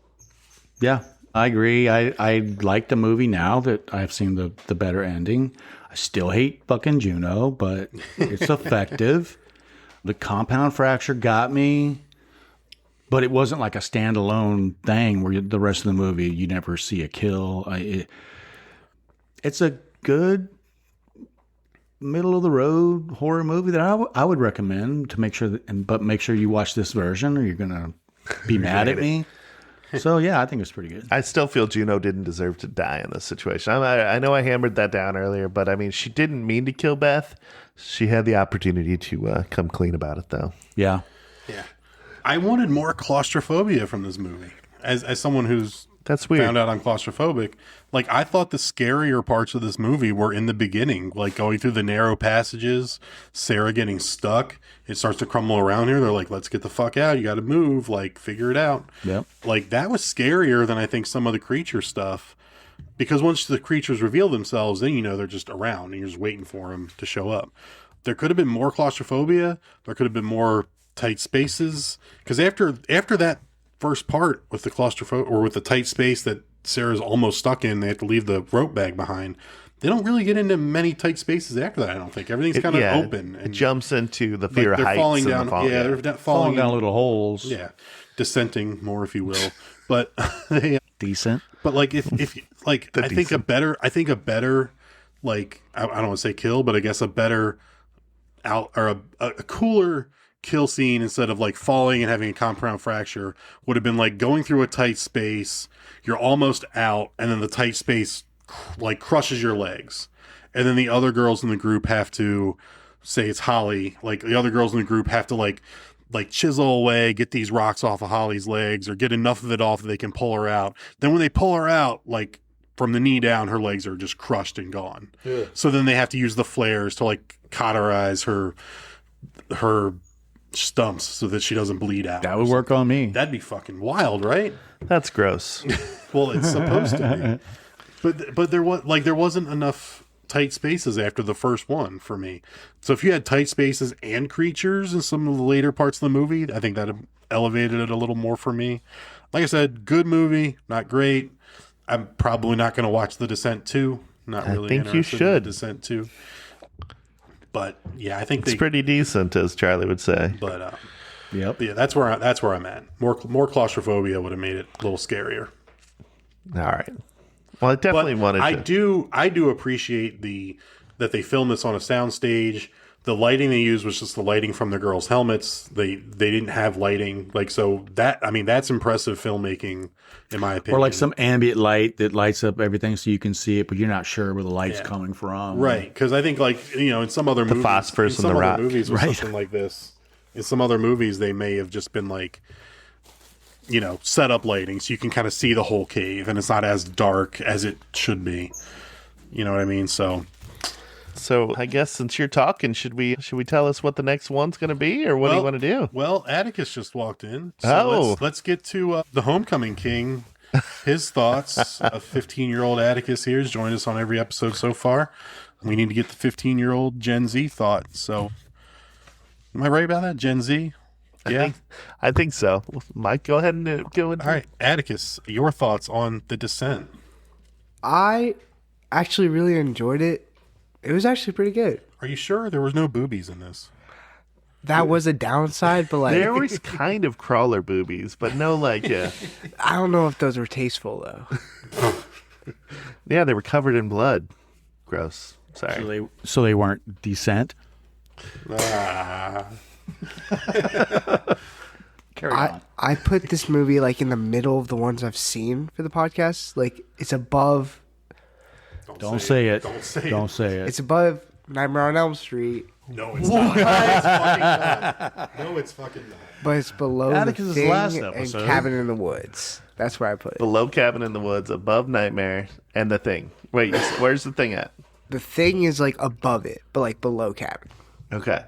[SPEAKER 11] Yeah, I agree. I like the movie now that I've seen the better ending. I still hate fucking Juno, but it's effective. The compound fracture got me, but it wasn't like a standalone thing where the rest of the movie you never see a kill. It's a good middle of the road horror movie that I would recommend to make sure but make sure you watch this version or you're gonna be mad at me. So yeah, I think it's pretty good.
[SPEAKER 1] I still feel Juno didn't deserve to die in this situation. I know I hammered that down earlier, but I mean, she didn't mean to kill Beth. She had the opportunity to come clean about it, though.
[SPEAKER 11] Yeah.
[SPEAKER 10] I wanted more claustrophobia from this movie. As someone who's
[SPEAKER 1] That's weird.
[SPEAKER 10] found out I'm claustrophobic, like I thought the scarier parts of this movie were in the beginning, like going through the narrow passages, Sarah getting stuck. It starts to crumble around here. They're like, let's get the fuck out. You got to move, like figure it out.
[SPEAKER 11] Yep.
[SPEAKER 10] Like that was scarier than I think some of the creature stuff, because once the creatures reveal themselves, then they're just around and you're just waiting for them to show up. There could have been more claustrophobia. There could have been more tight spaces, because after that first part with the claustrophobic or with the tight space that Sarah's almost stuck in. They have to leave the rope bag behind. They don't really get into many tight spaces after that, I don't think. Everything's kind of open.
[SPEAKER 1] It jumps into the fear of heights.
[SPEAKER 10] Falling
[SPEAKER 1] and
[SPEAKER 10] down. They're
[SPEAKER 11] falling down little holes.
[SPEAKER 10] Yeah. Descenting more, if you will. But they
[SPEAKER 11] decent.
[SPEAKER 10] But like if like I think a better like I don't want to say kill, but I guess a better a cooler kill scene instead of like falling and having a compound fracture would have been like going through a tight space, you're almost out, and then the tight space like crushes your legs, and then the other girls in the group have to say it's Holly, like the other girls in the group have to like chisel away, get these rocks off of Holly's legs or get enough of it off that they can pull her out. Then when they pull her out, like from the knee down, her legs are just crushed and gone. Yeah. So then they have to use the flares to like cauterize her stumps so that she doesn't bleed out.
[SPEAKER 11] That would work on me.
[SPEAKER 10] That'd be fucking wild, right?
[SPEAKER 1] That's gross.
[SPEAKER 10] Well, it's supposed to be. But there wasn't enough tight spaces after the first one for me. So if you had tight spaces and creatures in some of the later parts of the movie, I think that elevated it a little more for me. Like I said, good movie, not great. I'm probably not going to watch The Descent 2. Not really.
[SPEAKER 1] I think you
[SPEAKER 10] interested
[SPEAKER 1] should.
[SPEAKER 10] In The Descent 2. But yeah, I think
[SPEAKER 1] it's pretty decent, as Charlie would say.
[SPEAKER 10] But
[SPEAKER 11] yep.
[SPEAKER 10] Yeah, that's where I'm at. More claustrophobia would have made it a little scarier.
[SPEAKER 1] All right. Well, I definitely wanted to.
[SPEAKER 10] I do appreciate that they filmed this on a soundstage. The lighting they used was just the lighting from the girls' helmets. They didn't have lighting, like, so that, I mean, that's impressive filmmaking in my opinion.
[SPEAKER 11] Or like some ambient light that lights up everything so you can see it, but you're not sure where the light's coming from.
[SPEAKER 10] Right, because I think, like, you know, in some other movies,
[SPEAKER 1] phosphorus in the rock,
[SPEAKER 10] movies or something like this. In some other movies, they may have just been like, you know, set up lighting so you can kind of see the whole cave and it's not as dark as it should be. You know what I mean? So
[SPEAKER 1] I guess since you're talking, should we tell us what the next one's going to be, or what do you want to do?
[SPEAKER 10] Well, Atticus just walked in. So let's get to the Homecoming King. His thoughts. A 15-year-old Atticus here has joined us on every episode so far. We need to get the 15-year-old Gen Z thought. So am I right about that? Gen Z? Yeah,
[SPEAKER 1] I think so. Mike, go ahead and go.
[SPEAKER 10] All right, Atticus, your thoughts on The Descent?
[SPEAKER 12] I actually really enjoyed it. It was actually pretty good.
[SPEAKER 10] Are you sure there was no boobies in this?
[SPEAKER 12] That was a downside, but like
[SPEAKER 1] there was kind of crawler boobies, but no, like
[SPEAKER 12] I don't know if those were tasteful though.
[SPEAKER 1] Yeah, they were covered in blood. Gross. Sorry.
[SPEAKER 11] So they weren't decent.
[SPEAKER 12] I put this movie like in the middle of the ones I've seen for the podcast. Like it's above.
[SPEAKER 11] Don't say it.
[SPEAKER 10] Don't say it.
[SPEAKER 12] It's above Nightmare on Elm Street.
[SPEAKER 10] No, it's not. It's fucking not. No, it's fucking not.
[SPEAKER 12] But it's below
[SPEAKER 11] Atticus'
[SPEAKER 12] The Thing
[SPEAKER 11] last
[SPEAKER 12] and
[SPEAKER 11] episode.
[SPEAKER 12] Cabin in the Woods. That's where I put it.
[SPEAKER 1] Below Cabin in the Woods, above Nightmare, and The Thing. Wait, where's The Thing at?
[SPEAKER 12] The Thing is like above it, but like below Cabin.
[SPEAKER 1] Okay.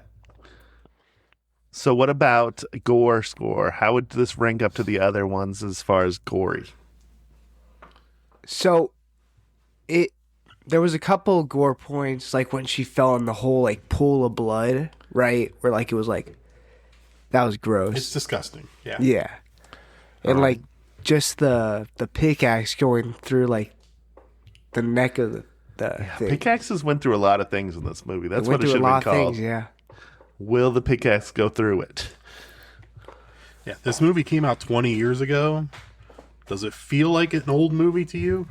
[SPEAKER 1] So what about gore score? How would this rank up to the other ones as far as gory?
[SPEAKER 12] So there was a couple gore points, like when she fell in the whole like pool of blood, right? Where like it was like that was gross.
[SPEAKER 10] It's disgusting. Yeah.
[SPEAKER 12] Yeah. And like just the pickaxe going through like the neck of the thing.
[SPEAKER 1] Pickaxes went through a lot of things in this movie. That's what it
[SPEAKER 12] through
[SPEAKER 1] should
[SPEAKER 12] a
[SPEAKER 1] have been
[SPEAKER 12] lot of
[SPEAKER 1] called.
[SPEAKER 12] things, yeah.
[SPEAKER 1] Will the pickaxe go through it?
[SPEAKER 10] Yeah, this movie came out 20 years ago. Does it feel like an old movie to you?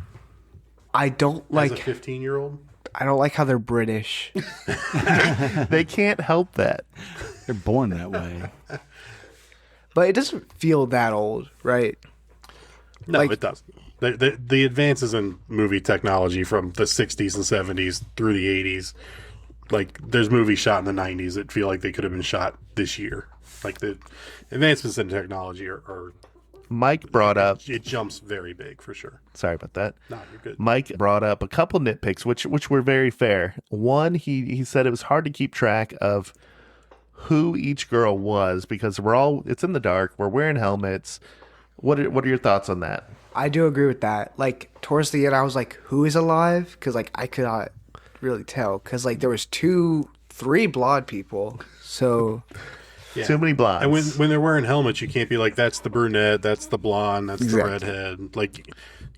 [SPEAKER 12] I don't like
[SPEAKER 10] as a 15-year-old.
[SPEAKER 12] I don't like how they're British.
[SPEAKER 1] They can't help that.
[SPEAKER 11] They're born that way.
[SPEAKER 12] But it doesn't feel that old, right?
[SPEAKER 10] No,
[SPEAKER 12] like,
[SPEAKER 10] it doesn't. The advances in movie technology from the 60s and 70s through the 80s, like there's movies shot in the 90s that feel like they could have been shot this year. Like the advancements in technology are
[SPEAKER 1] Mike brought up...
[SPEAKER 10] It jumps very big, for sure.
[SPEAKER 1] Sorry about that.
[SPEAKER 10] No, you're good.
[SPEAKER 1] Mike brought up a couple nitpicks, which were very fair. One, he said it was hard to keep track of who each girl was because it's in the dark. We're wearing helmets. What are your thoughts on that?
[SPEAKER 12] I do agree with that. Like towards the end, I was like, "Who is alive?" Because like I could not really tell. Because like there was 3 blonde people. So
[SPEAKER 10] Yeah.
[SPEAKER 1] Too many blondes.
[SPEAKER 10] And when they're wearing helmets, you can't be like, that's the brunette, that's the blonde, that's the redhead. Like,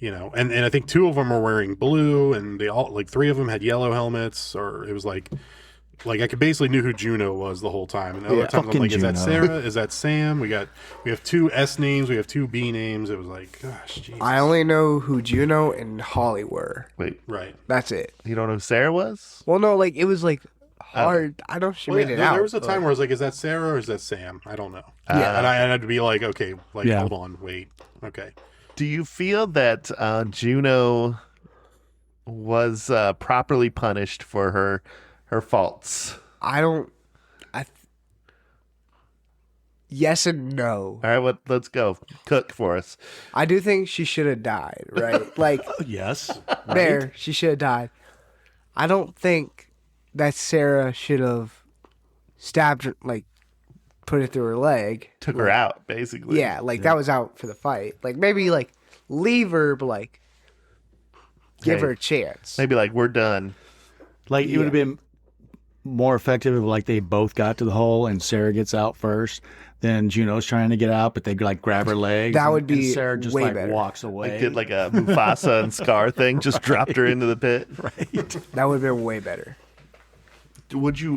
[SPEAKER 10] and I think 2 of them are wearing blue, and they all, like 3 of them had yellow helmets, or it was like I could basically knew who Juno was the whole time. And the other times I'm like, is that Sarah? Is that Sam? We have 2 S names, we have 2 B names. It was like, gosh, Jesus.
[SPEAKER 12] I only know who Juno and Holly were.
[SPEAKER 1] Wait,
[SPEAKER 10] right.
[SPEAKER 12] That's it.
[SPEAKER 1] You don't know who Sarah was?
[SPEAKER 12] Well, no, like it was like hard. I don't know if she made it out.
[SPEAKER 10] There was a time where I was like, is that Sarah or is that Sam? I don't know.
[SPEAKER 12] Yeah.
[SPEAKER 10] And I had to be like, okay, hold on, wait. Okay.
[SPEAKER 1] Do you feel that Juno was properly punished for her faults?
[SPEAKER 12] Yes and no.
[SPEAKER 1] All right, let's go. Cook for us.
[SPEAKER 12] I do think she should have died, right? Like,
[SPEAKER 11] yes.
[SPEAKER 12] There,
[SPEAKER 11] Right?
[SPEAKER 12] she should have died. I don't think that Sarah should have stabbed her, like, put it through her leg.
[SPEAKER 1] Took her out, basically.
[SPEAKER 12] Yeah, like, that was out for the fight. Like, maybe, like, leave her, but, like, give her a chance.
[SPEAKER 1] Maybe, like, we're done.
[SPEAKER 11] Like, it would have been more effective if, like, they both got to the hole and Sarah gets out first. Then Juno's trying to get out, but they like grab her leg.
[SPEAKER 12] That would be
[SPEAKER 11] and Sarah just
[SPEAKER 12] way
[SPEAKER 11] like
[SPEAKER 12] better.
[SPEAKER 11] walks away.
[SPEAKER 1] Like did like a Mufasa and Scar thing, just dropped her into the pit.
[SPEAKER 11] Right.
[SPEAKER 12] That would have been way better.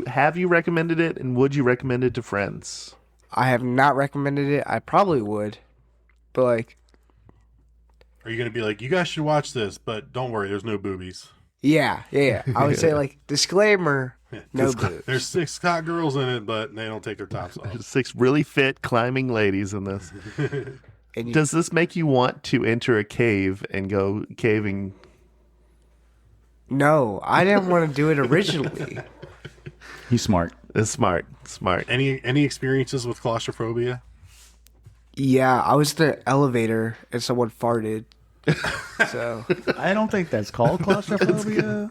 [SPEAKER 1] Have you recommended it, and would you recommend it to friends?
[SPEAKER 12] I have not recommended it. I probably would, but like,
[SPEAKER 10] Are you going to be like, you guys should watch this, but don't worry, there's no boobies.
[SPEAKER 12] yeah. I would say like disclaimer, no boobs.
[SPEAKER 10] There's 6 hot girls in it, but they don't take their tops off.
[SPEAKER 1] There's 6 really fit climbing ladies in this.
[SPEAKER 12] And
[SPEAKER 1] Does this make you want to enter a cave and go caving?
[SPEAKER 12] No, I didn't want to do it originally.
[SPEAKER 11] He's smart.
[SPEAKER 1] It's smart.
[SPEAKER 10] Any experiences with claustrophobia?
[SPEAKER 12] Yeah, I was in the elevator and someone farted. So
[SPEAKER 11] I don't think that's called claustrophobia.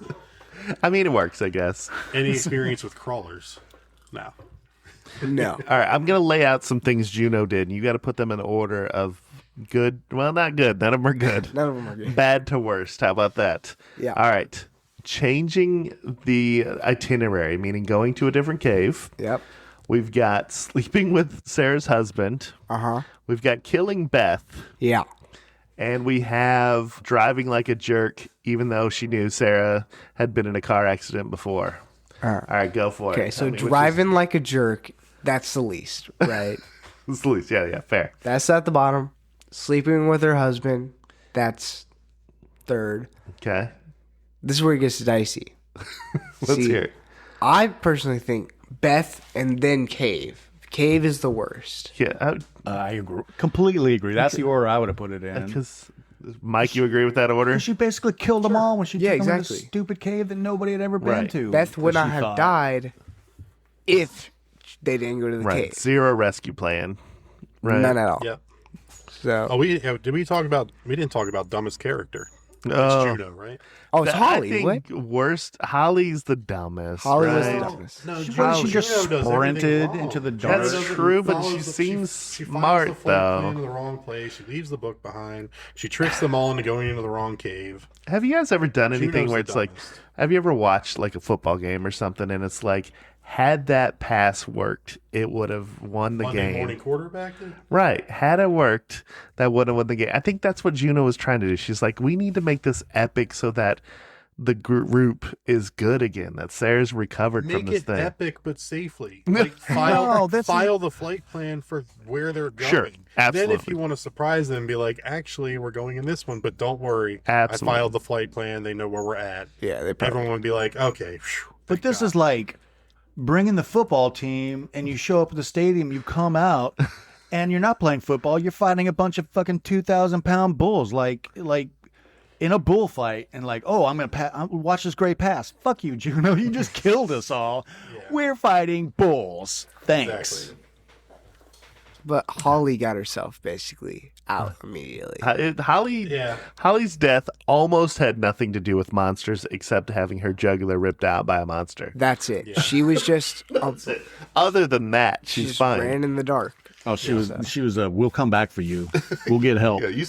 [SPEAKER 1] I mean, it works, I guess.
[SPEAKER 10] Any experience with crawlers? No.
[SPEAKER 12] no.
[SPEAKER 1] All right, I'm going to lay out some things Juno did, and you got to put them in order of good. Well, not good. None of them are good.
[SPEAKER 12] None of them are good.
[SPEAKER 1] Bad to worst. How about that?
[SPEAKER 12] Yeah.
[SPEAKER 1] All right. Changing the itinerary, meaning going to a different cave.
[SPEAKER 12] Yep.
[SPEAKER 1] We've got sleeping with Sarah's husband.
[SPEAKER 12] Uh-huh.
[SPEAKER 1] We've got killing Beth.
[SPEAKER 12] Yeah.
[SPEAKER 1] And we have driving like a jerk, even though she knew Sarah had been in a car accident before. All right, go for it.
[SPEAKER 12] Okay, so
[SPEAKER 1] Tell me which
[SPEAKER 12] driving like a jerk, that's the least, right?
[SPEAKER 1] is the least. Yeah, fair.
[SPEAKER 12] That's at the bottom. Sleeping with her husband, that's third.
[SPEAKER 1] Okay.
[SPEAKER 12] This is where it gets dicey.
[SPEAKER 1] Let's hear it.
[SPEAKER 12] I personally think Beth and then Cave. Cave is the worst.
[SPEAKER 1] Yeah,
[SPEAKER 11] I agree. Completely agree. That's the order I would have put it in.
[SPEAKER 1] because Mike, you agree with that order?
[SPEAKER 11] She basically killed them all when she
[SPEAKER 12] Yeah,
[SPEAKER 11] took them to
[SPEAKER 12] exactly.
[SPEAKER 11] the stupid cave that nobody had ever been
[SPEAKER 1] Right.
[SPEAKER 11] to.
[SPEAKER 12] Beth would
[SPEAKER 11] Or
[SPEAKER 12] not
[SPEAKER 11] she
[SPEAKER 12] have
[SPEAKER 11] thought.
[SPEAKER 12] died if they didn't go to the
[SPEAKER 1] Right.
[SPEAKER 12] cave.
[SPEAKER 1] Zero rescue plan. Right.
[SPEAKER 12] None at all.
[SPEAKER 10] Yep.
[SPEAKER 12] So,
[SPEAKER 10] Oh, we didn't talk about dumbest character. It's
[SPEAKER 1] Oh.
[SPEAKER 10] Juno, right?
[SPEAKER 12] it's Holly.
[SPEAKER 1] I
[SPEAKER 12] What?
[SPEAKER 1] think worst. Holly's the dumbest.
[SPEAKER 12] Holly was
[SPEAKER 1] right?
[SPEAKER 12] the dumbest.
[SPEAKER 10] No,
[SPEAKER 11] She just
[SPEAKER 10] Juno does
[SPEAKER 11] sprinted
[SPEAKER 10] everything wrong.
[SPEAKER 11] into the dark.
[SPEAKER 1] That's
[SPEAKER 10] She
[SPEAKER 1] true, but
[SPEAKER 10] follows
[SPEAKER 1] she
[SPEAKER 10] the-
[SPEAKER 1] seems
[SPEAKER 10] she files
[SPEAKER 1] smart,
[SPEAKER 10] the flight
[SPEAKER 1] though.
[SPEAKER 10] plan to the wrong place. She leaves the book behind. She tricks them all into going into the wrong cave.
[SPEAKER 1] Have you guys ever done anything
[SPEAKER 10] Juno's
[SPEAKER 1] where
[SPEAKER 10] the
[SPEAKER 1] it's like,
[SPEAKER 10] dumbest.
[SPEAKER 1] have you ever watched like a football game or something and it's like, had that pass worked, it would have won the
[SPEAKER 10] Monday
[SPEAKER 1] game.
[SPEAKER 10] morning quarterback.
[SPEAKER 1] Right. Had it worked, that would have won the game. I think that's what Juno was trying to do. She's like, we need to make this epic so that the group is good again, that Sarah's recovered from
[SPEAKER 10] Make
[SPEAKER 1] this
[SPEAKER 10] it
[SPEAKER 1] thing.
[SPEAKER 10] epic but safely. Like file the flight plan for where they're going.
[SPEAKER 1] Sure, absolutely.
[SPEAKER 10] Then if you want to surprise them, be like, actually, we're going in this one, but don't worry.
[SPEAKER 1] Absolutely.
[SPEAKER 10] I filed the flight plan. They know where we're at.
[SPEAKER 12] Yeah, they probably.
[SPEAKER 10] Everyone would be like, okay. Phew,
[SPEAKER 11] But this is like bringing the football team and you show up at the stadium, you come out and you're not playing football. You're fighting a bunch of fucking 2,000-pound bulls like in a bullfight and like, oh, I'm going to watch this great pass. Fuck you, Juno. You just killed us all. Yeah. We're fighting bulls. Thanks.
[SPEAKER 10] Exactly.
[SPEAKER 12] But Holly got herself basically out immediately.
[SPEAKER 1] Holly's death almost had nothing to do with monsters except having her jugular ripped out by a monster.
[SPEAKER 12] That's it. Yeah. She was just.
[SPEAKER 1] Other than that, she's
[SPEAKER 12] just
[SPEAKER 1] fine.
[SPEAKER 12] Ran in the dark.
[SPEAKER 11] Oh, she was. We'll come back for you. We'll get help.
[SPEAKER 1] Yeah,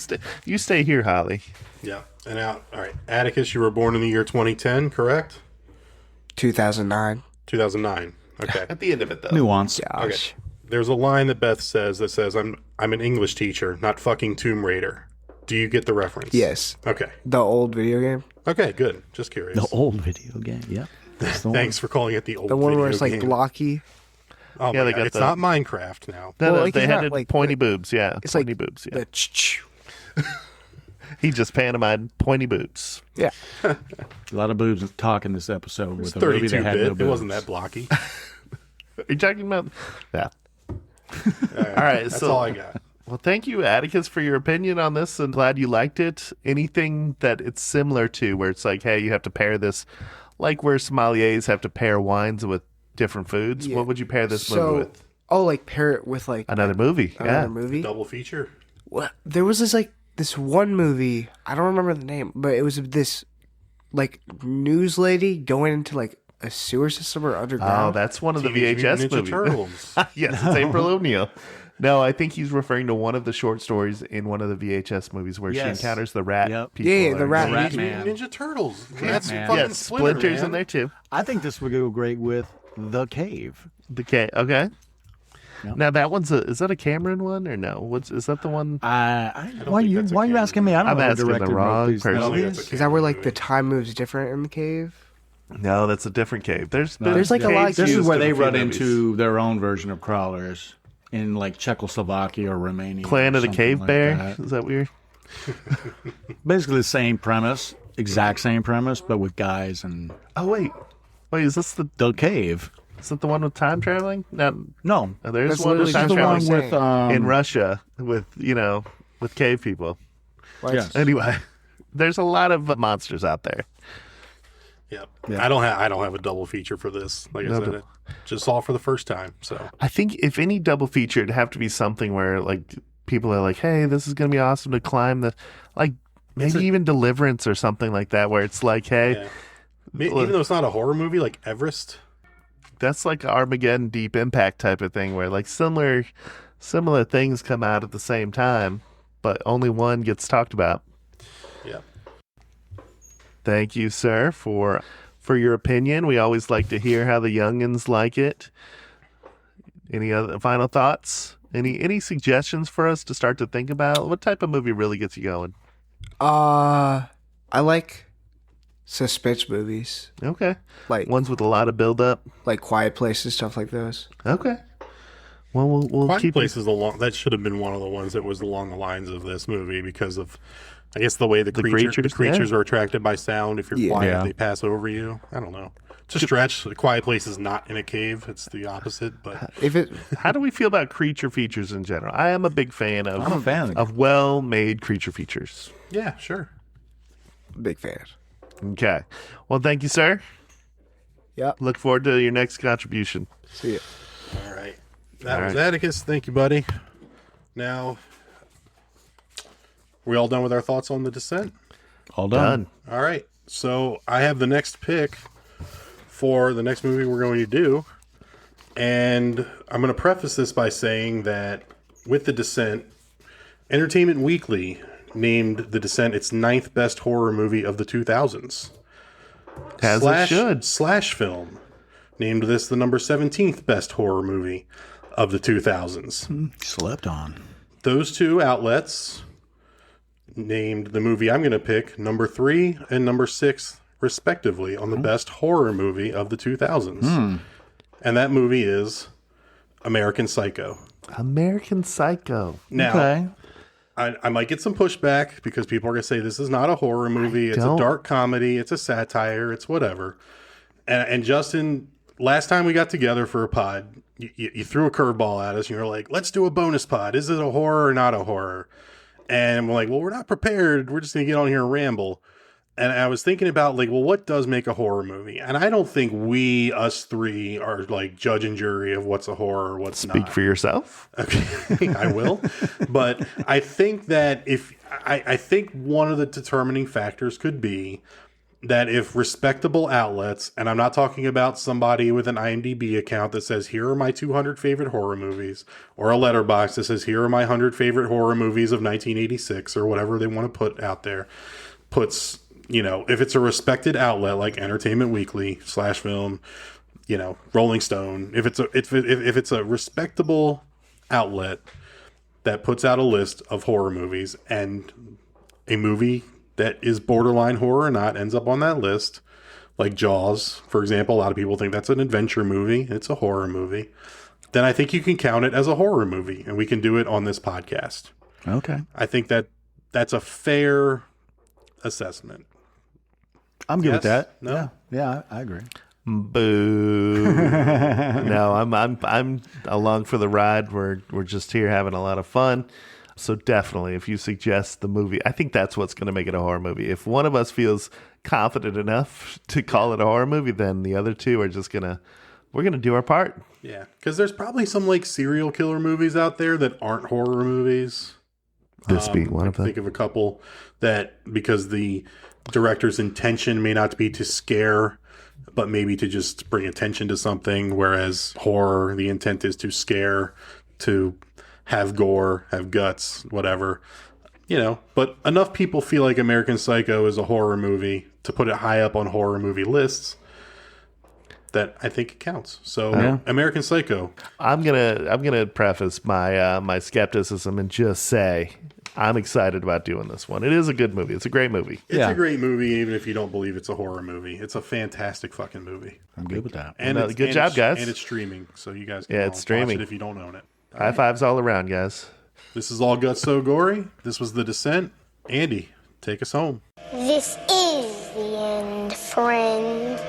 [SPEAKER 1] you stay here, Holly.
[SPEAKER 10] Yeah. And out. All right. Atticus, you were born in the year 2010, correct?
[SPEAKER 12] 2009.
[SPEAKER 10] 2009. Okay.
[SPEAKER 1] At the end of it, though.
[SPEAKER 11] Nuance.
[SPEAKER 12] Gosh.
[SPEAKER 10] Okay. There's a line that Beth says that says, I'm an English teacher, not fucking Tomb Raider. Do you get the reference?
[SPEAKER 12] Yes.
[SPEAKER 10] Okay.
[SPEAKER 12] The old video game.
[SPEAKER 10] Okay, good. Just curious.
[SPEAKER 11] The old video game. Yep.
[SPEAKER 10] Thanks for calling it the old
[SPEAKER 12] The one where it's
[SPEAKER 10] video
[SPEAKER 12] like
[SPEAKER 10] game.
[SPEAKER 12] blocky.
[SPEAKER 10] Oh
[SPEAKER 1] Yeah,
[SPEAKER 10] my
[SPEAKER 1] they
[SPEAKER 10] God.
[SPEAKER 1] got
[SPEAKER 10] It's
[SPEAKER 1] the-
[SPEAKER 10] not Minecraft now.
[SPEAKER 1] No,
[SPEAKER 12] Well, like,
[SPEAKER 1] they
[SPEAKER 12] it's
[SPEAKER 1] had
[SPEAKER 12] not
[SPEAKER 1] it
[SPEAKER 12] like
[SPEAKER 1] pointy
[SPEAKER 12] the-
[SPEAKER 1] boobs. Yeah,
[SPEAKER 12] It's
[SPEAKER 1] pointy
[SPEAKER 12] like
[SPEAKER 1] boobs. Yeah,
[SPEAKER 12] the
[SPEAKER 1] he just pantomimed pointy boobs.
[SPEAKER 12] yeah.
[SPEAKER 11] A lot of boobs talk in this episode
[SPEAKER 10] It's
[SPEAKER 11] with a movie that had
[SPEAKER 10] 32-bit.
[SPEAKER 11] no boobs.
[SPEAKER 10] It wasn't that blocky.
[SPEAKER 1] Are you talking about? Yeah.
[SPEAKER 10] All
[SPEAKER 1] right,
[SPEAKER 10] That's
[SPEAKER 1] so-
[SPEAKER 10] all I got.
[SPEAKER 1] Well, thank you, Atticus, for your opinion on this, and glad you liked it. Anything that it's similar to, where it's like, hey, you have to pair this, like where sommeliers have to pair wines with different foods.
[SPEAKER 12] Yeah.
[SPEAKER 1] What would you pair this movie with?
[SPEAKER 12] Oh, like pair it with like
[SPEAKER 1] Another movie.
[SPEAKER 12] another
[SPEAKER 1] Yeah.
[SPEAKER 12] movie.
[SPEAKER 10] Double feature.
[SPEAKER 12] What? There was this one movie. I don't remember the name, but it was this like news lady going into like a sewer system or underground.
[SPEAKER 1] Oh, that's one of the
[SPEAKER 10] Teenage
[SPEAKER 1] VHS
[SPEAKER 10] Mutant Ninja
[SPEAKER 1] movies.
[SPEAKER 10] Turtles.
[SPEAKER 1] Yes, it's April O'Neil. No, I think he's referring to one of the short stories in one of the VHS movies where she
[SPEAKER 11] Yes.
[SPEAKER 1] encounters the rat
[SPEAKER 11] Yep.
[SPEAKER 1] people.
[SPEAKER 12] Yeah, the rat.
[SPEAKER 11] Rat
[SPEAKER 10] Teenage
[SPEAKER 11] Man.
[SPEAKER 10] Mutant Ninja Turtles. That's
[SPEAKER 11] Man.
[SPEAKER 10] fucking
[SPEAKER 1] Yeah,
[SPEAKER 10] Splinter,
[SPEAKER 1] Splinter's
[SPEAKER 10] man.
[SPEAKER 1] in there too.
[SPEAKER 11] I think this would go great with The Cave.
[SPEAKER 1] The K. Okay.
[SPEAKER 11] Yep.
[SPEAKER 1] Now that one's is that a Cameron one or no? Is that the one?
[SPEAKER 11] Why
[SPEAKER 10] think
[SPEAKER 11] are you
[SPEAKER 10] that's a
[SPEAKER 11] asking me? I don't
[SPEAKER 1] I'm
[SPEAKER 11] know who
[SPEAKER 1] asking the
[SPEAKER 11] directed
[SPEAKER 1] wrong
[SPEAKER 11] these
[SPEAKER 1] person.
[SPEAKER 11] movies.
[SPEAKER 10] That's a
[SPEAKER 12] Is that where like
[SPEAKER 10] movie.
[SPEAKER 12] the time moves different in the cave?
[SPEAKER 1] No, that's a different cave. There's
[SPEAKER 12] There's like a lot.
[SPEAKER 1] caves
[SPEAKER 11] This is
[SPEAKER 1] used
[SPEAKER 11] where
[SPEAKER 1] in
[SPEAKER 11] they
[SPEAKER 1] a few
[SPEAKER 11] run
[SPEAKER 1] movies.
[SPEAKER 11] into their own version of crawlers in like Czechoslovakia or Romania.
[SPEAKER 1] Clan
[SPEAKER 11] or
[SPEAKER 1] of the
[SPEAKER 11] something
[SPEAKER 1] Cave
[SPEAKER 11] like
[SPEAKER 1] Bear.
[SPEAKER 11] that.
[SPEAKER 1] Is that weird?
[SPEAKER 11] Basically the same premise, exact same premise, but with guys and
[SPEAKER 1] Oh wait, is this
[SPEAKER 11] The Cave.
[SPEAKER 1] is that the one with time traveling? No,
[SPEAKER 11] No,
[SPEAKER 1] there's
[SPEAKER 12] That's
[SPEAKER 1] one with
[SPEAKER 12] literally
[SPEAKER 1] time
[SPEAKER 12] just
[SPEAKER 11] the one
[SPEAKER 1] traveling
[SPEAKER 11] with
[SPEAKER 1] in Russia with with cave people.
[SPEAKER 11] yes.
[SPEAKER 1] Anyway, there's a lot of monsters out there.
[SPEAKER 10] Yep.
[SPEAKER 11] Yeah.
[SPEAKER 10] I don't have a double feature for this. Like I
[SPEAKER 1] No,
[SPEAKER 10] said,
[SPEAKER 1] no.
[SPEAKER 10] it just saw it for the first time. So
[SPEAKER 1] I think if any double feature, it'd have to be something where like people are like, "Hey, this is gonna be awesome to climb the like maybe even Deliverance or something like that," where it's like, "Hey,
[SPEAKER 10] yeah. Even though it's not a horror movie, like Everest.
[SPEAKER 1] that's like Armageddon, Deep Impact type of thing, where like similar things come out at the same time, but only one gets talked about."
[SPEAKER 10] Yeah.
[SPEAKER 1] Thank you, sir, for your opinion. We always like to hear how the youngins like it. Any other final thoughts? Any suggestions for us to start to think about? What type of movie really gets you going?
[SPEAKER 12] I like suspense movies,
[SPEAKER 1] Okay.
[SPEAKER 12] like
[SPEAKER 1] Ones with a lot of build up.
[SPEAKER 12] like Quiet Place and stuff like those.
[SPEAKER 1] Okay. Well, we'll
[SPEAKER 10] Quiet
[SPEAKER 1] keep
[SPEAKER 10] Place is that should have been one of the ones that was along the lines of this movie because of, I guess, the way the creatures
[SPEAKER 1] yeah.
[SPEAKER 10] are attracted by sound. If you're
[SPEAKER 12] Yeah.
[SPEAKER 10] quiet,
[SPEAKER 11] Yeah.
[SPEAKER 10] they pass over you. I don't know. It's a stretch. The Quiet Place is not in a cave. It's the opposite. But
[SPEAKER 12] If it
[SPEAKER 1] How do we feel about creature features in general? I am a big fan of
[SPEAKER 11] I'm a fan.
[SPEAKER 1] of well-made creature features.
[SPEAKER 10] yeah, sure.
[SPEAKER 12] big fan.
[SPEAKER 1] Okay. Well, thank you, sir.
[SPEAKER 12] Yep.
[SPEAKER 1] Look forward to your next contribution.
[SPEAKER 12] See ya.
[SPEAKER 10] All right. That
[SPEAKER 1] All
[SPEAKER 10] was
[SPEAKER 1] right.
[SPEAKER 10] Atticus. Thank you, buddy. Now, we all done with our thoughts on The Descent?
[SPEAKER 11] All done.
[SPEAKER 10] All right. So I have the next pick for the next movie we're going to do. And I'm going to preface this by saying that with The Descent, Entertainment Weekly named The Descent its 9th best horror movie of the 2000s.
[SPEAKER 1] As it should.
[SPEAKER 10] Slash Film named this the number 17th best horror movie of the 2000s.
[SPEAKER 11] Slept on.
[SPEAKER 10] Those two outlets named the movie I'm going to pick number 3 and number 6, respectively, on the best horror movie of the 2000s. And that movie is American Psycho.
[SPEAKER 1] American Psycho.
[SPEAKER 10] Now,
[SPEAKER 11] Okay.
[SPEAKER 10] I might get some pushback because people are going to say this is not a horror movie. It's a
[SPEAKER 1] don't.
[SPEAKER 10] dark comedy. It's a satire. It's whatever. And Justin, last time we got together for a pod, you threw a curveball at us and you were like, let's do a bonus pod. Is it a horror or not a horror? And we're like, well, we're not prepared. We're just going to get on here and ramble. And I was thinking about like, well, what does make a horror movie? And I don't think us three are like judge and jury of what's a horror, what's not.
[SPEAKER 1] Speak for yourself.
[SPEAKER 10] Okay, I will. But I think that I think one of the determining factors could be that if respectable outlets, and I'm not talking about somebody with an IMDb account that says, here are my 200 favorite horror movies, or a letterbox that says, here are my 100 favorite horror movies of 1986, or whatever they want to put out there, puts, if it's a respected outlet like Entertainment Weekly, Slash Film, Rolling Stone, if it's a respectable outlet that puts out a list of horror movies, and a movie that is borderline horror or not ends up on that list, like Jaws, for example, a lot of people think that's an adventure movie. It's a horror movie. Then I think you can count it as a horror movie, and we can do it on this podcast.
[SPEAKER 11] Okay.
[SPEAKER 10] I think that's a fair assessment.
[SPEAKER 11] I'm good with that.
[SPEAKER 10] No?
[SPEAKER 11] Yeah, I agree.
[SPEAKER 1] Boo. No, I'm along for the ride. We're just here having a lot of fun. So definitely, if you suggest the movie, I think that's what's going to make it a horror movie. If one of us feels confident enough to call it a horror movie, then the other two are just we're going to do our part.
[SPEAKER 10] Yeah, because there's probably some like serial killer movies out there that aren't horror movies.
[SPEAKER 1] This being one of them.
[SPEAKER 10] Think of a couple that, because the director's intention may not be to scare, but maybe to just bring attention to something, whereas horror, the intent is to scare, to have gore, have guts, whatever. But enough people feel like American Psycho is a horror movie to put it high up on horror movie lists that I think it counts. So American Psycho.
[SPEAKER 1] I'm gonna preface my skepticism and just say I'm excited about doing this one. It is a good movie. It's a great movie.
[SPEAKER 10] It's a great movie, even if you don't believe it's a horror movie. It's a fantastic fucking movie.
[SPEAKER 11] I'm good with that.
[SPEAKER 10] And
[SPEAKER 1] good job, guys.
[SPEAKER 10] And it's streaming, so you guys can
[SPEAKER 1] it's streaming
[SPEAKER 10] watch it if you don't own it.
[SPEAKER 1] High fives all around, guys.
[SPEAKER 10] This is All Guts So Gory. This was The Descent. Andy, take us home.
[SPEAKER 5] This is the end, friend.